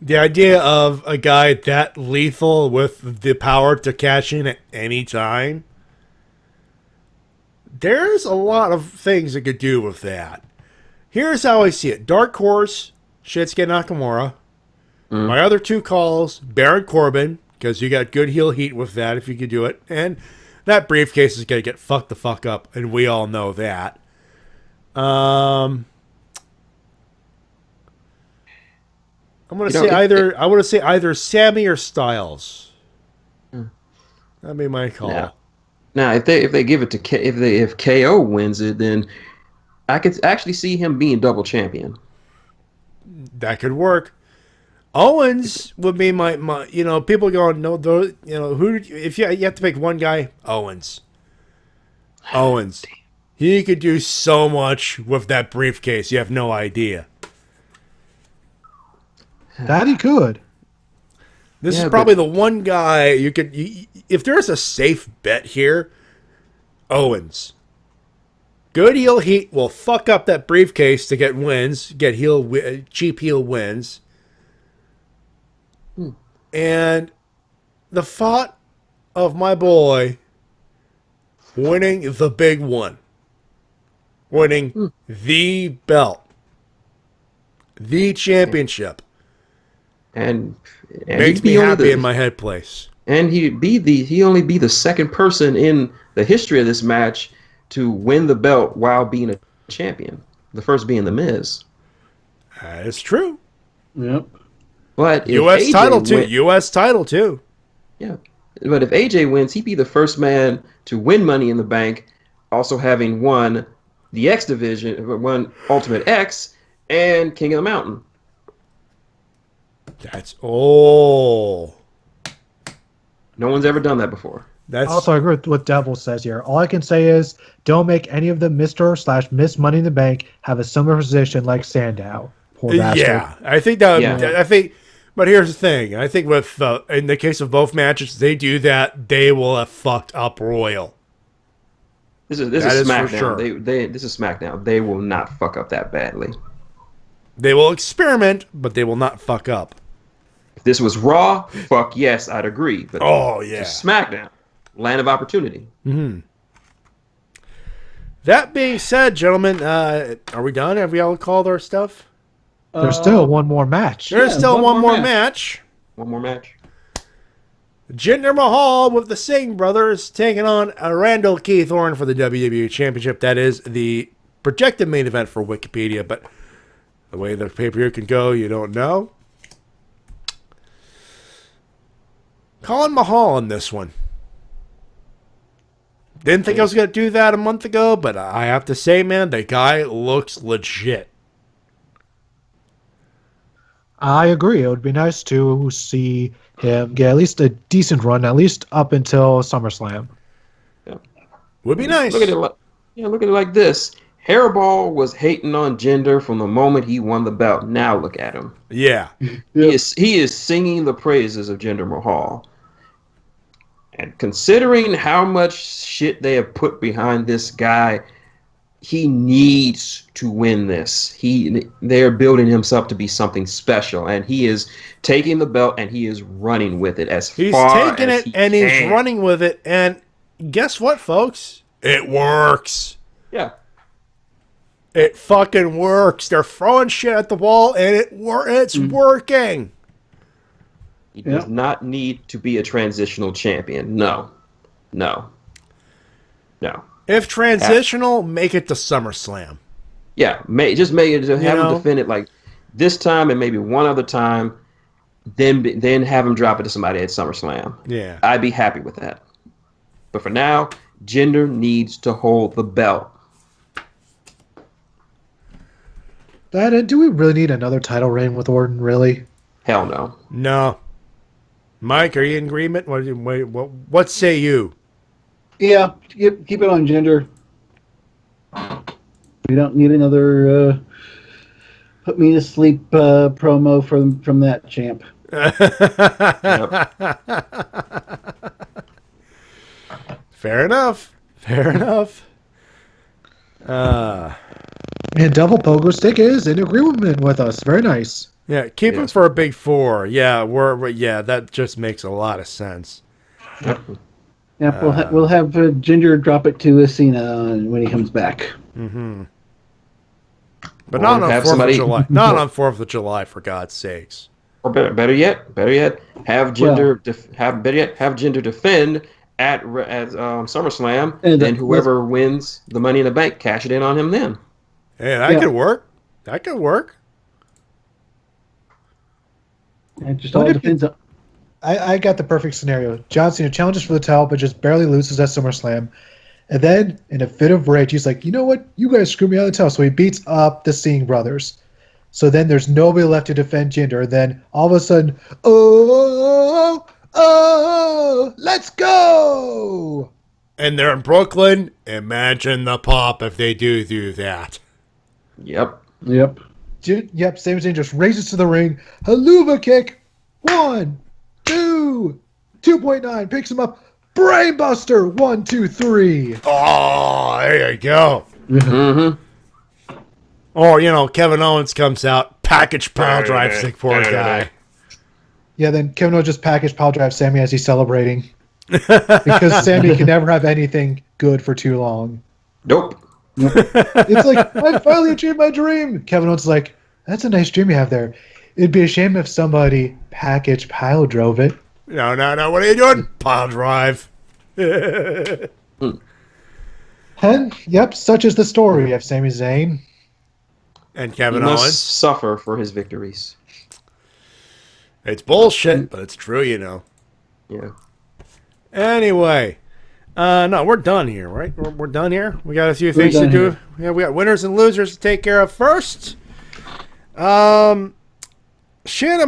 The idea of a guy that lethal with the power to cash in at any time, there's a lot of things it could do with that. Here's how I see it. Dark Horse, Shinsuke Nakamura. My other two calls, Baron Corbin, because you got good heel heat with that if you could do it. And that briefcase is going to get fucked the fuck up, and we all know that. I'm going to say I want to say either Sammy or Styles. That'd be my call. Now, if they give it to if KO wins it, then I could actually see him being double champion. That could work. Owens would be my people going who if you have to pick one guy, Owens. He could do so much with that briefcase. You have no idea. That he could. This is probably the one guy you could. If there's a safe bet here, Owens. Good heel heat will fuck up that briefcase to get wins, get cheap heel wins. And the thought of my boy winning the big one, winning the belt, the championship, and makes me happy in my head place. And he only be the second person in the history of this match to win the belt while being a champion. The first being The Miz. That is true. Yep. But U.S. title too. U.S. title too. Yeah. But if AJ wins, he'd be the first man to win Money in the Bank, also having won the X Division, won Ultimate X, and King of the Mountain. That's No one's ever done that before. I also agree with what Devil says here. All I can say is don't make any of the Mr./Miss Money in the Bank have a similar position like Sandow. Poor bastard. Yeah, I think that. I think, but here's the thing. I think with in the case of both matches, they do that. They will have fucked up Royal. This is SmackDown. Sure. This is SmackDown. They will not fuck up that badly. They will experiment, but they will not fuck up. If this was Raw, fuck yes, I'd agree. But SmackDown, land of opportunity. Mm-hmm. That being said, gentlemen, are we done? Have we all called our stuff? There's still one more match. There's still one more match. One more match. Jinder Mahal with the Singh brothers taking on Randall Keith Orton for the WWE Championship. That is the projected main event for Wikipedia, but the way the pay-per-view can go, you don't know. Colin Mahal on this one. Didn't think I was going to do that a month ago, but I have to say, man, the guy looks legit. I agree. It would be nice to see him get at least a decent run, at least up until SummerSlam. Yeah. Would be nice. Look at it like this. Hairball was hating on Jinder from the moment he won the belt. Now look at him. Yeah. He is singing the praises of Jinder Mahal. And considering how much shit they have put behind this guy, he needs to win this. They're building himself to be something special, and he is taking the belt and he is running with it he's taking it and he's running with it. And guess what, folks? It works. Yeah. It fucking works. They're throwing shit at the wall, and it's working. He does not need to be a transitional champion. No. If transitional, make it to SummerSlam. Yeah, just make it. Have him defend it like this time and maybe one other time. Then have him drop it to somebody at SummerSlam. Yeah, I'd be happy with that. But for now, Jinder needs to hold the belt. Do we really need another title reign with Orton? Really? Hell no. No. Mike, are you in agreement? What say you? Yeah, keep it on Jinder. We don't need another put me to sleep promo from that champ. Fair enough. Fair enough. And Double Pogo Stick is in agreement with us. Very nice. Yeah, keep him for a big 4. Yeah, that just makes a lot of sense. Yep, we'll have Ginger drop it to Cena when he comes back. Mm-hmm. But not on 4th of July. Not on 4th of July, for God's sakes. Or better yet, have Ginger defend at SummerSlam, and whoever wins the Money in the Bank, cash it in on him then. Hey, that could work. That could work. It just all depends on. I got the perfect scenario. John Cena challenges for the title, but just barely loses at SummerSlam. And then, in a fit of rage, he's like, you know what? You guys screwed me out of the title. So he beats up the Singh brothers. So then there's nobody left to defend Jinder. And then, all of a sudden, let's go! And they're in Brooklyn. Imagine the pop if they do that. Yep. Sami Zayn just races to the ring. Haluva kick. 1, 2, 2.9. Picks him up. Brainbuster. 1, 2, 3. Oh, there you go. Mm-hmm. Or, Kevin Owens comes out. Package power drive stick, poor guy. Yeah, then Kevin Owens just package power drive Sammy as he's celebrating. Because Sammy can never have anything good for too long. Nope. It's like, I finally achieved my dream. Kevin Owens is like, that's a nice dream you have there. It'd be a shame if somebody package pile drove it. No. What are you doing? Pile drive. And, such is the story of Sami Zayn. And Kevin Owens. Owens. Suffer for his victories. It's bullshit, but it's true, Yeah. Anyway. No, we're done here, right? We're done here. We got a few things to do. Yeah, we got winners and losers to take care of first. Shin, I'm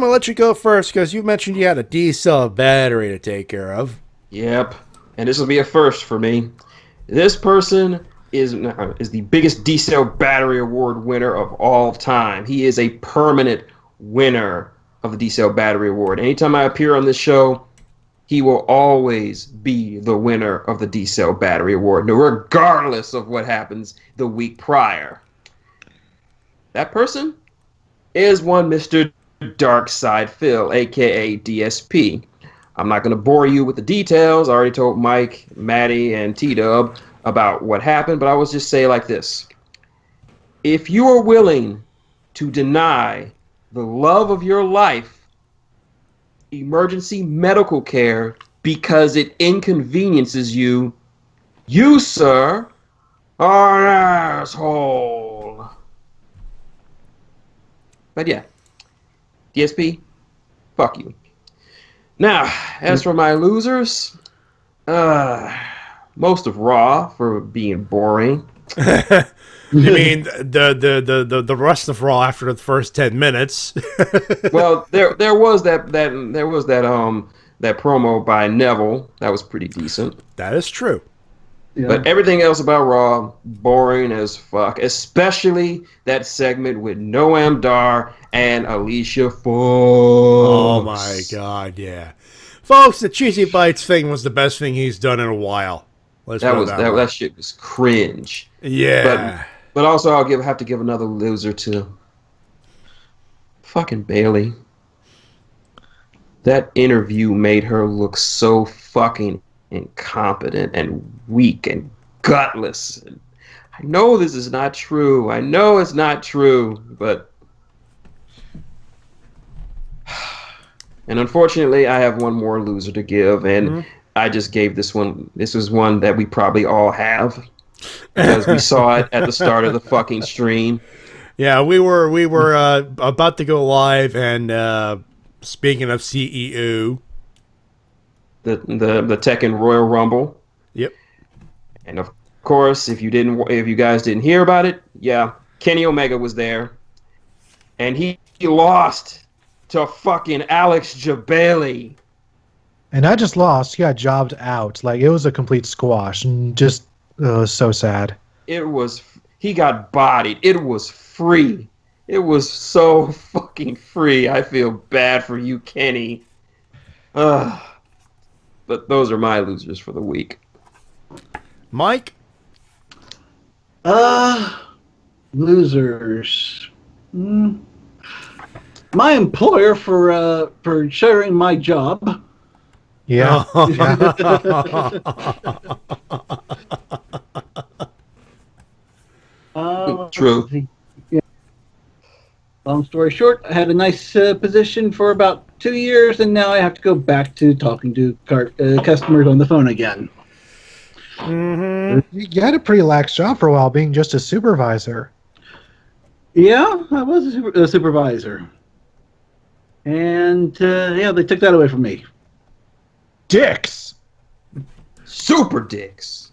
going to let you go first because you mentioned you had a D-cell battery to take care of. Yep. And this will be a first for me. This person is the biggest D-cell battery award winner of all time. He is a permanent winner of the D-cell battery award. Anytime I appear on this show, he will always be the winner of the D-Cell Battery Award, regardless of what happens the week prior. That person is one Mr. Darkside Phil, a.k.a. DSP. I'm not going to bore you with the details. I already told Mike, Matty, and T-Dub about what happened, but I will just say it like this. If you are willing to deny the love of your life emergency medical care because it inconveniences you, you, sir, are an asshole. But yeah, DSP, fuck you. Now, as for my losers, most of Raw for being boring. You mean the rest of Raw after the first 10 minutes? Well, there was that promo by Neville that was pretty decent. That is true. Yeah. But everything else about Raw, boring as fuck. Especially that segment with Noam Dar and Alicia Fox. Oh my God, yeah, folks, the Cheesy Bites thing was the best thing he's done in a while. That shit was cringe. Yeah. But also I'll have to give another loser to fucking Bailey. That interview made her look so fucking incompetent and weak and gutless. I know this is not true. I know it's not true, but and unfortunately I have one more loser to give, and I just gave this one. This was one that we probably all have. Because we saw it at the start of the fucking stream. Yeah, we were about to go live, and speaking of CEO, the Tekken Royal Rumble. Yep. And of course, if you guys didn't hear about it, yeah, Kenny Omega was there, and he lost to fucking Alex Jabali. And I just lost. He got jobbed out. Like, it was a complete squash, and just so sad. He got bodied. It was free. It was so fucking free. I feel bad for you, Kenny. But those are my losers for the week. Mike? Losers. My employer for sharing my job. Yeah. True. Yeah. Long story short, I had a nice position for about 2 years, and now I have to go back to talking to customers on the phone again. Mm-hmm. You had a pretty lax job for a while, being just a supervisor. Yeah, I was a supervisor. And, they took that away from me. Dicks! Super dicks!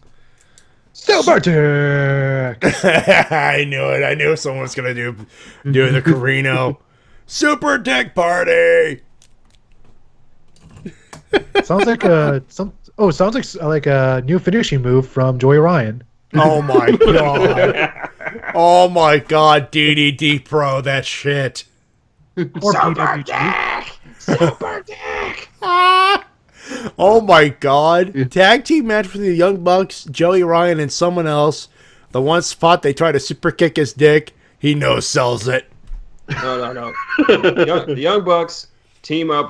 Super dicks! I knew it. I knew someone was going to do the Carino. Super dick party! Sounds like sounds like a new finishing move from Joey Ryan. Oh my god. Oh my god, DDD Pro, that shit. Or PWG. Super dick! Oh my god. Tag team match for the Young Bucks, Joey Ryan, and someone else. The one spot they try to super kick his dick, he no sells it. No. The Young Bucks team up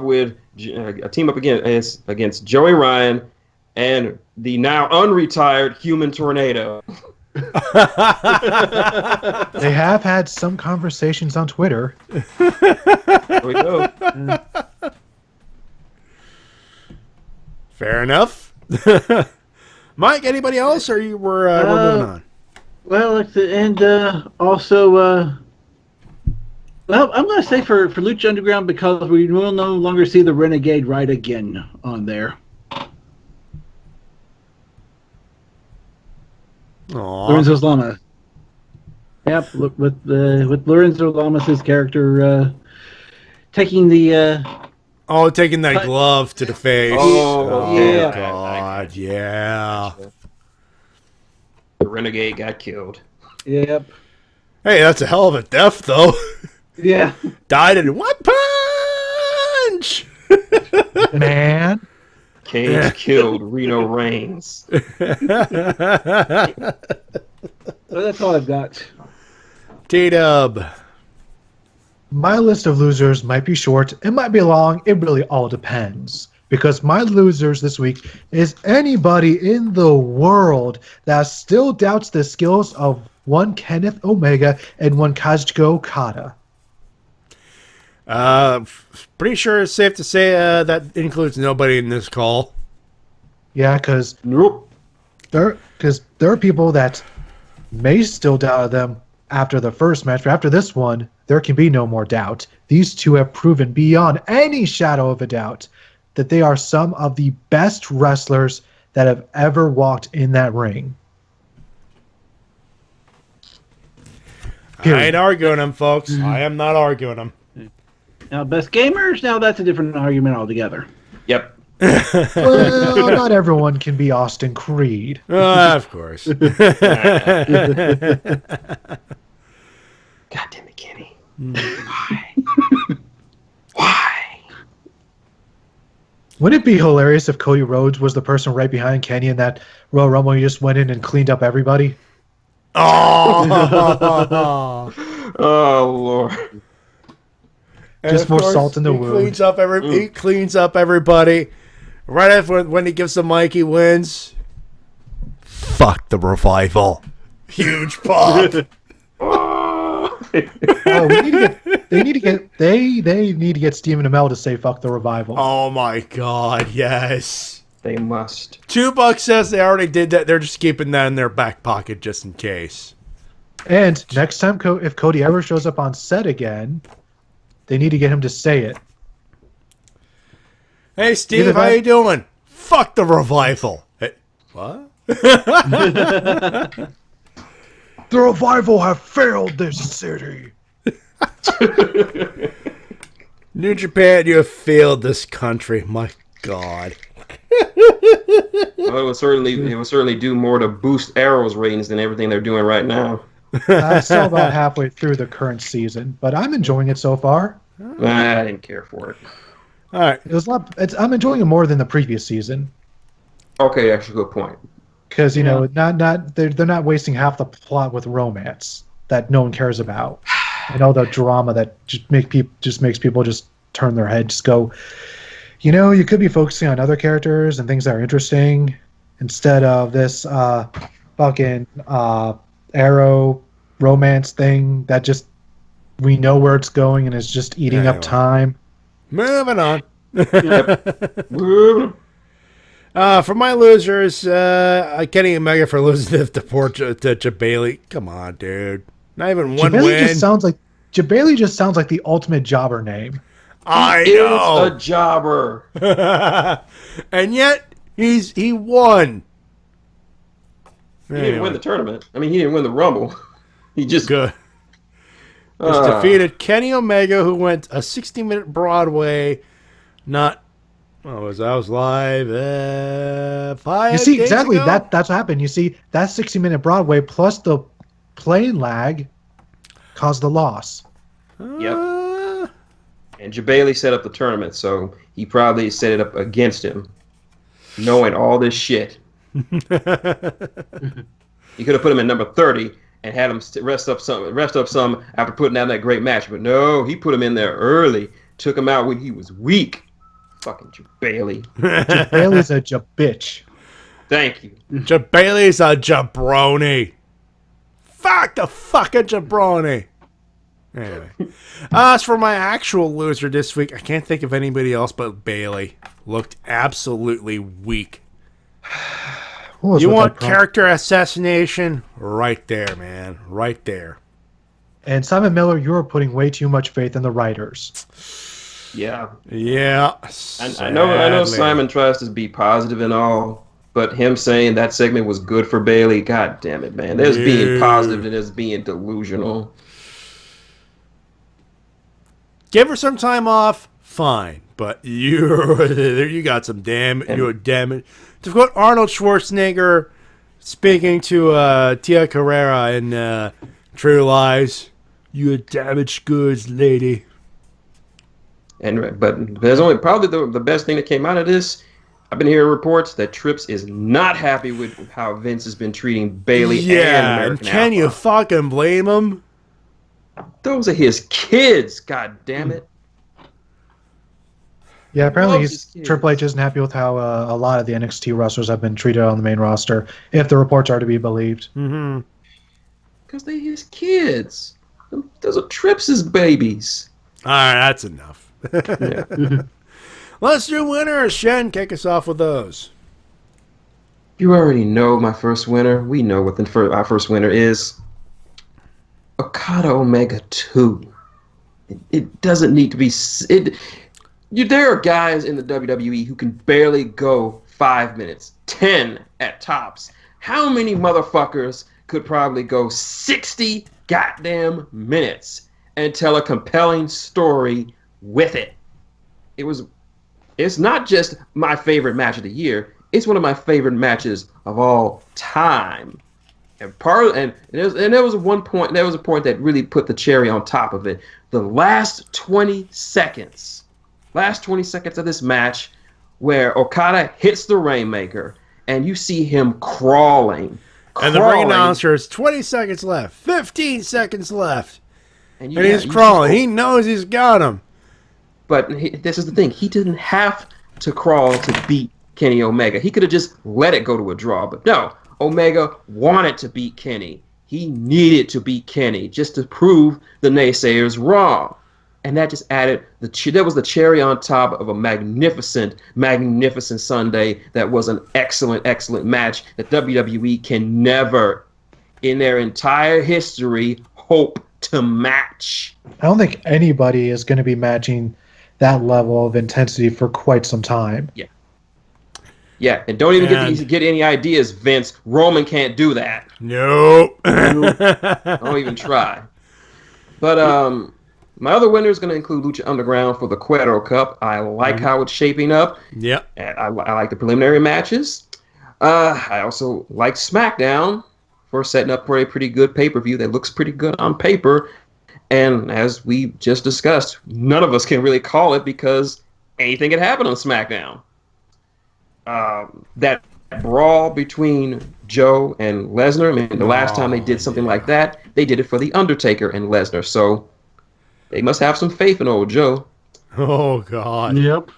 against Joey Ryan and the now unretired Human Tornado. They have had some conversations on Twitter. There we go. Fair enough. Mike, anybody else, or we're moving on? Well, also, well, I'm going to say for Lucha Underground, because we will no longer see the Renegade ride again on there. Lorenzo Lamas. Yep, with Lorenzo Lamas' character taking the taking that glove to the face. Oh yeah. God, yeah. The Renegade got killed. Yep. Hey, that's a hell of a death, though. Yeah. Died in one punch. Man. Cage killed Reno Reigns. Well, that's all I've got. T-Dub. My list of losers might be short, it might be long, it really all depends. Because my losers this week is anybody in the world that still doubts the skills of one Kenneth Omega and one Kazuchika Okada. Pretty sure it's safe to say that includes nobody in this call. Yeah, because nope. there are people that may still doubt them after the first match, but after this one, there can be no more doubt. These two have proven beyond any shadow of a doubt that they are some of the best wrestlers that have ever walked in that ring. I ain't arguing them, folks. I am not arguing them. Now, best gamers, now that's a different argument altogether. Yep. Well, not everyone can be Austin Creed. Of course. God damn it, Kenny. Why? Wouldn't it be hilarious if Cody Rhodes was the person right behind Kenny in that Royal Rumble? He just went in and cleaned up everybody. Oh, oh Lord! Just more salt in the wound. He cleans up everybody. Right after when he gives the mic, he wins. Fuck the Revival. Huge pop. They need to get Stephen Amell to say fuck the Revival. Oh my god, yes. They must. $2 says they already did that. They're just keeping that in their back pocket just in case. And next time, if Cody ever shows up on set again, they need to get him to say it. Hey, Steve, how you doing? Fuck the Revival. Hey, what? The Revival have failed this city. New Japan, you have failed this country. My God. Well, it would certainly do more to boost Arrow's ratings than everything they're doing right now. I'm still about halfway through the current season, but I'm enjoying it so far. I didn't care for it. All right. I'm enjoying it more than the previous season. Okay, actually, good point. Because they're not wasting half the plot with romance that no one cares about, and all the drama that just makes people just turn their head, just go. You could be focusing on other characters and things that are interesting instead of this fucking Arrow romance thing that just we know where it's going and is just eating up time. Moving on. For my losers, Kenny Omega for losing to Bailey. Come on, dude. Not even one win. Bailey just sounds like the ultimate jobber name. I know. He is a jobber. And yet, he won. He didn't win the tournament. I mean, he didn't win the Rumble. He just... Good. Just defeated Kenny Omega, who went a 60-minute Broadway. Not... I was live 5 You see, days exactly. ago? That's what happened. You see, that 60-minute Broadway plus the plane lag caused the loss. Yep. And Bailey set up the tournament, so he probably set it up against him, knowing all this shit. He could have put him at number 30 and had him rest up some after putting down that great match, but no, he put him in there early, took him out when he was weak. Fucking Bailey. Bailey's a bitch. Thank you. Bailey's a jabroni. Fuck the fucking jabroni. Anyway, as for my actual loser this week, I can't think of anybody else but Bailey. Looked absolutely weak. You want character assassination? Right there, man. Right there. And Simon Miller, you're putting way too much faith in the writers. Yeah. Yeah. I know Simon tries to be positive and all, but him saying that segment was good for Bailey, god damn it, man. There's being positive and there's being delusional. Give her some time off, fine. But you got some you're damage. To quote Arnold Schwarzenegger speaking to Tia Carrera in True Lies, "You damaged goods, lady." But there's only probably the best thing that came out of this. I've been hearing reports that Trips is not happy with how Vince has been treating Bailey and American Can Alpha. you fucking blame him? Those are his kids, god damn it. Yeah, apparently Triple H isn't happy with how a lot of the NXT wrestlers have been treated on the main roster, if the reports are to be believed. Mm-hmm. Because they're his kids. Those are Trips' babies. All right, that's enough. Let's do winners. Shen, kick us off with those. You already know my first winner. We know what our first winner is. Okada Omega 2. It doesn't need to be... There are guys in the WWE who can barely go 5 minutes, 10 at tops. How many motherfuckers could probably go 60 goddamn minutes and tell a compelling story with it? It's not just my favorite match of the year. It's one of my favorite matches of all time. And there was a point that really put the cherry on top of it. The last 20 seconds of this match, where Okada hits the Rainmaker, and you see him crawling. And the ring announcer is 20 seconds left, 15 seconds left, and he's crawling. He knows he's got him. But this is the thing. He didn't have to crawl to beat Kenny Omega. He could have just let it go to a draw. But no, Omega wanted to beat Kenny. He needed to beat Kenny just to prove the naysayers wrong. And that just added there was the cherry on top of a magnificent Sunday. That was an excellent match that WWE can never, in their entire history, hope to match. I don't think anybody is going to be matching that level of intensity for quite some time. Yeah, and don't even get any ideas, Vince. Roman can't do that. Nope. Don't even try. But my other winner is going to include Lucha Underground for the Cuero Cup. I like how it's shaping up. Yep. I like the preliminary matches. I also like SmackDown for setting up for a pretty good pay-per-view that looks pretty good on paper. And as we just discussed, none of us can really call it because anything can happen on SmackDown. That brawl between Joe and Lesnar, I mean, the last time they did something like that, they did it for The Undertaker and Lesnar. So they must have some faith in old Joe. Oh, God. Yep.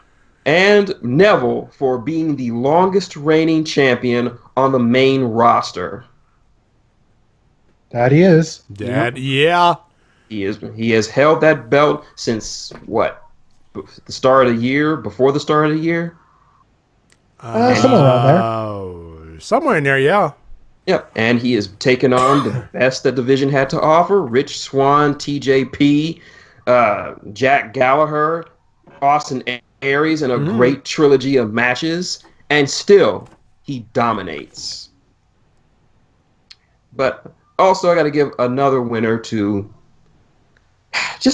And Neville for being the longest reigning champion on the main roster. That he is. Yeah. He has held that belt since what? The start of the year? Before the start of the year? Somewhere around there. Somewhere in there, yeah. Yep, and he has taken on the best that division had to offer. Rich Swann, TJP, Jack Gallagher, Austin Aries in a great trilogy of matches, and still he dominates. But also I got to give another winner to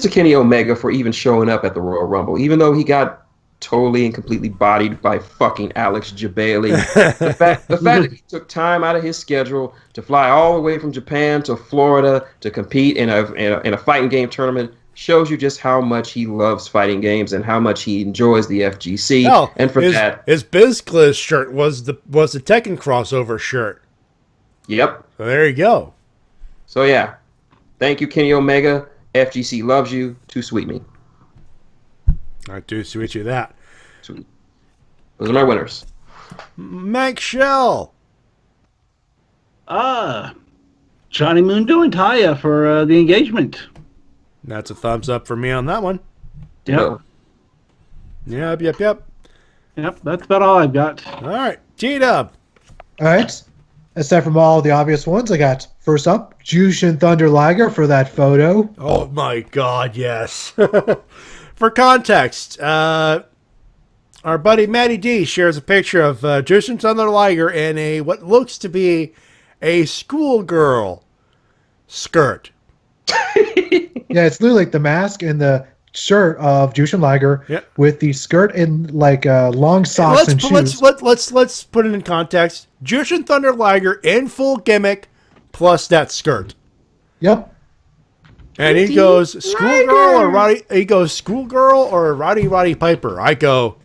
Kenny Omega for even showing up at the Royal Rumble, even though he got totally and completely bodied by fucking Alex Jabali. the fact that he took time out of his schedule to fly all the way from Japan to Florida to compete in a fighting game tournament shows you just how much he loves fighting games and how much he enjoys the FGC. Hell, and for his BizCliz shirt was the Tekken crossover shirt. Yep. So there you go. So yeah, thank you, Kenny Omega. FGC loves you. Too sweet me. I do sweet you that. Sweet. Those are my winners. Mikshel. Johnny Mundo and Taya for the engagement. That's a thumbs up for me on that one. Yep. Yep. Yep, that's about all I've got. All right, G-Dub. All right. Aside from all the obvious ones, I got first up, Jushin Thunder Liger for that photo. Oh my God, yes. For context, our buddy Matty D shares a picture of Jushin Thunder Liger in what looks to be a schoolgirl skirt. Yeah, it's literally like the mask and the shirt of Jushin Liger with the skirt and like long socks and shoes. Let's put it in context. Jushin Thunder Liger in full gimmick plus that skirt. Yep. And he goes schoolgirl or Roddy. He goes schoolgirl or Roddy Piper. I go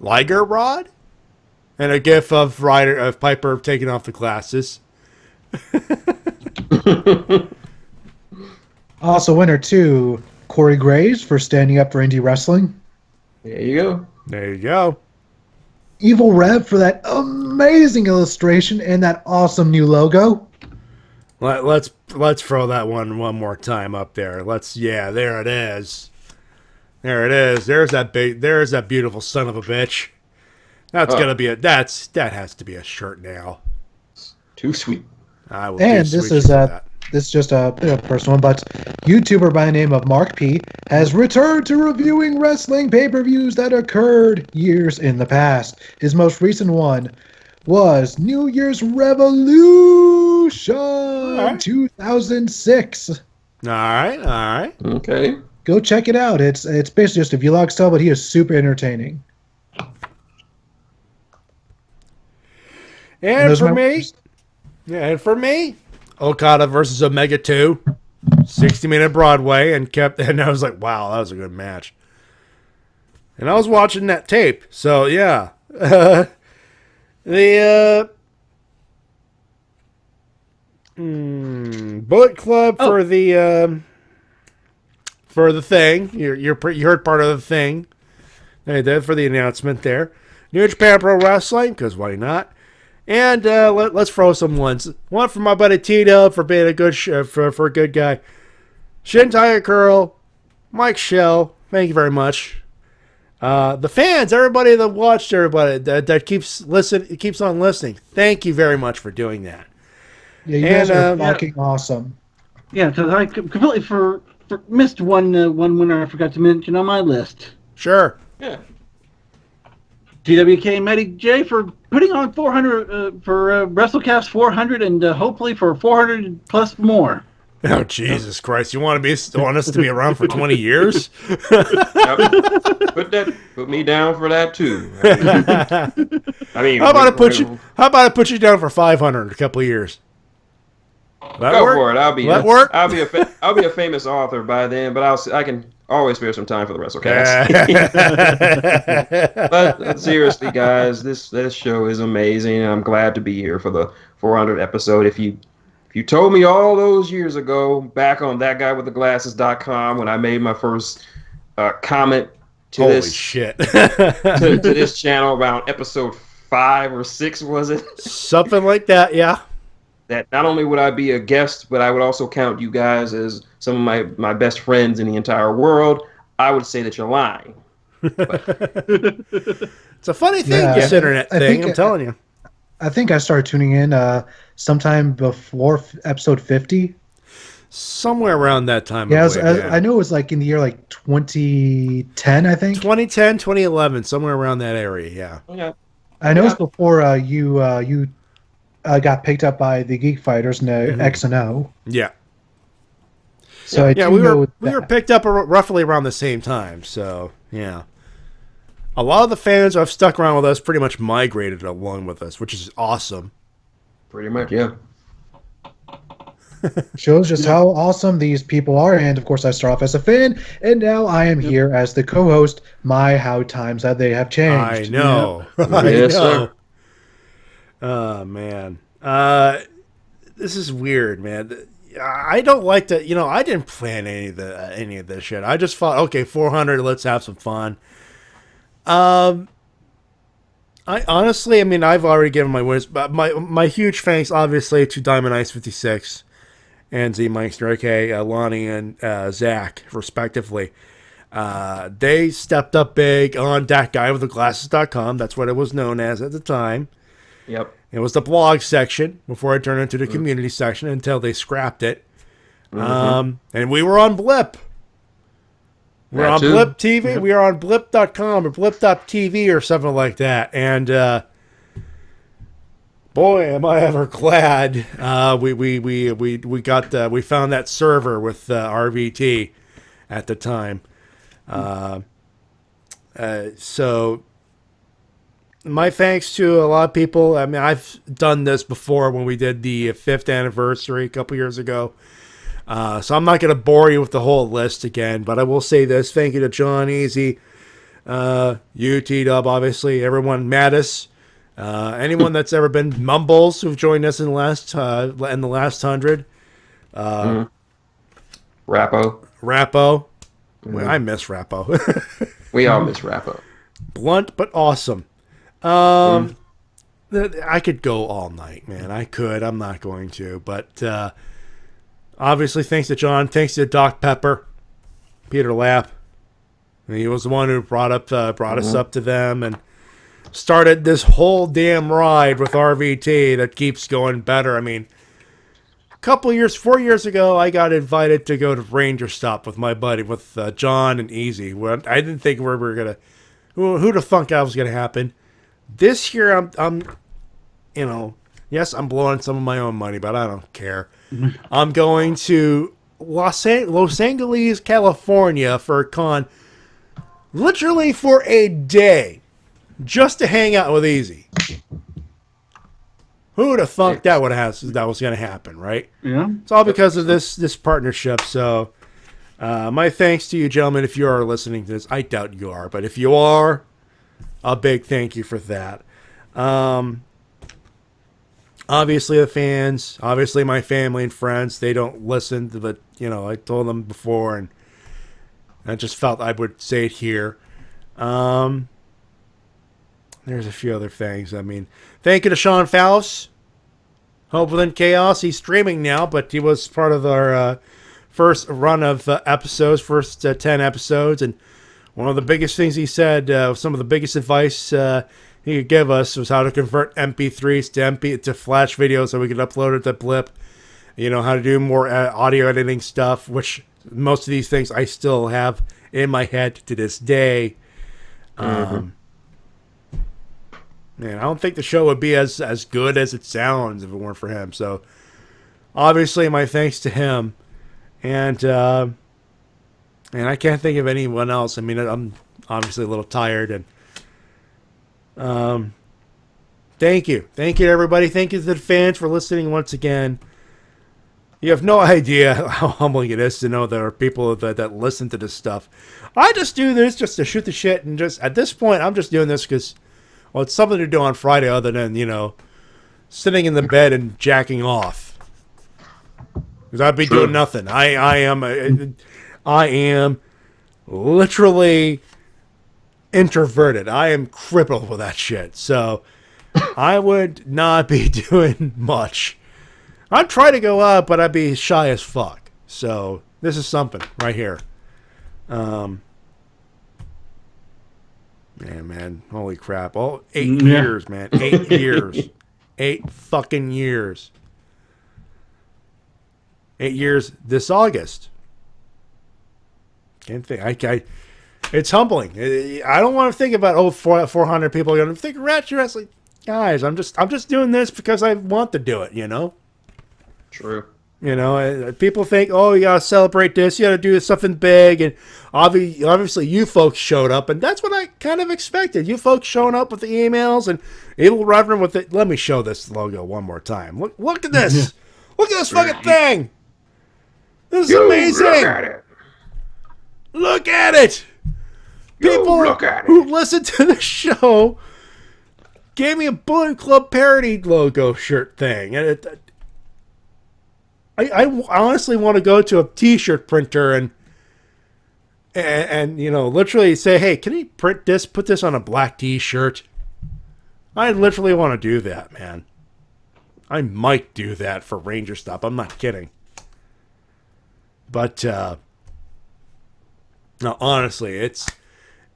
Liger Rod, and a gif of Piper taking off the glasses. Also, winner 2, Corey Graves for standing up for indie wrestling. There you go. Evil Rev for that amazing illustration and that awesome new logo. Let's throw that one more time up there. There it is. There it is. There's that beautiful son of a bitch. That's gonna be that has to be a shirt now. Too sweet. I will. And this is just a personal one, but YouTuber by the name of Mark P has returned to reviewing wrestling pay-per-views that occurred years in the past. His most recent one was New Year's Revolution 2006. All right. Okay. Go check it out. It's basically just a vlog style, but he is super entertaining. And for me, Okada versus Omega 2, 60-minute Broadway, and I was like, wow, that was a good match. And I was watching that tape, so yeah. The Bullet Club for the thing. You heard part of the thing. They did for the announcement there. New Japan Pro Wrestling, because why not? And let's throw some ones. One for my buddy Tito for being a good for a good guy. Shintigercurl, Mikshel, thank you very much. The fans, everybody that watched, everybody that keeps on listening. Thank you very much for doing that. Yeah, you guys are fucking awesome. Yeah, because I completely missed one winner I forgot to mention on my list. Sure. Yeah. TWK and Matty Jay for putting on 400 for Wrestle-Cast 400 and hopefully for 400 plus more. Oh, Jesus Christ! You want us to be around for 20 years? Put me down for that too. How about I put you down for 500 in a couple of years? Go for it. I'll be a famous author by then, but I can always spare some time for the Wrestle-Cast. But seriously, guys, this show is amazing. I'm glad to be here for the 400th episode. If you told me all those years ago, back on thatguywiththeglasses.com, when I made my first comment to to this channel around episode 5 or 6, was it? Something like that, yeah. That not only would I be a guest, but I would also count you guys as some of my best friends in the entire world. I would say that you're lying. It's a funny thing, this internet thing, I'm telling you. I think I started tuning in sometime before episode 50. Somewhere around that time. Yeah, I know it was like in the year like 2010, I think. 2010, 2011, somewhere around that area, yeah. Yeah. I know it's before you got picked up by the Geek Fighters and X and O. Yeah. So we were picked up roughly around the same time. So yeah, a lot of the fans who have stuck around with us pretty much migrated along with us, which is awesome. Pretty much, yeah. Shows just how awesome these people are, and of course I start off as a fan, and now I am here as the co-host. How times that they have changed. I know. Yeah. I Yes, know. sir. Oh man, this is weird, man. I don't like to, I didn't plan any of this shit. I just thought, okay, 400, let's have some fun. I honestly, I've already given my words, but my huge thanks, obviously, to Diamond Ice 56 and Z Meister, aka Lonnie and Zach, respectively. They stepped up big on thatguywiththeglasses.com. That's what it was known as at the time. Yep. It was the blog section before it turned into the community section until they scrapped it. And we were on Blip. We're on Blip TV. Yep. We are on blip.com or blip.tv or something like that. And boy, am I ever glad we found that server with RVT at the time. So my thanks to a lot of people. I've done this before when we did the 5th anniversary a couple years ago. So I'm not going to bore you with the whole list again, but I will say this. Thank you to John Easy, you, T-Dub, obviously, everyone, Mattis, anyone that's ever been Mumbles who've joined us in the last 100. Rappo. Well, I miss Rappo. We all miss Rappo. Blunt but awesome. I could go all night, man. I could. I'm not going to. But obviously, thanks to John. Thanks to Doc Pepper, Peter Lapp. He was the one who brought us up to them and started this whole damn ride with RVT that keeps going better. 4 years ago, I got invited to go to Ranger Stop with my buddy, with John and Easy. I didn't think we were gonna. Who the fuck that was gonna happen? This year, I'm yes, I'm blowing some of my own money, but I don't care. I'm going to Los Angeles, California for a con, literally for a day, just to hang out with Easy. Who the fuck that was going to happen, right? Yeah. It's all because of this partnership. So, my thanks to you, gentlemen, if you are listening to this. I doubt you are, but if you are, a big thank you for that. Obviously the fans, obviously my family and friends, they don't listen to the, I told them before, and I just felt I would say it here. There's a few other things. Thank you to Sean Faust. Hope Within Chaos. He's streaming now, but he was part of our first run of episodes, first 10 episodes, and one of the biggest things he said, some of the biggest advice he could give us was how to convert MP3s to Flash videos so we could upload it to Blip. How to do more audio editing stuff, which most of these things I still have in my head to this day. Man, I don't think the show would be as good as it sounds if it weren't for him. So, obviously, my thanks to him. And I can't think of anyone else. I mean, I'm obviously a little tired. And thank you to everybody. Thank you to the fans for listening once again. You have no idea how humbling it is to know there are people that listen to this stuff. I just do this just to shoot the shit, and just at this point, I'm just doing this because, well, it's something to do on Friday other than, sitting in the bed and jacking off. Because I'd be doing nothing. I am literally introverted. I am crippled with that shit. So I would not be doing much. I'd try to go out, but I'd be shy as fuck. So this is something right here. Man, holy crap. 8 years, man. 8 years. 8 fucking years. 8 years this August. Can't think. It's humbling. I don't want to think about 400 people are going to think Ratchet Wrestling. Guys, I'm just doing this because I want to do it, True. People think, oh, you gotta celebrate this, you gotta do something big, and obviously you folks showed up, and that's what I kind of expected. You folks showing up with the emails, and Evil Reverend with it. Let me show this logo one more time. Look at this. Look at this fucking thing. This is amazing. Look at it. Look at it. People who listen to the show gave me a Bullet Club parody logo shirt thing, and I honestly want to go to a t-shirt printer and literally say, hey, can you print this, put this on a black t-shirt? I literally want to do that, man. I might do that for Ranger stuff. I'm not kidding. But no, honestly,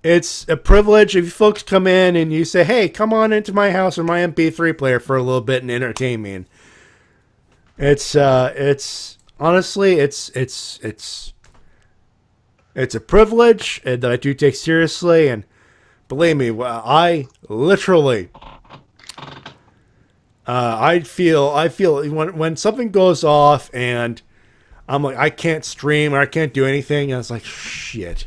it's a privilege if you folks come in and you say, hey, come on into my house or my MP3 player for a little bit and entertain me. And it's honestly, it's a privilege that I do take seriously, and believe me, I literally, I feel when something goes off and I'm like, I can't stream or I can't do anything, and it's like, shit,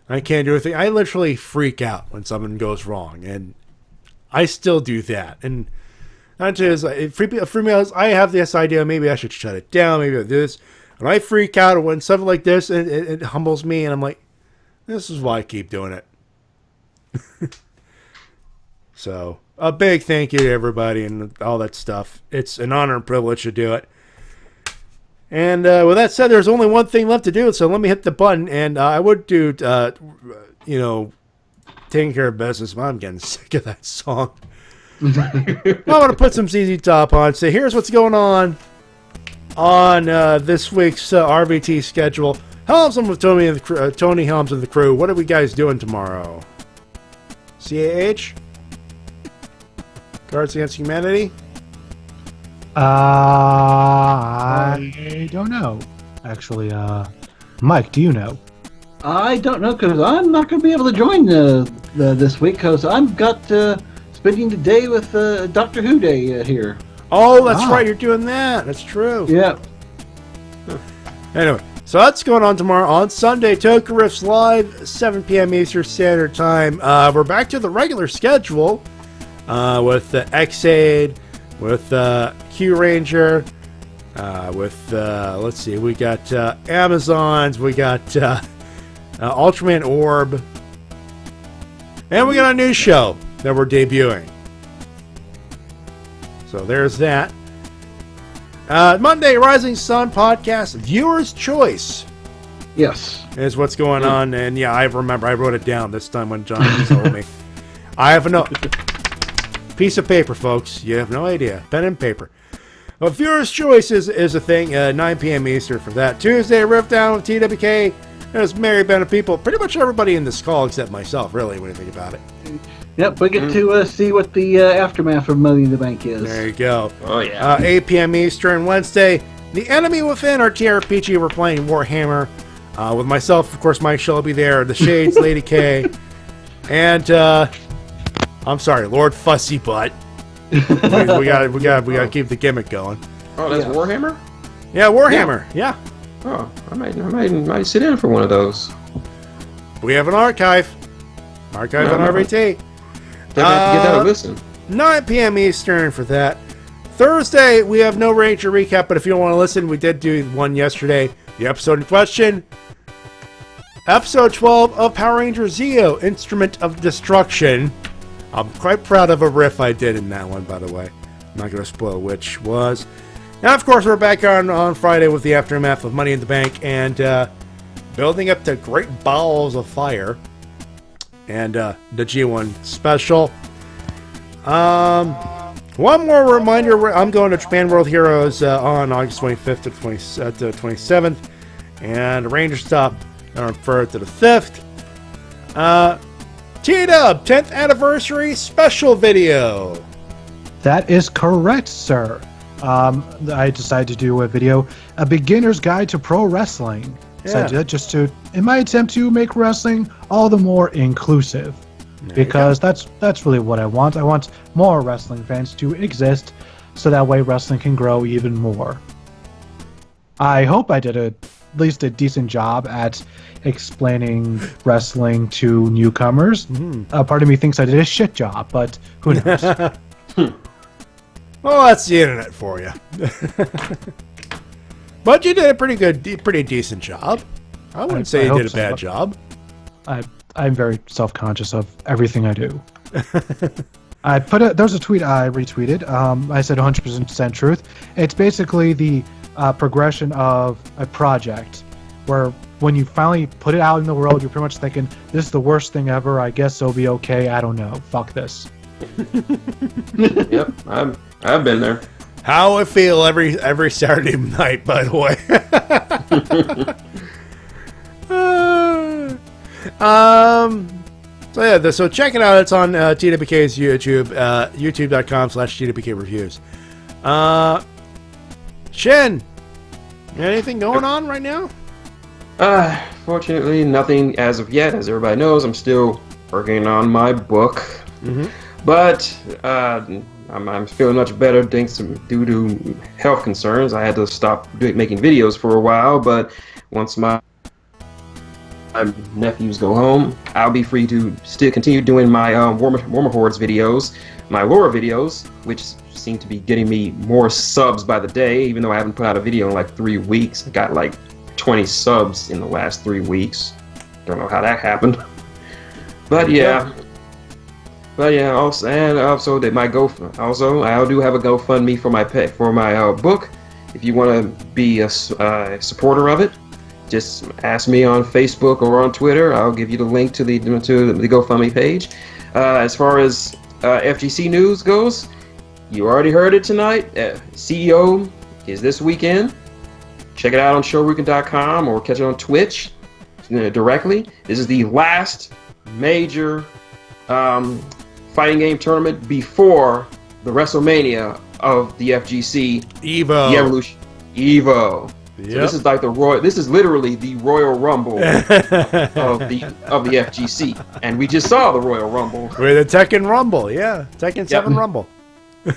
I can't do anything. I literally freak out when something goes wrong, and I still do that, and not just for me, I have this idea. Maybe I should shut it down. Maybe I'll do this. And I freak out when something like this, it humbles me. And I'm like, this is why I keep doing it. So a big thank you to everybody and all that stuff. It's an honor and privilege to do it. And with that said, there's only one thing left to do. So let me hit the button. And I would do, taking care of business. But I'm getting sick of that song. I'm going to put some ZZ Top on. So here's what's going on this week's RVT schedule. Helms with Tony Helms and the crew. What are we guys doing tomorrow? CAH? Cards Against Humanity? I don't know. Actually, Mike, do you know? I don't know because I'm not going to be able to join this week because I've got spending the day with Doctor Who Day here. Oh, that's right. You're doing that. That's true. Yeah. Anyway, so that's going on tomorrow. On Sunday, Toka Riffs Live, 7 p.m. Eastern Standard Time. We're back to the regular schedule with X-Aid, with Q Ranger, with, let's see, we got Amazons, we got Ultraman Orb, and we got a new show that we're debuting. So there's that. Monday, Rising Sun podcast, Viewer's Choice. Yes. Is what's going on. And yeah, I remember. I wrote it down this time when John told me. I have no piece of paper, folks. You have no idea. Pen and paper. Well, Viewer's Choice is a thing. 9 p.m. Eastern for that. Tuesday, Rift Down with TWK. There's Merry Band of people. Pretty much everybody in this call except myself, really, when you think about it. Yep, we get to see what the aftermath of Money in the Bank is. There you go. Oh, yeah. 8 p.m. Eastern, Wednesday. The Enemy Within, our TRPG. We're playing Warhammer. With myself, of course, Mike Shell will be there. The Shades, Lady K. And, I'm sorry, Lord Fussy Butt. we gotta keep the gimmick going. Oh, that's Warhammer? Yeah, Warhammer. Yeah. Oh, I might sit in for one of those. We have an archive. Archive on RVT. Definitely have to give that a listen. 9 p.m. Eastern for that. Thursday, we have no Ranger recap, but if you don't want to listen, we did do one yesterday. The episode in question, episode 12 of Power Ranger Zeo, Instrument of Destruction. I'm quite proud of a riff I did in that one, by the way. I'm not going to spoil which was. Now, of course, we're back on Friday with the aftermath of Money in the Bank and building up to Great Balls of Fire and the G1 special. One more reminder, I'm going to Japan World Heroes on August 25th to 27th, and Ranger Stop on 3rd to the 5th. T-Dub, 10th anniversary special video. That is correct, sir. I decided to do a video, a beginner's guide to pro wrestling. So I did it just to, in my attempt to make wrestling all the more inclusive. Because that's really what I want. I want more wrestling fans to exist, so that way wrestling can grow even more. I hope I did at least a decent job at explaining wrestling to newcomers. Part of me thinks I did a shit job, but who knows? Well, that's the internet for you. But you did a pretty decent job. I wouldn't say you did a bad job. I'm very self-conscious of everything I do. There's a tweet I retweeted. I said 100% truth. It's basically the progression of a project where when you finally put it out in the world, you're pretty much thinking, this is the worst thing ever. I guess it'll be okay. I don't know. Fuck this. Yep, I've been there. How I feel every Saturday night, by the way. So check it out. It's on TWK's YouTube, youtube.com/TWK reviews. Shin, anything going on right now? Fortunately, nothing as of yet. As everybody knows, I'm still working on my book. But I'm feeling much better due to health concerns. I had to stop making videos for a while, but once my nephews go home, I'll be free to still continue doing my Warmer Hordes videos, my lore videos, which seem to be getting me more subs by the day, even though I haven't put out a video in like 3 weeks. I got like 20 subs in the last 3 weeks. Don't know how that happened. But yeah. Also that I do have a GoFundMe for my book. If you want to be a supporter of it, just ask me on Facebook or on Twitter. I'll give you the link to the GoFundMe page. As far as FGC news goes, you already heard it tonight. CEO is this weekend. Check it out on showrukin.com or catch it on Twitch directly. This is the last major fighting game tournament before the WrestleMania of the FGC. Evo. The Evolution. Evo. Yep. So this is like this is literally the Royal Rumble of the FGC. And we just saw the Royal Rumble. With the Tekken Rumble, yeah. Tekken 7 Rumble.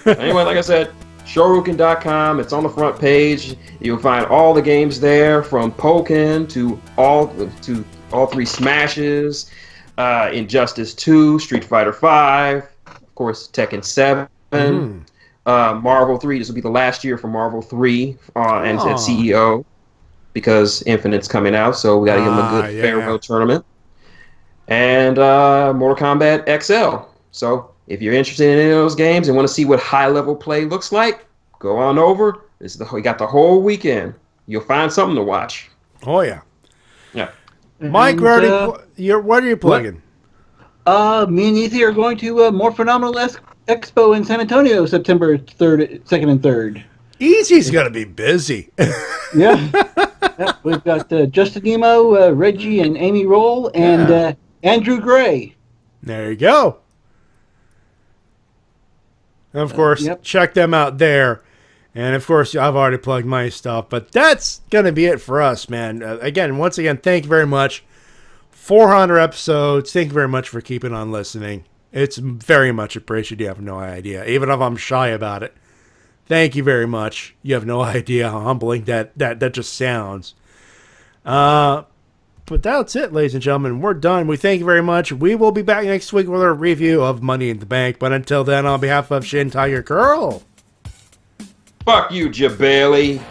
Anyway, like I said, showrukin.com, it's on the front page. You'll find all the games there, from Pokken to all 3 Smashes, Injustice 2, Street Fighter 5, of course Tekken 7, Marvel 3. This will be the last year for Marvel 3 and at CEO, because Infinite's coming out, so we got to give them a good farewell tournament. And Mortal Kombat XL. So if you're interested in any of those games and want to see what high-level play looks like, go on over. We got the whole weekend. You'll find something to watch. Oh yeah. Yeah. Mike, what are you plugging? Me and Easy are going to More Phenomenal Expo in San Antonio, September 2nd and 3rd. Easy's gonna be busy. Yeah. We've got Justin Nemo, Reggie and Amy Roll, and Andrew Gray. There you go. And of course, check them out there. And of course, I've already plugged my stuff, but that's going to be it for us, man. Once again, thank you very much. 400 episodes. Thank you very much for keeping on listening. It's very much appreciated. You have no idea. Even if I'm shy about it. Thank you very much. You have no idea how humbling that just sounds. But that's it, ladies and gentlemen. We're done. We thank you very much. We will be back next week with a review of Money in the Bank. But until then, on behalf of Shintigercurl. Fuck you, Jabali.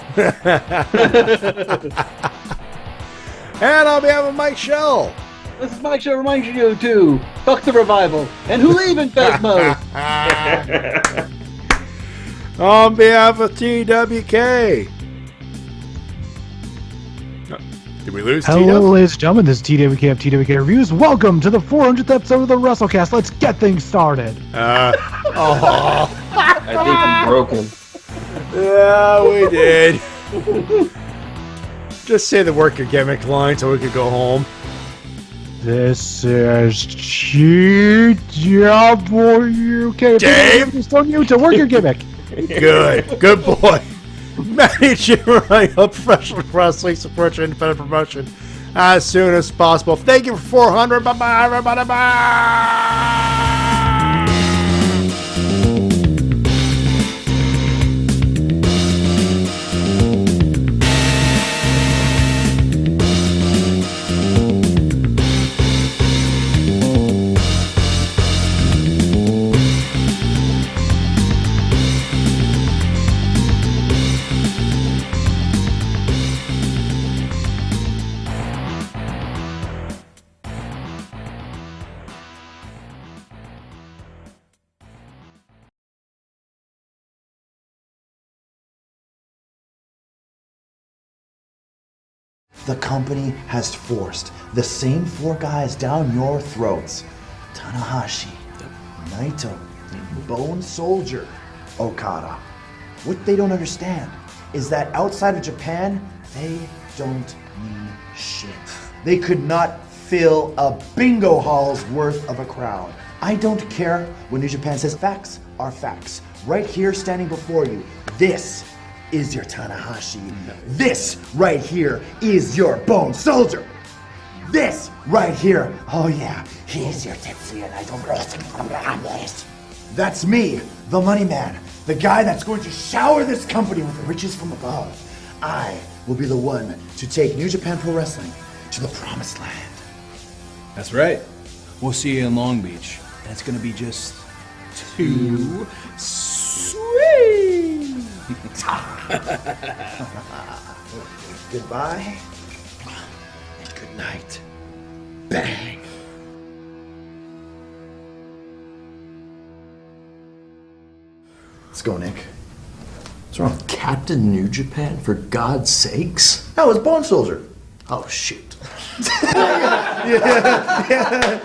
And on behalf of Mikshel. This is Mikshel reminding you to fuck the revival and who leave in Fesmo. On behalf of TWK. Did we lose Hello, ladies and gentlemen. This is TWK of TWK Reviews. Welcome to the 400th episode of the Wrestle-Cast. Let's get things started. I think I'm broken. Yeah, we did. Just say the work your gimmick line so we could go home. This is TWK. Dave! It's on you to work your gimmick. Good boy. Matty Jay running a professional wrestling support your independent promotion as soon as possible. Thank you for 400. Bye-bye, everybody. Bye. The company has forced the same 4 guys down your throats. Tanahashi, Naito, Bone Soldier, Okada. What they don't understand is that outside of Japan, they don't mean shit. They could not fill a bingo hall's worth of a crowd. I don't care when New Japan says facts are facts. Right here standing before you, this is your Tanahashi. This right here is your Bone Soldier. This right here, oh yeah, he's your Tetsuya Naito. That's me, the money man, the guy that's going to shower this company with the riches from above. I will be the one to take New Japan Pro Wrestling to the promised land. That's right. We'll see you in Long Beach. And it's gonna be just too sweet. Goodbye and good night. Bang. Let's go, Nick. What's wrong? Captain New Japan, for God's sakes? That was Bone Soldier. Oh, shoot. Yeah.